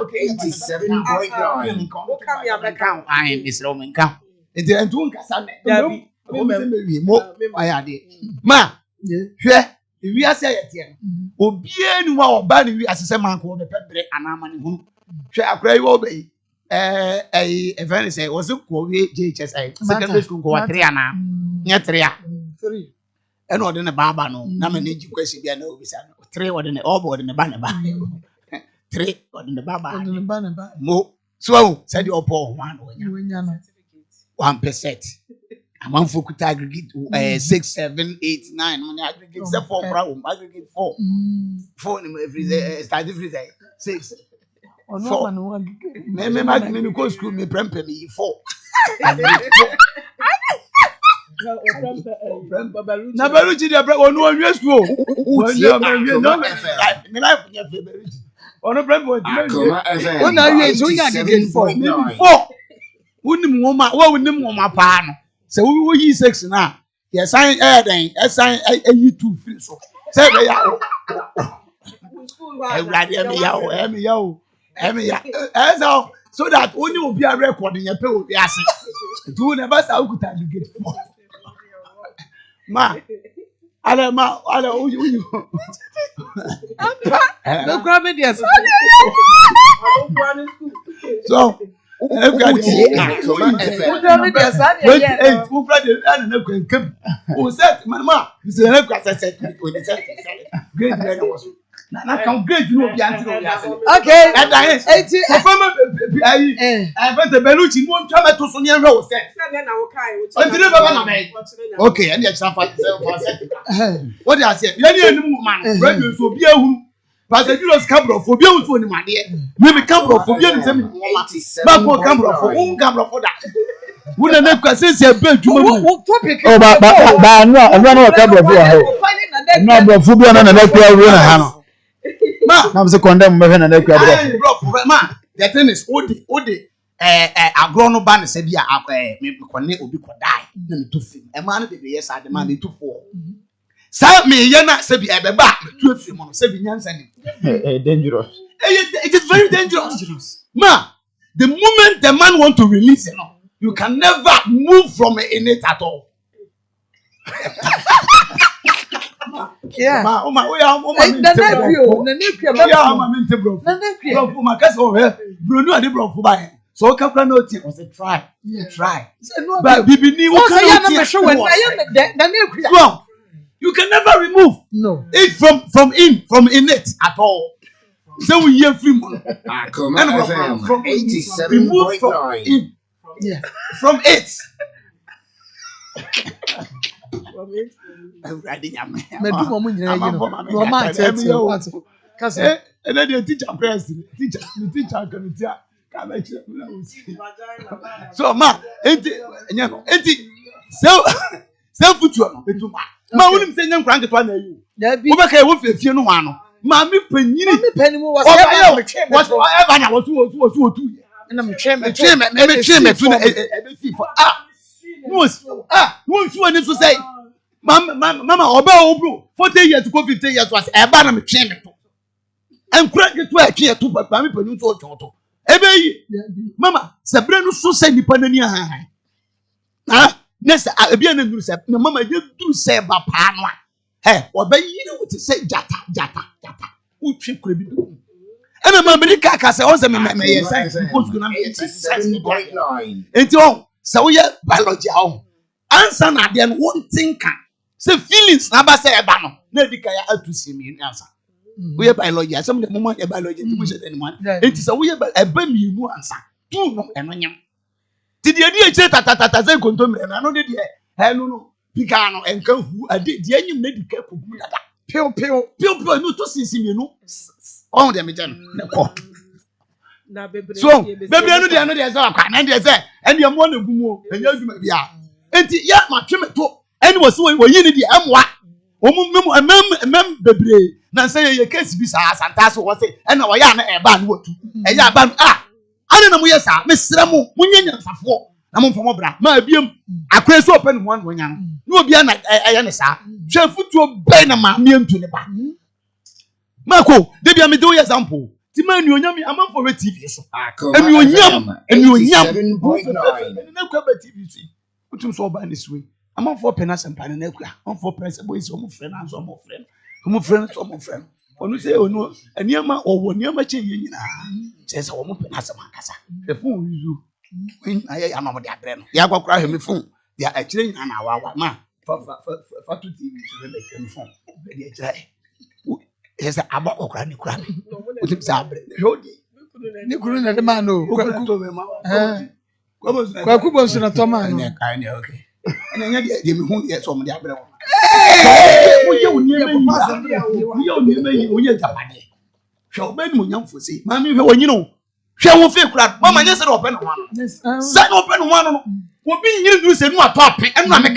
Okay, 87.9. Come here back count. I am Mr. Roman count. It is to nkasa na. Mo ayade. Ma. Hwe. We are saying here. Obie ni wa oba ni wi asese man ko be pebre anama ni hunu. Hwe akra yi obey. Even say was ko we JHS secondary school ko 3 ana. Nya 3 a. 3. Eno ode ne baba no na me ne ji kwesi bia na obisa no. 3 ode ne obo ode ne ba ne ba. 3 ode ne baba. Ode ne ba ne ba. Mo so said you opo 1 onya no. 1%. Among Fukuta aggregate 6, 7, 8, 9. Money aggregate 4 problem. Aggregate 4. 4 in every starting free 6. 4. Me go school me prempe me 4. Na Baruchi dey onu onwe school. No me life nya fe Baruchi. Onu prempe o na wie so nya aggregate 4. 4. Unim nwoma, wo unim nwoma pa no. So we yi 6 na. Yes, sign then. Sign you 2 free so. Say be ya. Everybody me ya. So that only will be a record in your pay will be asking. Do never say you could get. Ma. Ale you. No grab it yes. So Pastor Julius Cabro for being with my dear. Maybe Cabro for being with me. Bako Cabro for whom Cabro for that. Wouldn't have said a bed to topic. Oh, but no Cabro for her. No, for being an electoral runner. Ma, I'm the condemned man and electoral. Ma, the thing is, Odi, a grown up band said, yeah, maybe connect will be die. Then to film. A man, yes, I demanded to 4. Sa me yana sabi ebeba to afi mo sabi nyansa ni dangerous. It is very dangerous. Ma, the moment the man want to release it, you can never move from in it at all. Yeah. Ma, so can no tea was a try. But bibi ni you can never remove it from in it at all. So we hear free money. Akoma from 87.9. Yeah. From it. And then the teacher question. Teacher can tell. So ma, so future ma wonim say nyam kranke to na yi wo be kai wo fefie no wa no ma me panyini mu was ever na wo tu na me twe me tu na e be fi for won't you any to say, Mama, obey 40 years to go 50 years was a banner of chain. And crack it to a chair to but Mammy Panu to Toto. Ebe, Mama, Sabrina so say the Panania. Next, I'll be an industry. No, Mamma, you do say about Panwa. Hey, obey you to say Jata. Who could be doing? And a member Kaka says, also, may say, who's going to be 87.9. And you, so yeah, biology. Answer not then one thinker. Say feelings, never say a banner. No, the guy out to see me in answer. We are biology. Some of the moment a biology to push anyone. It is a way about a baby you answer. Two no and one. Did the idea that they control and I know the idea. Hello, Picano and Go who I did the any medical. Pale, no to see you know. All them again. So, baby, I know there's all kind and there's a and you're one of whom and you're and yeah, my trim and was so we need the mem baby. Now say your case be as and that's what say and our yana a ban what and ya ban I don't know yes Miss Ramu Munyan Safo I'm from Obra my beam I press open one when young no be an ayanesa chef to obey my name to the back Marco they be a middle example the man you know me I'm for a TV so and you yam 7.9 TV what you saw by this way I'm for penas and panenecra I'm for principles some friend and some friend when you say oh no and near my or near my change says a woman penas and macassa the fool you when I am over their brain Yago cry him phone they are actually an hour man for to TV to the phone yes about Okrani crabby with him sabre Nikurun at the man no Kwakubos in a Toma okay and then you won't get some of the other. Shall Ben young for see, Mammy, when you know, shall we feel crap? Mamma, yes, open one. Set open one. Will be you say more topic and Mamma.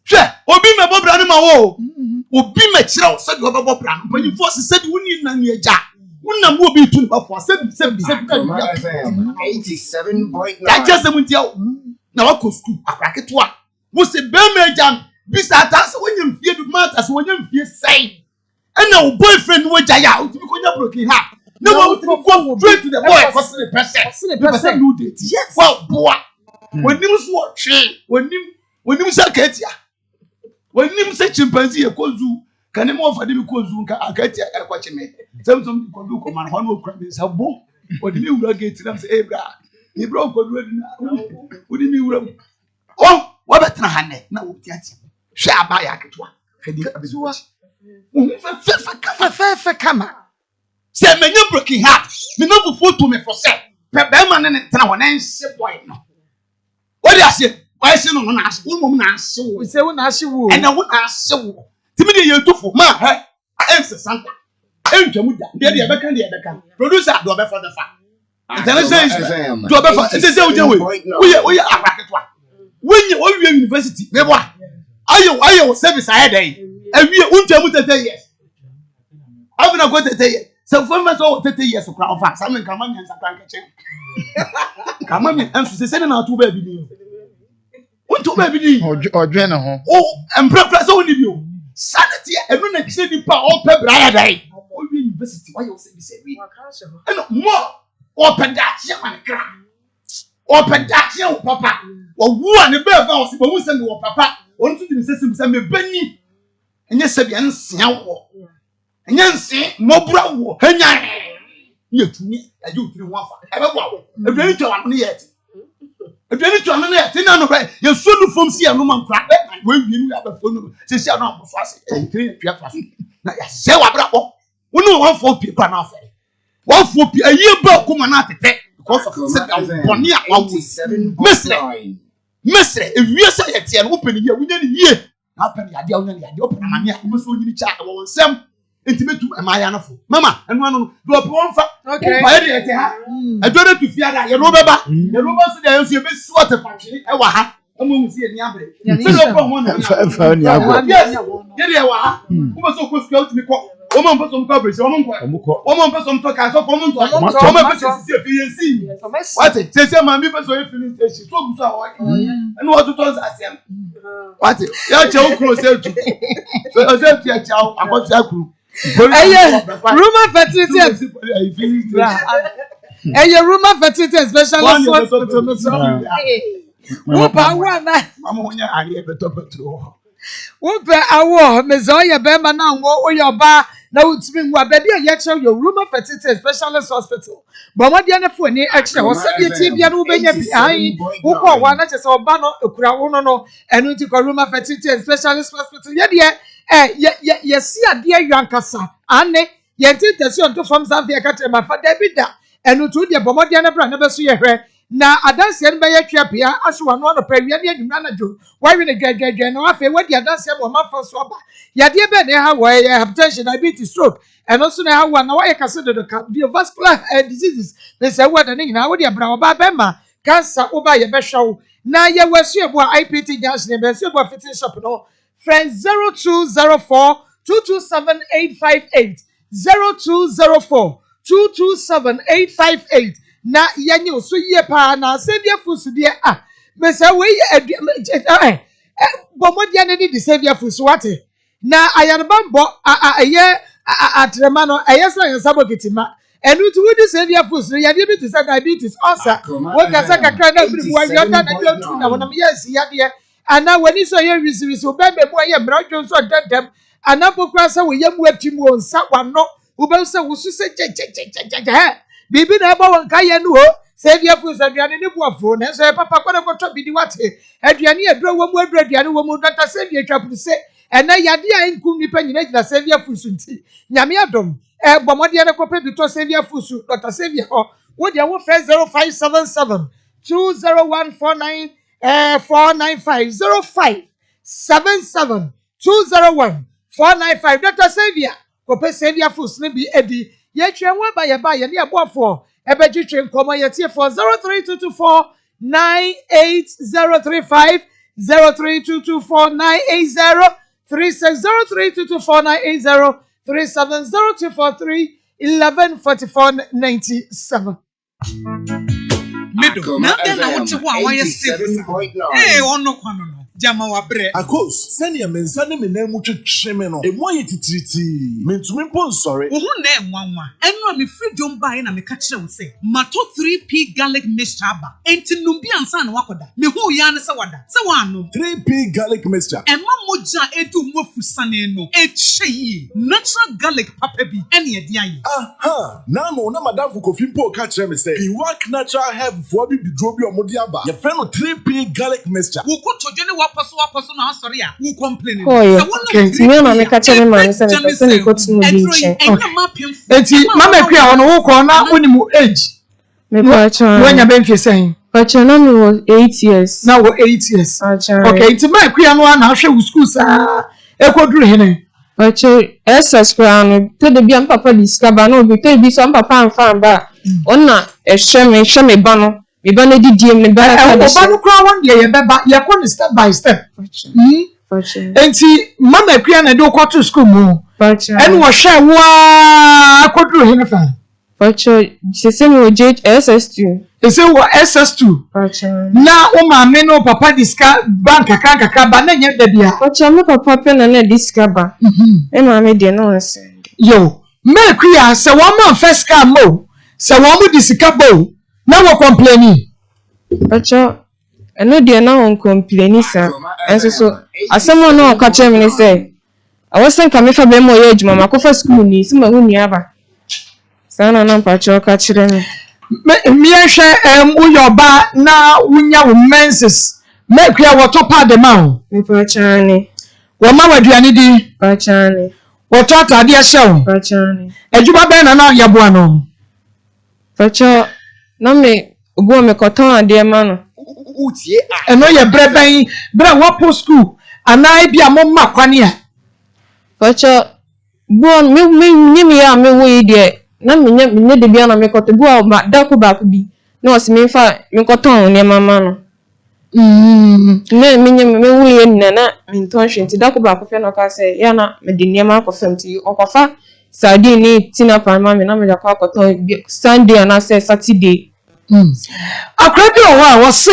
Sure, will be my Bob Ranima, will be my child, said your Bob Ran, when you force said you need none your jack. One number will be 2 for 87.9. I just went out. Now I could school a cracket one. Was a Birmingham, beside us when you fear the matters when you fear say. And no boyfriend which I out because you're broken heart. No one will go straight to the boy for the person who did. Yes, well, boy. When you watch when you say Katia, when you say chimpanzee, a cozu, can you more for them cozu, a Katia, a watching me. Some could look on one crab is a boom. What do you get to them say, Abra? He broke already now. What do you mean? Oh, what about Nahane? Now, shall buy a catwa. Come. Say, may you broken heart. Me no food to me for say. Pebberman and Town and ship white. What do you say? Why say no one ask woman ask you? We say one ask you, and I won't ask you. Timidity you do for my answer Santa. And Jamuda, the other can producer, do a for the fact. When you all university, are you service ahead? And we won't tell you 30 years. I'm going to go to 30 years. So for us all 30 years to crown fast. I'm in Kamami and Sakan. Kamami and sending out 2 baby. What 2 baby or general? Oh, and breakfast only you. Sanity and when I say the power of Pebra day. All university, why you say me? And more. Open that young man cry. Open that young papa. Or one the bear house, but we send your papa. Want to the system, send me Benny. And yes, and Siao. And yes, Mobra, Henya. You to me, I do 3 1 5. A very to one yet. A very to one yet. None of it. You should from see a woman crack. When you have a phone, to see a number of us and 3 now, say what bravo. We know 1 4 people now. 1 4 a year back, come on at it because of 7.9. Mister, if we say it's an open year, within a year, happen the idea open a mania, who was only chat about some intimate to a Mayanafo. Mamma, and one do a one for okay. I don't know to fear that your rubber, the robots, they also be sort of function. Omo si eni abre. Se lo ko won na. Fa ni abre. Ye de wa ha. Wo so ko school mi ko. Omo mpo so mko abre, omo nko. Omo mpo so mto ka so for mto. Omo mpo so si fi yensi. What? Se ma mi so e filling station. So guso awo. Enu o tuto asem. What? Ya che o kro se tu. So se tu ya cha akosi akuru. Rumor fertility. Rumor fertility specialist hospital. Wupa wana. Mama wonya ari e beto petro. Wupa awo mezo ye be ma na wo oyoba na utimi nwa bedi e ye chew your rumor fertility specialist hospital. But what the for ni extra wo se die ti bia no benya bi ai wo ko wa na che se oba no ekura wo no enu ti ko rumor fertility specialist hospital ye de ye si ade yankasa ane ye ti tesi on to from Zambia ka te ma fa da bi da enu tu de bomode na bra na be so ye hwe na adanse no be ye twa pia aso no no pa wi ne adwuma na jo wa wi ne gagagwa no afa we de adanse mo ma fa so ba ye de be ne ha wo ye hypertension diabetes stroke eno so ne ha wo na wa ye kase de cardiovascular diseases they say what ne na wo de bra wo ba be ma cancer wo ba ye be hwa na ye wasu ebo IPT gas ne be so ebo fitting shop no friend 0204 227858 0204 227858 na yanyo so ye pa na se bia fusu de me say we bomodi ane di se bia fusu wate na ayanbambo aye atrema no aye so yan sabokitima enu tu wudi se bia fusu ya de bi to say diabetes ulcer wo ka say kakra na bi wa yoda na de tu na wona me yes ya de ana wani so ye risiri so be mu aye mradwo so dedem ana pokra say we yam atimu onsa wano wo be say wo su se bibi na ba won kaye nu ho se bia fu se aduane ne buafo na so papa kwada kwoto bidi wate aduane edro wo mu aduane wo mu data se bia twapuru se ena yade a nkum nipa nyina gina se bia fu su nti nyame adom bomode na kopa bi to se bia fu su data se bia ho wo dia wo fe 0577 20149 495 0577 201 495 data se bia kopa se bia fu su ne bi edi ye twenwa ba ye ne aboafo ebegitwe nkomo ye tie for 03224 98035 03224 98036 03224 114497 Middle. Now then I want to want why you say hey, ono kwano no. Jama wa bre. Akos, send your men send me name much shame no. E mo ye titriti. Me to me pon sorry. Wo na enwanwa. Eno me freedom buy na me ka kire wo say. Mato 3P garlic mixture ba. Enti numbi ansa na wakoda. Me hu ya ne se wada. Se wa no. 3P garlic mixture. Emma moja edu mofu sane no. E cheye. Natural garlic papa bi ene ye dia yi. Aha. Na no na madam fu kofi mpo ka kire me say. Be work natural herb for bi drobi omodi aba. Ye friend no 3P garlic mixture. Wo ko tojo ne wapaso na sorry a wo complaining. Oh yeah. Okay. Me na me ka kire man say me person e ko tinu bi nche. Enti mama kwa ono wo ko na onimu age. Me pa cha. Wo nya be mfe sen. Pa cha na me was 8 years. Na wo 8 years. Acha. Okay, enti ma kwa no na hwe wo school sa e ko duru hene. Pa cha SS kwa no to de bia papa discover no bi to bi so papa amfa ba. Onna e hwe me ba no. Me ba na didie me ba ka de. Oba no kra won de ye beba ye ko step by step. Enti mama kwa na do ko to school mu. En wo hwe wo akoduru hene fa. Pacho se me SS2. Ese wo SS2. Pacho. Na o ma me no papa diska bank kakra ba na nya da bia. Pacho me papa pe na diska ba. E ma me de no send. Yo, me kwa se wo ma first car mo. Se wo mu diska bo. Na wo complaining. Pacho eno de na won complain sa. Enso so asemo no ka che me say. I was saying come fa be mo ye adwuma makofa school ni si ma hu ni aba. Sana na pacho ka kire me. Me hwe uyoba na wunya wo menses. Me kwa wo topa de ma ho. Me pacho ni. Wo ma waduane di. Pacho ni. Wo tota de hye wo. Pacho ni. Adwuma be na yeboa no. Pacho na me obo me koton ade ma no. Utie a. Eno ye breban bra wo post school ana bia mo makwane a. Pacho bon me ya me wo ide na me de bia na me koto bo ma da ko ba ko bi na o se me fa me koton ne mama no Na me wuye na minton hwenti da ko ba ko fe no ka say ya na me de niam akofam ti okofa sardine ni tina pan ma me na me da ko akoton Sunday na say Saturday. Akwadi o wa wo se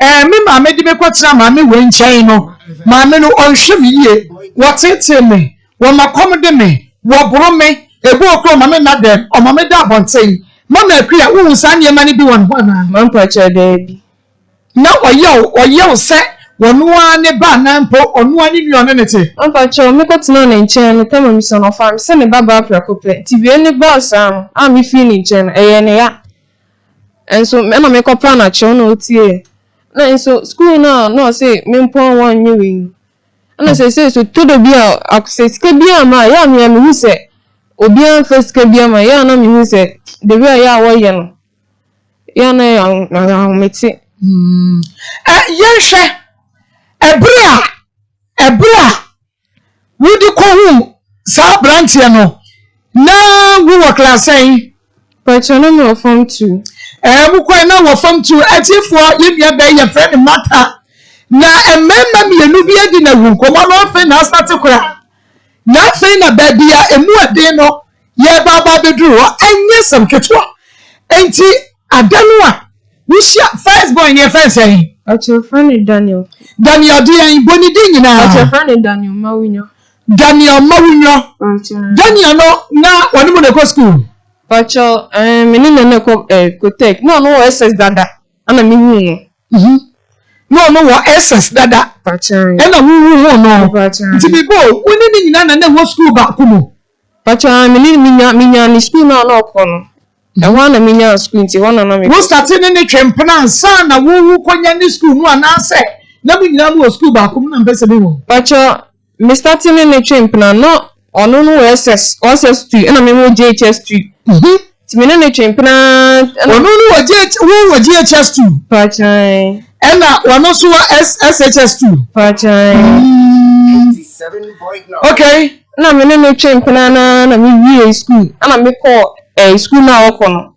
me ma me di me kwatra ma me we nchen no ma me no onhwe me ye wo tete me wo makom de me wo boro me ebu okro ma me na dem o ma me da abonten ma na akua wo nsa ne ma ne bi won ho na Man pacha da bi. na oye se wonu ne ba na mpo onu ani bi ono ne te Man pacha me ko tino na nchen no tama mi so no farm se me baba prakope ti bi eni boss am mi fi ni nchen eye ne ya. Enso me na me ko plan na che no tie. Na enso school no say me mpon wan nyi. Na say so todo bia access ke bia ma ya me hu se obi an first ke bia ma ya na me hu se de bia ya wo ye no. Ya na ya meti. yenhwe ebra wudi ko hu sa branche no na wu wo class ai Pacha no me form 2. bu ko na wo form 2 atifo ye bia be ye friend matter na ememma mienu bi adi na wu ko mo no fe na start kura na fe na ba bia emu ade no ye baba beduru enye sam ketwa enti adanu a wishia first boy ye first ai Acho friend Daniel di en boni di nyina Acho friend Daniel Mawunyo Daniel no na woni mo na go school Pacha meni na ko tek no SS dada ana mi hu no wo SS dada Pacha e na wu no nti bi bo woni ni nyina na wo school ba ko mo Pacha meni minya ni school na ko no e ho na minya school nti ho na mi wo start ni twempena sa na wu konya ni school mu anase na mu nyina mu school ba ko mo na mpese bi wo Pacha me starting ni twempena no ono no SS2 ena me mo JHS2 ti me na twempena ono no wo JHS2 Pacha ena wono so SHS2 Pacha 87.9 okay na me na twempena na me wie school ana me ko school na okono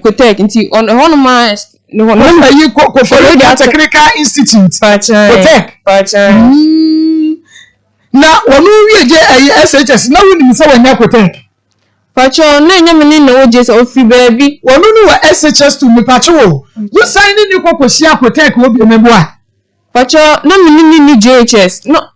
Kotek nti on hono ma no na yi ko for technical institute Pacha Kotek na wono wie je SHS na woni se wanya Kotek Pacha na nya me ni na oje se ofi baabi wono no wa SHS2 me pacha wo wo sign ni kokosia Kotek obi mebo a Pacha na me ni JHS no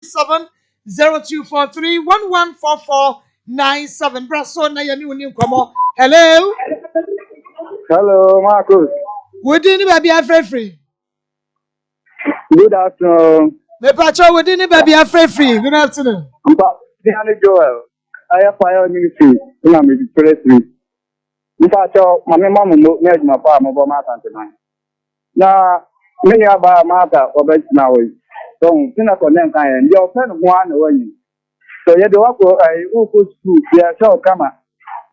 seven 0243114497 braso na yani woni nkomo hello Maa Akos. wodi ni baby afrefree Good afternoon. me pacha wodi ni baby afrefree good afternoon Diane Joel. I have fire ministry. Ina me press me. Mpacho mame mamu mo na adwuma pa mo bo ma santeman. Na me ni aba mata obetina we. So tina ko nen kan ye. Ndi o fe no ho ana wanyi. So ye de wako ai uko school ya show kama.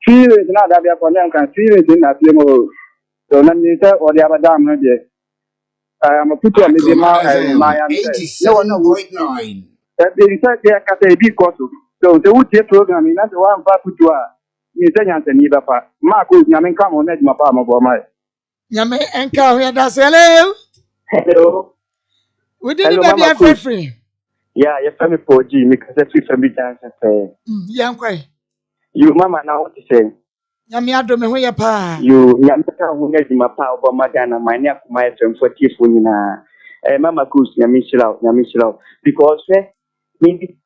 Fire na da bia ko nen kan fire din na fie mo. So na ni se o de abadam no de. I'm a put on the my 87.9 they said they are a big cost. So the wood program in that one back to you say Anthony Bapa. Marco, Yamin come on, my palm of my. nyame enka ho da hello Hello. wodi ni baby afrefree Yeah, your family for G, because that's with family dance. yankwai You, Mama, now what to say? nyame ado me ho ye pa You, Yamaka, who has my power of Madana, my neck, my friend for Tiffany. Mama Goose, Yamishlau, because maybe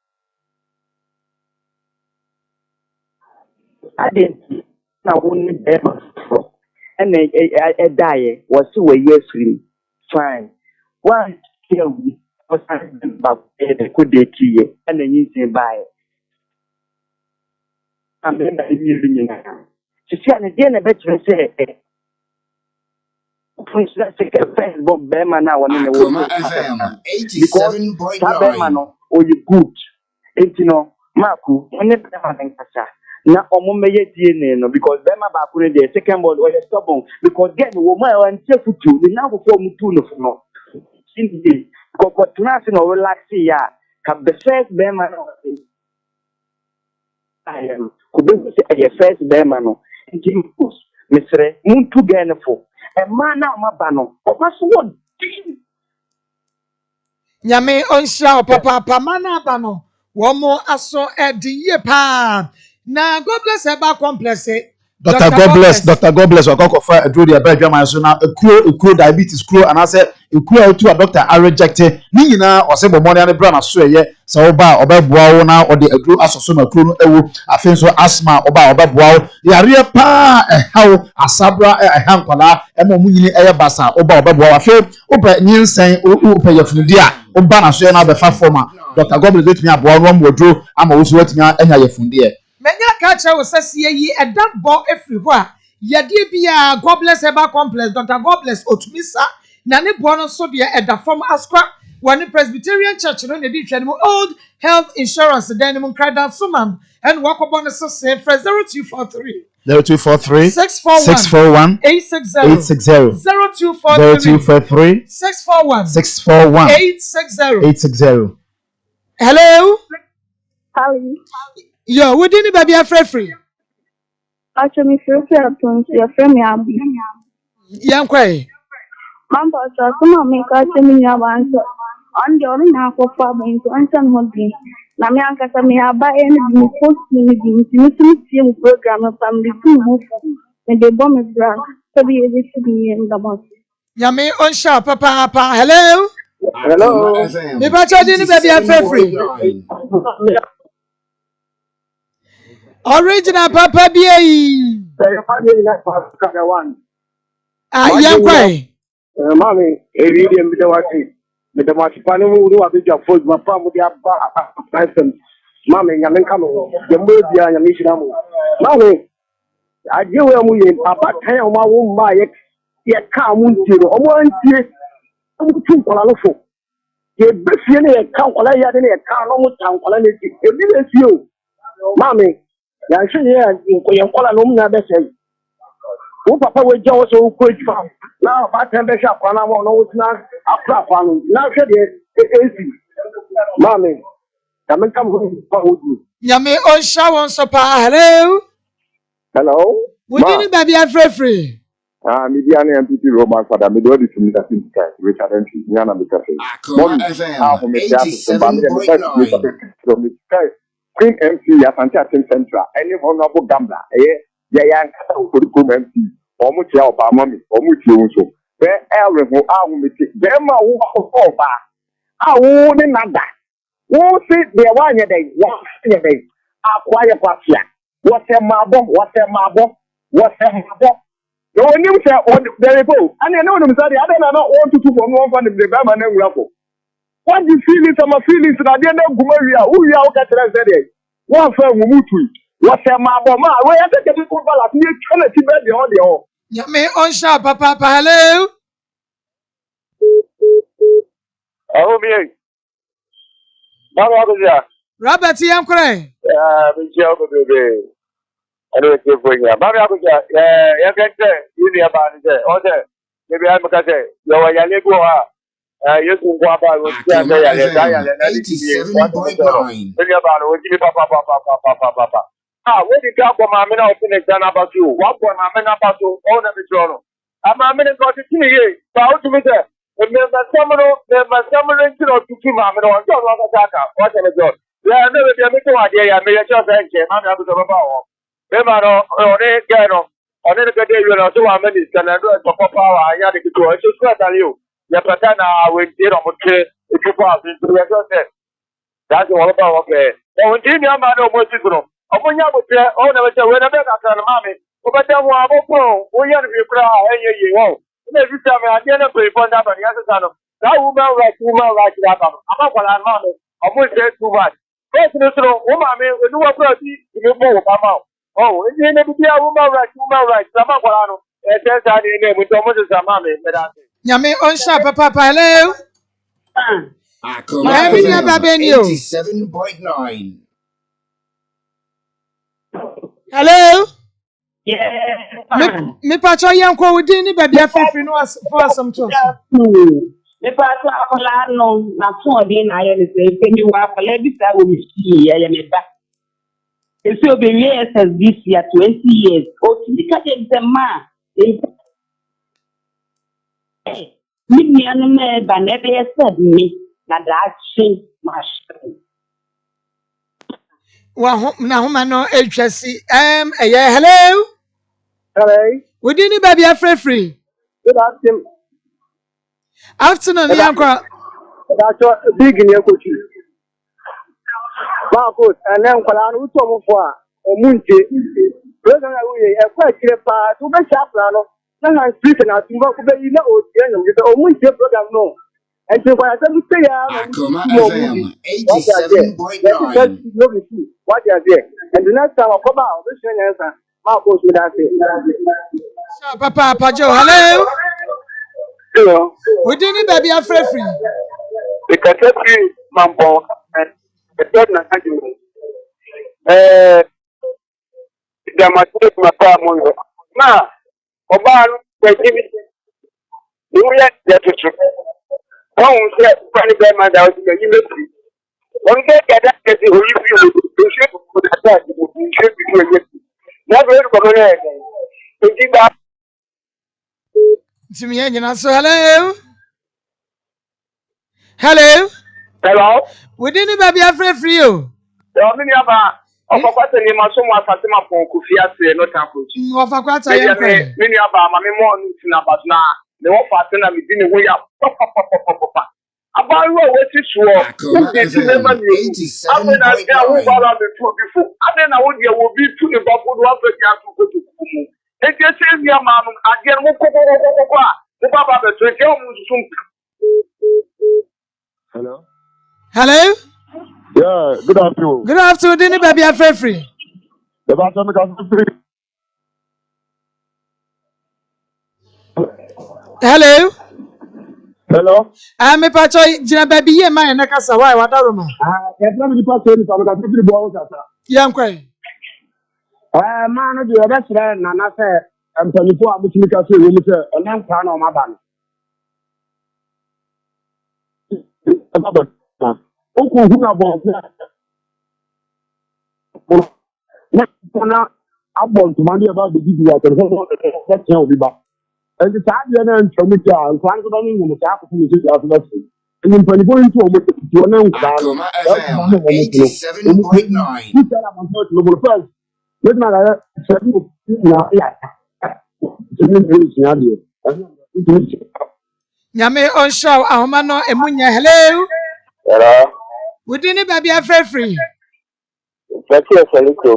I didn't know only them. And a die was 2 years free. Fine. One kill me was about a good day to you, and then you say bye. I'm in the now. She said again a better say. Let's take a Facebook Bema now in the world. Akoma FM Because 87.9 or you good. You know, Marco, when it doesn't na omumeye DNA no because Bema ba kure the second board or stubborn because get woman and chefutu the now before mutu no Cindy, Cocotunas no relaxia, can the first bearman. I am, could be a first bearman. Jim Puss, Mr. Muntu Ganefo, a man now, Mabano, or what's what? Nyame onsha papa pamana bano. Womo aso ediye pa. Na God bless Eba complex. Dr. God bless, Dr. God bless. Wakoko for a drug diabetes man so now a diabetes crew and I said a crew to a doctor I rejected. Ni na o se bo money and brand so ye so oba boa na or the crew aso na crew no ewu afen so asthma oba boa yare pa how asabra hankwala e mo munyini eye basa oba boa afen oba nyinsen opa yafudi a oba na so na be fa forma Dr. God bless let me aboa no modro ama wo so watimi anya yafudi e Menya kacha osasiye yi edambo efiri ho a yade bia God bless Eba complex Dr. God bless Otumisa na ne bo no so de edafom askwa wani Presbyterian Church no ne di hwani Old Health Insurance den mu krada sumam and wakobo no so say 0243 641 860 0243 641 860. Hello. How Yo, we didn't baby free. Actually, feel to your family. Young quay. Mamma, some make us a million answer. On your now for farming to answer hobby. Namianka Samia by any post meeting program of family two and the bomb is drunk to be able to be in the month. Yame on shop, papa. Hello. Hello. Me bacha didn't baby free. Original papa BA. Young quay. Mammy, a medium with the watching. With the watch panel who have been your food, my palm with your person. Mammy, I'm coming. The movie and mission. Mammy, I do a movie. Papa, tell my own buy it. Yet come to one year. I'm too powerful. You bet you a count while I had any account almost town while I need it. It is you. Mammy, I should hear you call a woman that says. Who papa will jaw so quick from now, but temperature, and I won't know it's not a crap on now. Said it easy. Mommy, come and come with you. Yame on shower so pa. Hello. Hello. We didn't baby free. Median and PT Roman for the middle of the community, which I don't see. Yana because Queen MC, a fantastic central, any honorable gambler, Yayan MC, or Mutia or Mammy, or Mutia. Where Elrin who are with it, them are over. I wouldn't know that. Won't sit there 1 day, 1 day. Acquire Patia. What's a marble? What's a marble? What's a marble? No one knew that there go. And I know them said I don't want to from one from the Bama and Raffle. What you feel is some feelings that I didn't know who you are said. One firm will move to it. What's a marble? Where I take a people like me, trying to keep the audio. Yame on shop, papa. Hello. Oh, me. Mama, Robert Yam Cray. I don't know for you. Mama, you can say, you need about it. Okay. Maybe I'm going to say, you're a Yaligo. You can go about with Papa. Ah, what did you talk about my men about you? What for my men about you? All of the journal. I'm a minute got to see you. How to be there? Remember, someone to keep my men on your long attack. What a job. Yeah, I never get me to idea. I may just thank you. I'm not about. Remember, on it, Gano. On any day, you know, so I'm minister and I do it for power. I had to do it. Just tell you. Your patana will get on the if you pass into the that's all about okay. Now, when you man almost is no. Upon your chair, all never tell when I met after the mammy. But then one more phone, we have to cry and you won't. Every time I didn't pay for that, but the other son of that woman like that. I'm not what I'm on. I won't say too much. First, woman, we do a party to be more come out. Oh, it's in the woman right. Some of what I know. It's that name with almost a mammy. Yame on shop, papa. Hello. Akoma 87.9. Hello. Yeah. Me pacho yanko we didn't baby free no for some to. Me pass akola no na so dey na ye say pemi wa akola bi sa wo mi ye me ba. E so be years as this year 20 years. O ti ka dey the man. Me ni anu me ba na be said me na da chin machine. Wa na homa no etwasi hello. Hello. We didn't baby free. Good afternoon. Afternoon, Yanko. That's a big in your coach. Maa Akos, and then Kalano Tomofa, or Munche. President, a quite clear part to be chaplano. None I'm speaking at Timoko, you know, or Munche program, no. And so I said, Akoma FM 87.9. What you are there. And the next time I come out, this answer. Maa Akos with that. So, Papa, Pajo, hello. Hello. We didn't baby free. Because every mambo and the third na argument. The mistake my family. Now, Obama, they give it. You let that to true. One say, funny guy, my dad, you know. One day, that is who you should put that. You should be doing it. Never come on. Thinking that. To me, you know, so hello. Hello. Hello. We didn't baby free you. Of course, the name of someone Fatima Ponkufia say not approach. Of course, I am. Many about my more in about now. The one Fatima within a way up. About what is sure. After that, I will go around the two before. And then I will be to the bubble one to go to Kumu. And just say, your mom, again, hello. Hello. Yeah, good afternoon. Good afternoon, didn't baby free. The bathroom is free. Hello. Hello. I'm a patch Jina baby, yeah, my Nakasa, why, what are you? Yes, let me pass it. I'm going to be bold. Young Quay. Man, do your best friend, and I said, I'm 24 hours to make a few minutes, and I'm trying on my band. Uncle, who are born now, I want to money about the video. That's how we back. And the time you're in from the car, and trying to run in the top of the city. And then when you go into a name, Akoma FM 87.9. You said I'm going to go first. With my Yame on show, Ahomano, Emunya, hello. Hello. We didn't baby free. Thank you, Salito.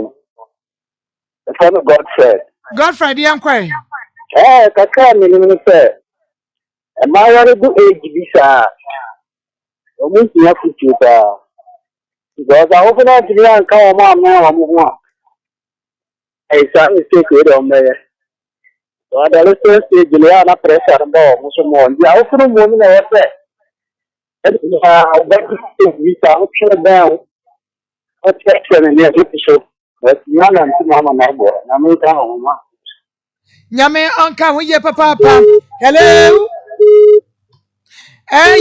The son of God said. Godfrey, young Quay. Kaka, Minister. And my other good age, Bisa. Almost enough to you. Because I open up to the young cow, Mom, now I'm one. I saw mistake with on there. So I don't say, Juliana pressure and ball, Muslim. The open woman, I said. I'll bet you shut down. What's that in the show? But none of Mama Nabo. I'm not down. Yame Uncle, we papa. Hello.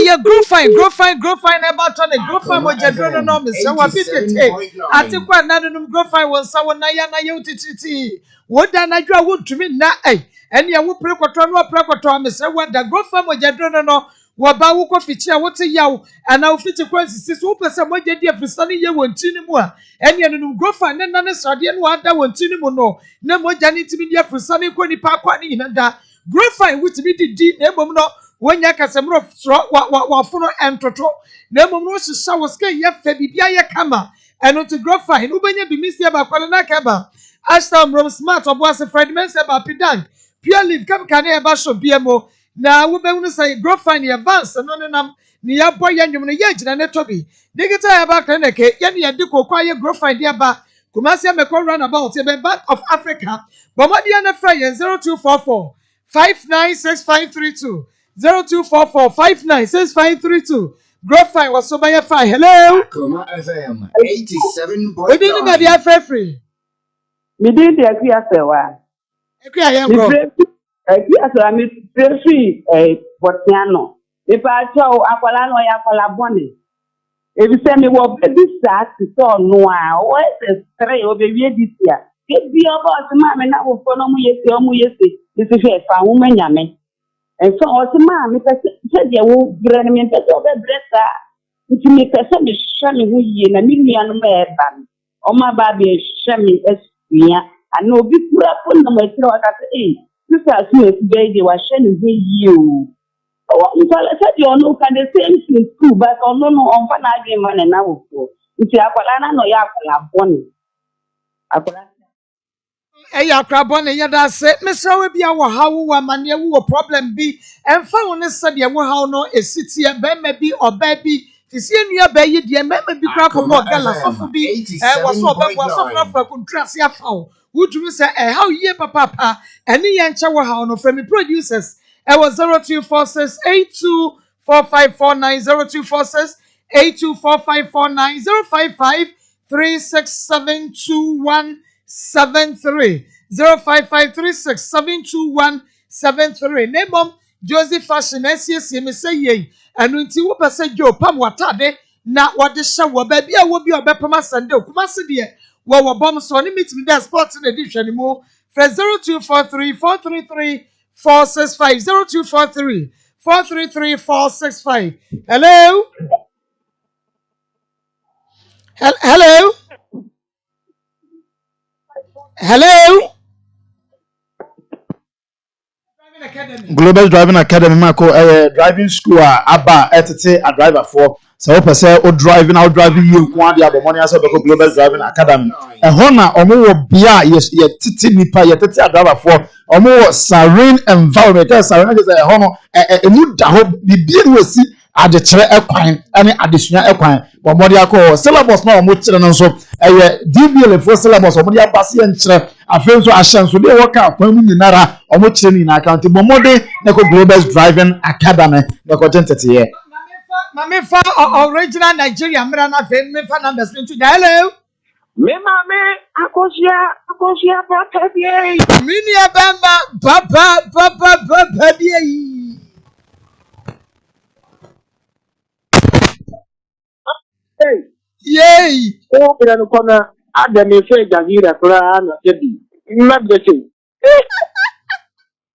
Your grow fine about on a grow fine with your drone enormous. So what did it take? I think what none of them grow fine was someone Nayana UTT. What done I draw wood to me now? And you will precoton or precoton, Mr. What the grow fine with your drone no. Waba wuko fichia wote yawo ana ofiti kwansi sisi wo pese mo je dia frisani ye wontini mu a ene no grofa ne na ne sade no ada wontini mu no na mo ja ni timi dia frisani ko nipa kwa ni hinada grofa wutimi didi na emom no wonya kasemro wa fono entoto na emom no hihya wo ska ye fa bibia ye kama eno to grofa no benya bimisi ba kwale na kaba ashtam rom smart obo ase Fred Mense ba pidank pure live kam kan e ba sho biemo na wo be unu say grow fine advance no nenam ni ya boy ya nwum no ye gina ne tobi digita ya ba kan na ke ye ne ya diko kwa ye grow fine dia ba kumasi amekọ run about e be Bank of Africa bomadi na fra ye 0244 596532 0244 596532 grow fine was so by fine hello Akoma FM 87.9. we didn't get the free Me did the Akia wa. Akia yango Yes, I mean, free, Botiano. If I tell Aquala no Aquala Bonnie, if you send me what this that is so no, what is three or the year this year? Get be about the man and I will follow me. This is a woman, yammy. And so, also, ma'am, if I said you will bring me better over dresser, if you make a semi shammy who ye and a million man, or my baby is shammy as me, I know big put on my throat at 8. This is Smith baby was shaming you. Oh, if I said you look at the same thing too, but on no on fun argument and now. If you have a no yakala bonnie. Eya krabone ya da se mesra we bia wo hawo wa mane wo problem bi emfa wo ne se de wo hawo no esitie be ma bi oba bi tisi enua ba yi de ma bi kra ko mo gala sofo bi wo so oba wo so fra kontrase afawo wuduru se hawo ye papa ene ye nche wo hawo no from producers was 0246824549 0246824549 05536721730 05536721730 Name Joseph Fashion SCC me say ye anu nti wo pese jo pam watade na wode hye wo ba bia wo bi obepama sande okuma se de wo bom so ne meet me there sports in edition ni mo 0243 433 465 hello hello hello Global Driving Academy mako driving school aba etete a driver for so we say o driving out driving you kwa dia bo money aso be Global Driving Academy hona omo wo bia ye titi nipa ye tete a driver for omo wo serene environment serene is hono emu da ho bibie no si adekere ekwan ane adesua ekwan bo modi akọ syllabus na omo kire no so DBL for syllabus omo dia pass ye nkire afenso ahyenso de woka akwan mu nyinara omo kire ni na account bo modi na ko Global Driving Academy na ko tentete ye Mame fa original Nigeria mra na fe me fa numbers into hello me mame akosia papa die mini abamba papa die yay oh ira no kona ada me fe jazira kura na tebi mabdete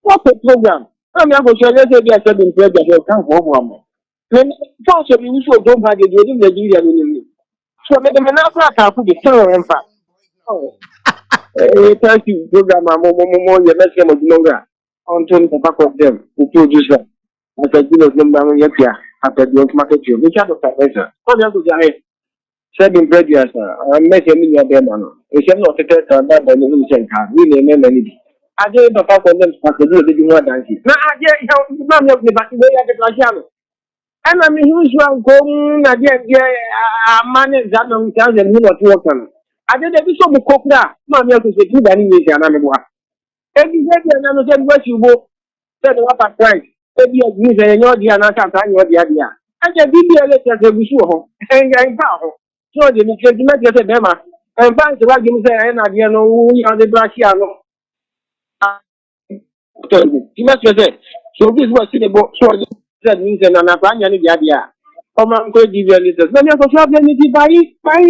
what a program I'm going to show you the acid in bread that you can't go on. When first of you so don't have the Nigeria in so make them not to put the terror and fact. Oh, thank you, program, more, your best game of longer on turn the back of them who produce them. As I do not number yet after the market you. Which are the professor? What else is I said in bread, yes, I'm making me a demon. It's not a test on that by the same card. We name any. I gave the papa them to do the more than he. Now, I get help the man of the back way at the Placiano. And I mean, who's one going again? Man is that on 1,000 minutes work on. I did a bit of cockna, Mamma to say, good anyway, and I'm a every day, and I'm not what you go. Said what I tried. Maybe a news and your dear, and I can't find your idea. I can be a letter to be sure. And I'm powerful. So the Nicodemus get a demo. And find the right game, and I don't know who are the Placiano. You must say, so this was in a book, so that means an Anapanya the idea. Oh, my God, give you a little. Let me have a problem with you, bye. Bye,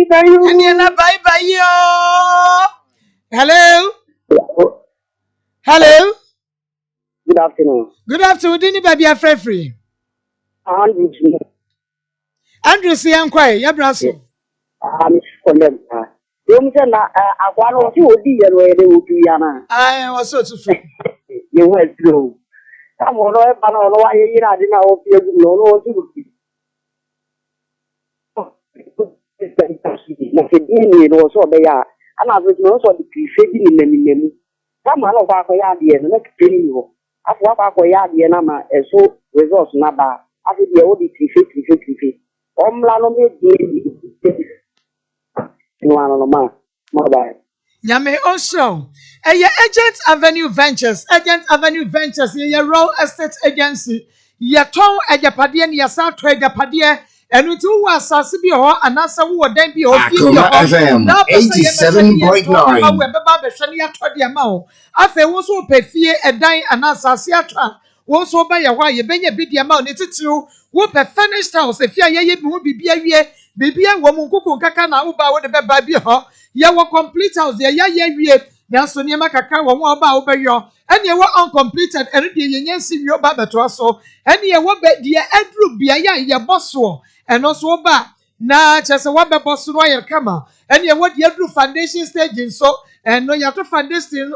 yo. Hello. Hello. Good afternoon. Good afternoon, Dini baby, a free. Andrew, see, I'm quiet. Yeah, Brasso. I'm condemned. You said, I want to be a way to Yana. I was so to free. You went through. Come on, I don't know why you didn't know if you know to be. It was so they are. And I was also the creating in the some of our yadi and the next video. After what our yadi and Ama, and so results naba. After the old create. Yame also Agent Avenue Ventures, your Raw Estate Agency, Yaton Ajapadian, Yasa Trade Japadia, and with who was Sassibio, and answer who would then be Akoma FM 87.9. After also pay fee a dine and answer Siatra, wo so ba ye hwa ye benya bidia ma ne titiw wo pe finished house efia ye bi wo bibia wie bibia wo mu nkuku kaka na wo ba wo de be ba bi ho ye wo complete house ye ya ye wie na so ne makaka wo mo ba wo be yo ene wo uncompleted ene de ye nyansi wi ba beto so ene ye wo be de adru bia ya ye boso eno so ba na chese wa be boso no ye kama ene ye wo de adru foundation stage so eno ya to foundation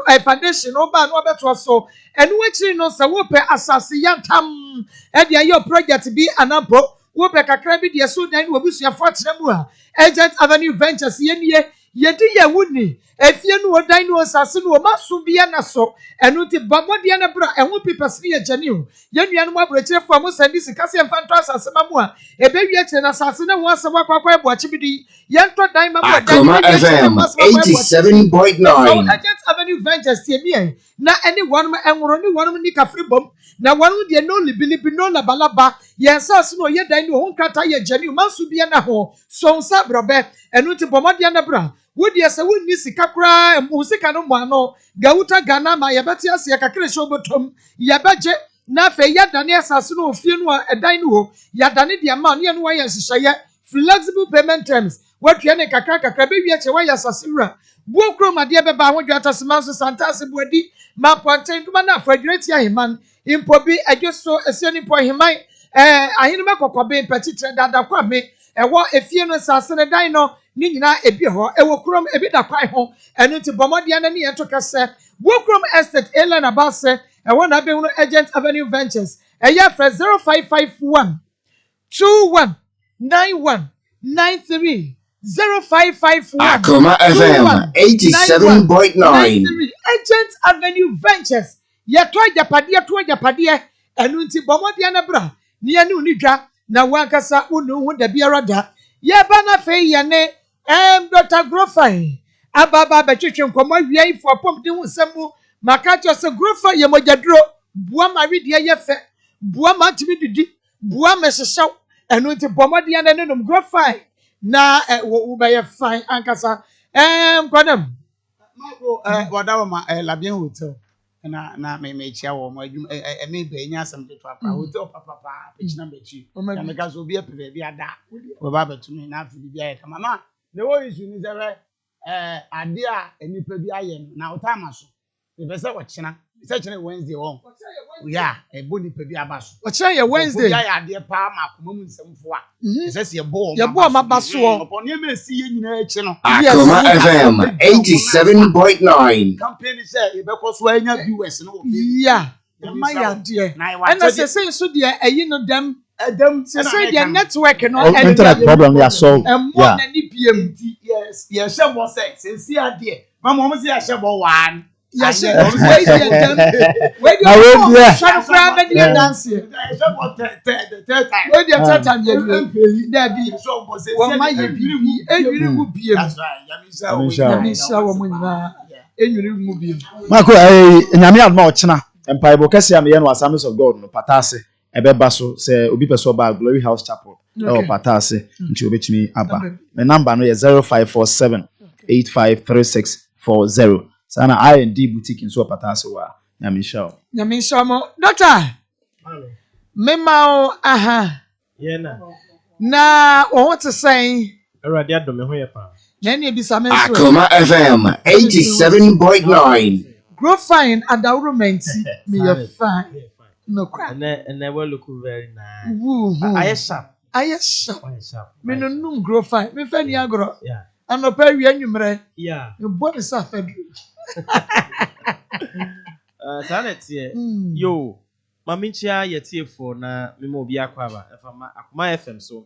no ba no beto so eno wachi no se wo pe asase yantam ene ye your project bi anampo wo pe kakra bi de so dan wo busua fo kyerɛ mu a Agent Avenue Ventures ye yedi ye wuni efie no odan no asase no maso bia na so eno ti bamode na bra eho pipes ne ye jani o ye nuanom abrochefo mo sandi sika se mfanto asase mamu a ebewie kire na asase na ho asem akwakwa ebo achibidi ye nto dan mamu Akoma FM 87.9 Agent Avenue Ventures tie mi na ene wonom enworo ne wonom ni kafri bom na wonom de no libilibi no labalaba ye asase no ye dan no ho nkata ye jani o maso bia na ho so nsa brobe eno ti bamode na bra wodi ese wonni sika kura musika no moano gauta gana ma yebeti ase kakre shobotom yebeje na fe yadane asase no ofie no edan no ho yadane dia ma ne no wayɛ hyehyɛ flexible payment terms watue ne kakra be wie che wayɛ asase wura buo kroma de beba ho dwata semanso santase buadi ma ponten duma na afadwireti aheman impobi adwoso esiani po aheman ahene makokobe petitre dada kwa me ewo efie no asase ne dan no ni nyina ebi ho ewo krom ebi da kwai ho enu ti bomode na ni ento kase wo krom estate elen abase ewo na be hu Agent Avenue Ventures eya fra 0551 219193 0551 Akoma FM 87.9 Agent Avenue Ventures ye to ajapade enu ti bomode na bra ni enu ni dwa na wankasa unu hu da biara da ye ba na fe ye ne Dr. Grofine ababa betwetwe nkomo awia ifo pom de hu semu makacho se Grofine ye mojadro bua mawide ye fe bua matimi didi bua meseshaw enu nti bomode na nenum Grofine na wo ba ye fine ankasa kwadam mako wadawa ma Labien Hotel na me chia wo ma adwum me be nya asem de to apa hotel papa pechina bechi na me gazo bi epe bi ada wo ba betumi na afi bi aye kama na ne wo isu ni zere ade a enipa bi aye na otama so e be se wo china se china Wednesday won ya e bo nipa bi abaso wo china ye Wednesday bi aye ade pa ma akoma mu nsemfo a se se ye bo ma baso opo ne me si ye nyina echi no Akoma FM 87.9 company say e be ko so anya viewers no ya ma ya de na se so de ayi no dem se de network no internet problem ya solve yeah na ni pm yes shebo sex se ade mama mo se ya shebo one ya shebo we de dem we de shabo fra be de dance shebo third time we de third time ya da bi wo ma ye bi enwiri mu pm that's right yamisha wo mu nyina enwiri mu pm mako nyame adma ochena empaibo kese am ye no Assemblies of God no patase ebeba so se obi peso ba Glory House Chapel e patase nti obetumi aba my number no ye 0547 853640 sana I&D boutique nso patase wa nyamisha mo doctor mema aha ye na what to say erade adome ho ye pa na ne bi same so Akoma FM 87.9 Grofine adawromenti me ye fine no crack and we look very nice I sharp me no num Grofine me fa ni agro yeah anopa wi anwumre yeah me bo me sa fa du sanetie yo maminchia yetiefo na me mo bi akwaba efama Akoma FM so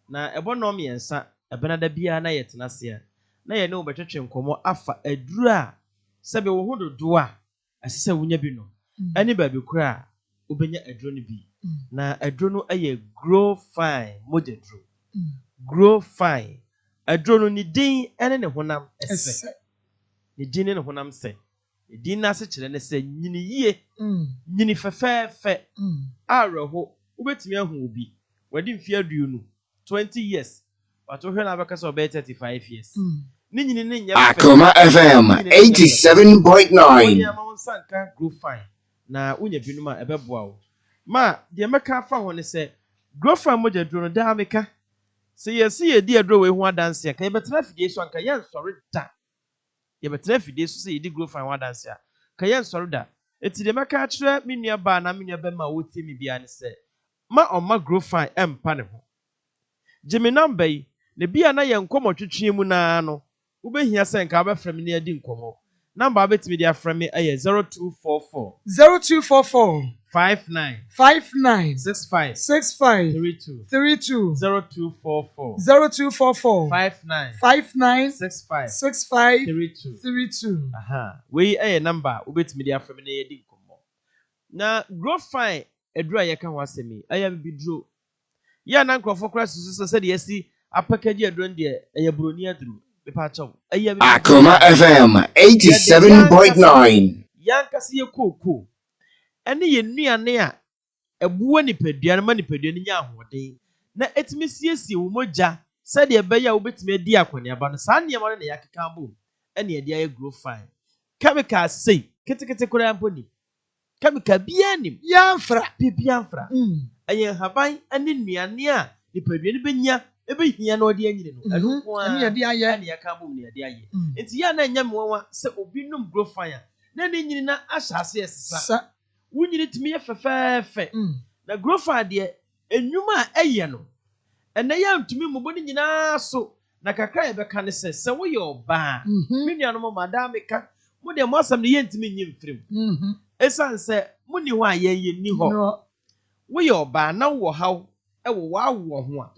na ebo no me yensa ebenada bia na yetenase na ye ne obetwetwe nkomo afa aduru a sebe wo hododo a asese wunya bi no ani ba bi kura obenya aduro no bi na aduro no aye grow fine mojaduro grow fine aduro no ni din ene ne honam ese ni din ne honam se ni din na se kire ne se nyini yie nyini fefefe areho ubetimi ahu obi wadi mfi aduonu 20 years wato hwe na abaka so be 35 years ni nyini ne nya Akoma FM 87.9 sanka grow fine na unya binuma ebeboa wo Ma de meka fa ho ne se girlfriend mo jedro no da meka se ye di edro we ho adanse ka ye betena fidie so anka ye nsori da ye betena fidie so se ye di girlfriend ho adanse ka ye nsori da eti de meka akire me nua ba na me nua be ma woti mi bia ne se ma oma girlfriend empa ne ho Jimmy number yi ne bia na ye nkomo twetwe mu na no wo behia se nka ba frame ne adi nkomo number abetimi dia frame aye 0244 59 65 32 0244 59 65 32 aha we aye number obetimi dia frame ne adi nkomo na grow fine edura ye ka ho asemi aye bidro ya na nkrofo kra susu se de yasi apakaji edron de aye broni aduru bepa chaw aye Akoma FM 87.9 yankase ye koko ene ye nuane a ebuo nipadua na nipadua ni nya ahode na etimi siesie wo moja se de be ya wo betimi adi akwane aba no sa ne ma ne yakeka abo ene ye de aye grow fine chemical sei ketekete kora amponi chemical bianim yamfra bibiamfra aye haban ane nuane a nipadua ni benya ebehia na odi anyine no eno ko a ene de aye ene yaka abo ne de aye enti ya na nya mewa se obinum grow fine na ne nyini na ahyase esesa wunyini timi ye fefefe na grow fine de enwuma a eye no ene ya ntumi muboni nyina so na kakra ye beka ne se wo ye oba me nuano mo madam ka mo de mo asam ne ye ntimi nyim frem esan se mo ni ho a ye ni ho wo ye oba na wo haw e wo wa wo ho a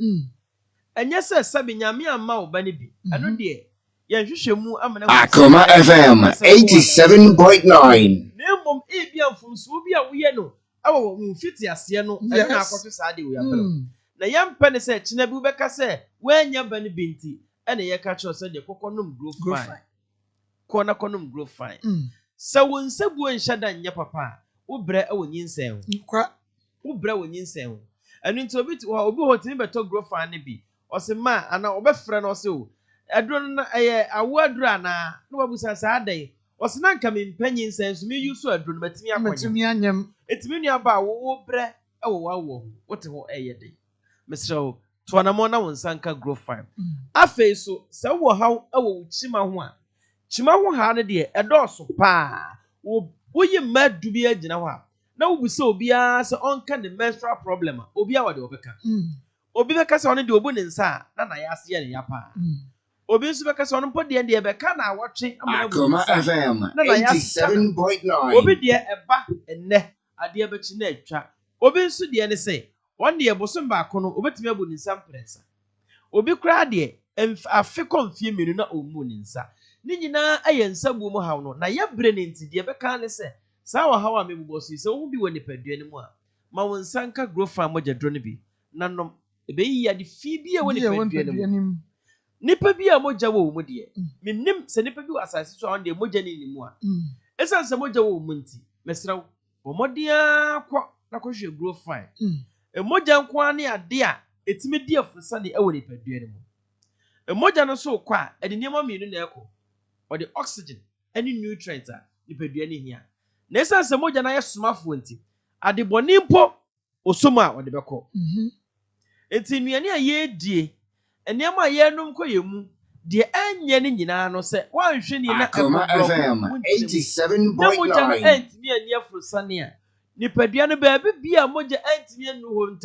enye se sabi nyame amma oba ne bi eno de ye hwehwemu amana Akoma FM 87.9 Nemom ebia mfumsu bi a wo ye no awo mfiti ase no eno na akoto saade wo ya belo na yampe ne se china bi ubeka se wanya ba ne binti ene ye ka cho se de kokonum grow fine kona konum grow fine se wo nsabuo nhada nya papa wo bre awo nyinsen kwa wo bre wo nyinsen enu nti obi hotini beto grow fine ne bi o se ma ana obefre no se o edro no awo adro ana no wabusa sa adai o se na nka me mpanyin senso me yusu adro no matimi akonya matimi anyam etimi nua ba wo bre awo wawo wote ho dai Mr. Tuanamo na wonsanka grow fine afei so se wo haw awo chima ho a chima ho ha ne de edoso pa wo yi madu bi agina ho a na wo bu se obi a se onka the menstrual problem obi a wode obeka obi beka se one de obu ne nsa na ya ase ye ne ya pa obi nso beka se one po de beka na awotwe amana bu Akoma FM 87.9 obi de eba enne ade abechi na atwa obi nso de ne se one de bosom ba kono obetimi abu ne nsa mpresa obi kra de afe konfie menu na omu ne nsa ni nyina aye nsa bu mu haw no na ya bre ne nti de beka ne se sa wa haw a mebubo so se wo bi woni padua ne mu a ma won sanka grow farm moja dro ne bi nanom ebe yi ya de fi bi e woni padua ne mu nipa bi a moja wo mu de minnim se nipa bi asase so on de moja ne ni mu a esan se moja wo mu nti mesraw wo modia kwa na ko hwe grow farm emoja nkwa ne ade a etimi di afrusa ne e woni padua ne mu emoja no so kwa ede niam mienu na ekọ or the oxygen any nutrients a nipadua ne hia na esan se moja na yesomafo nti ade boni mpo osoma a ode bekọ enti nuane a ye die eniam a ye num kọ yemu de anye ne nyina no se wanhwe ni na Akoma FM 87.9 moja na enti ni ani afrusa ne a nipadua no ba bia moja enti ni anu ho ntam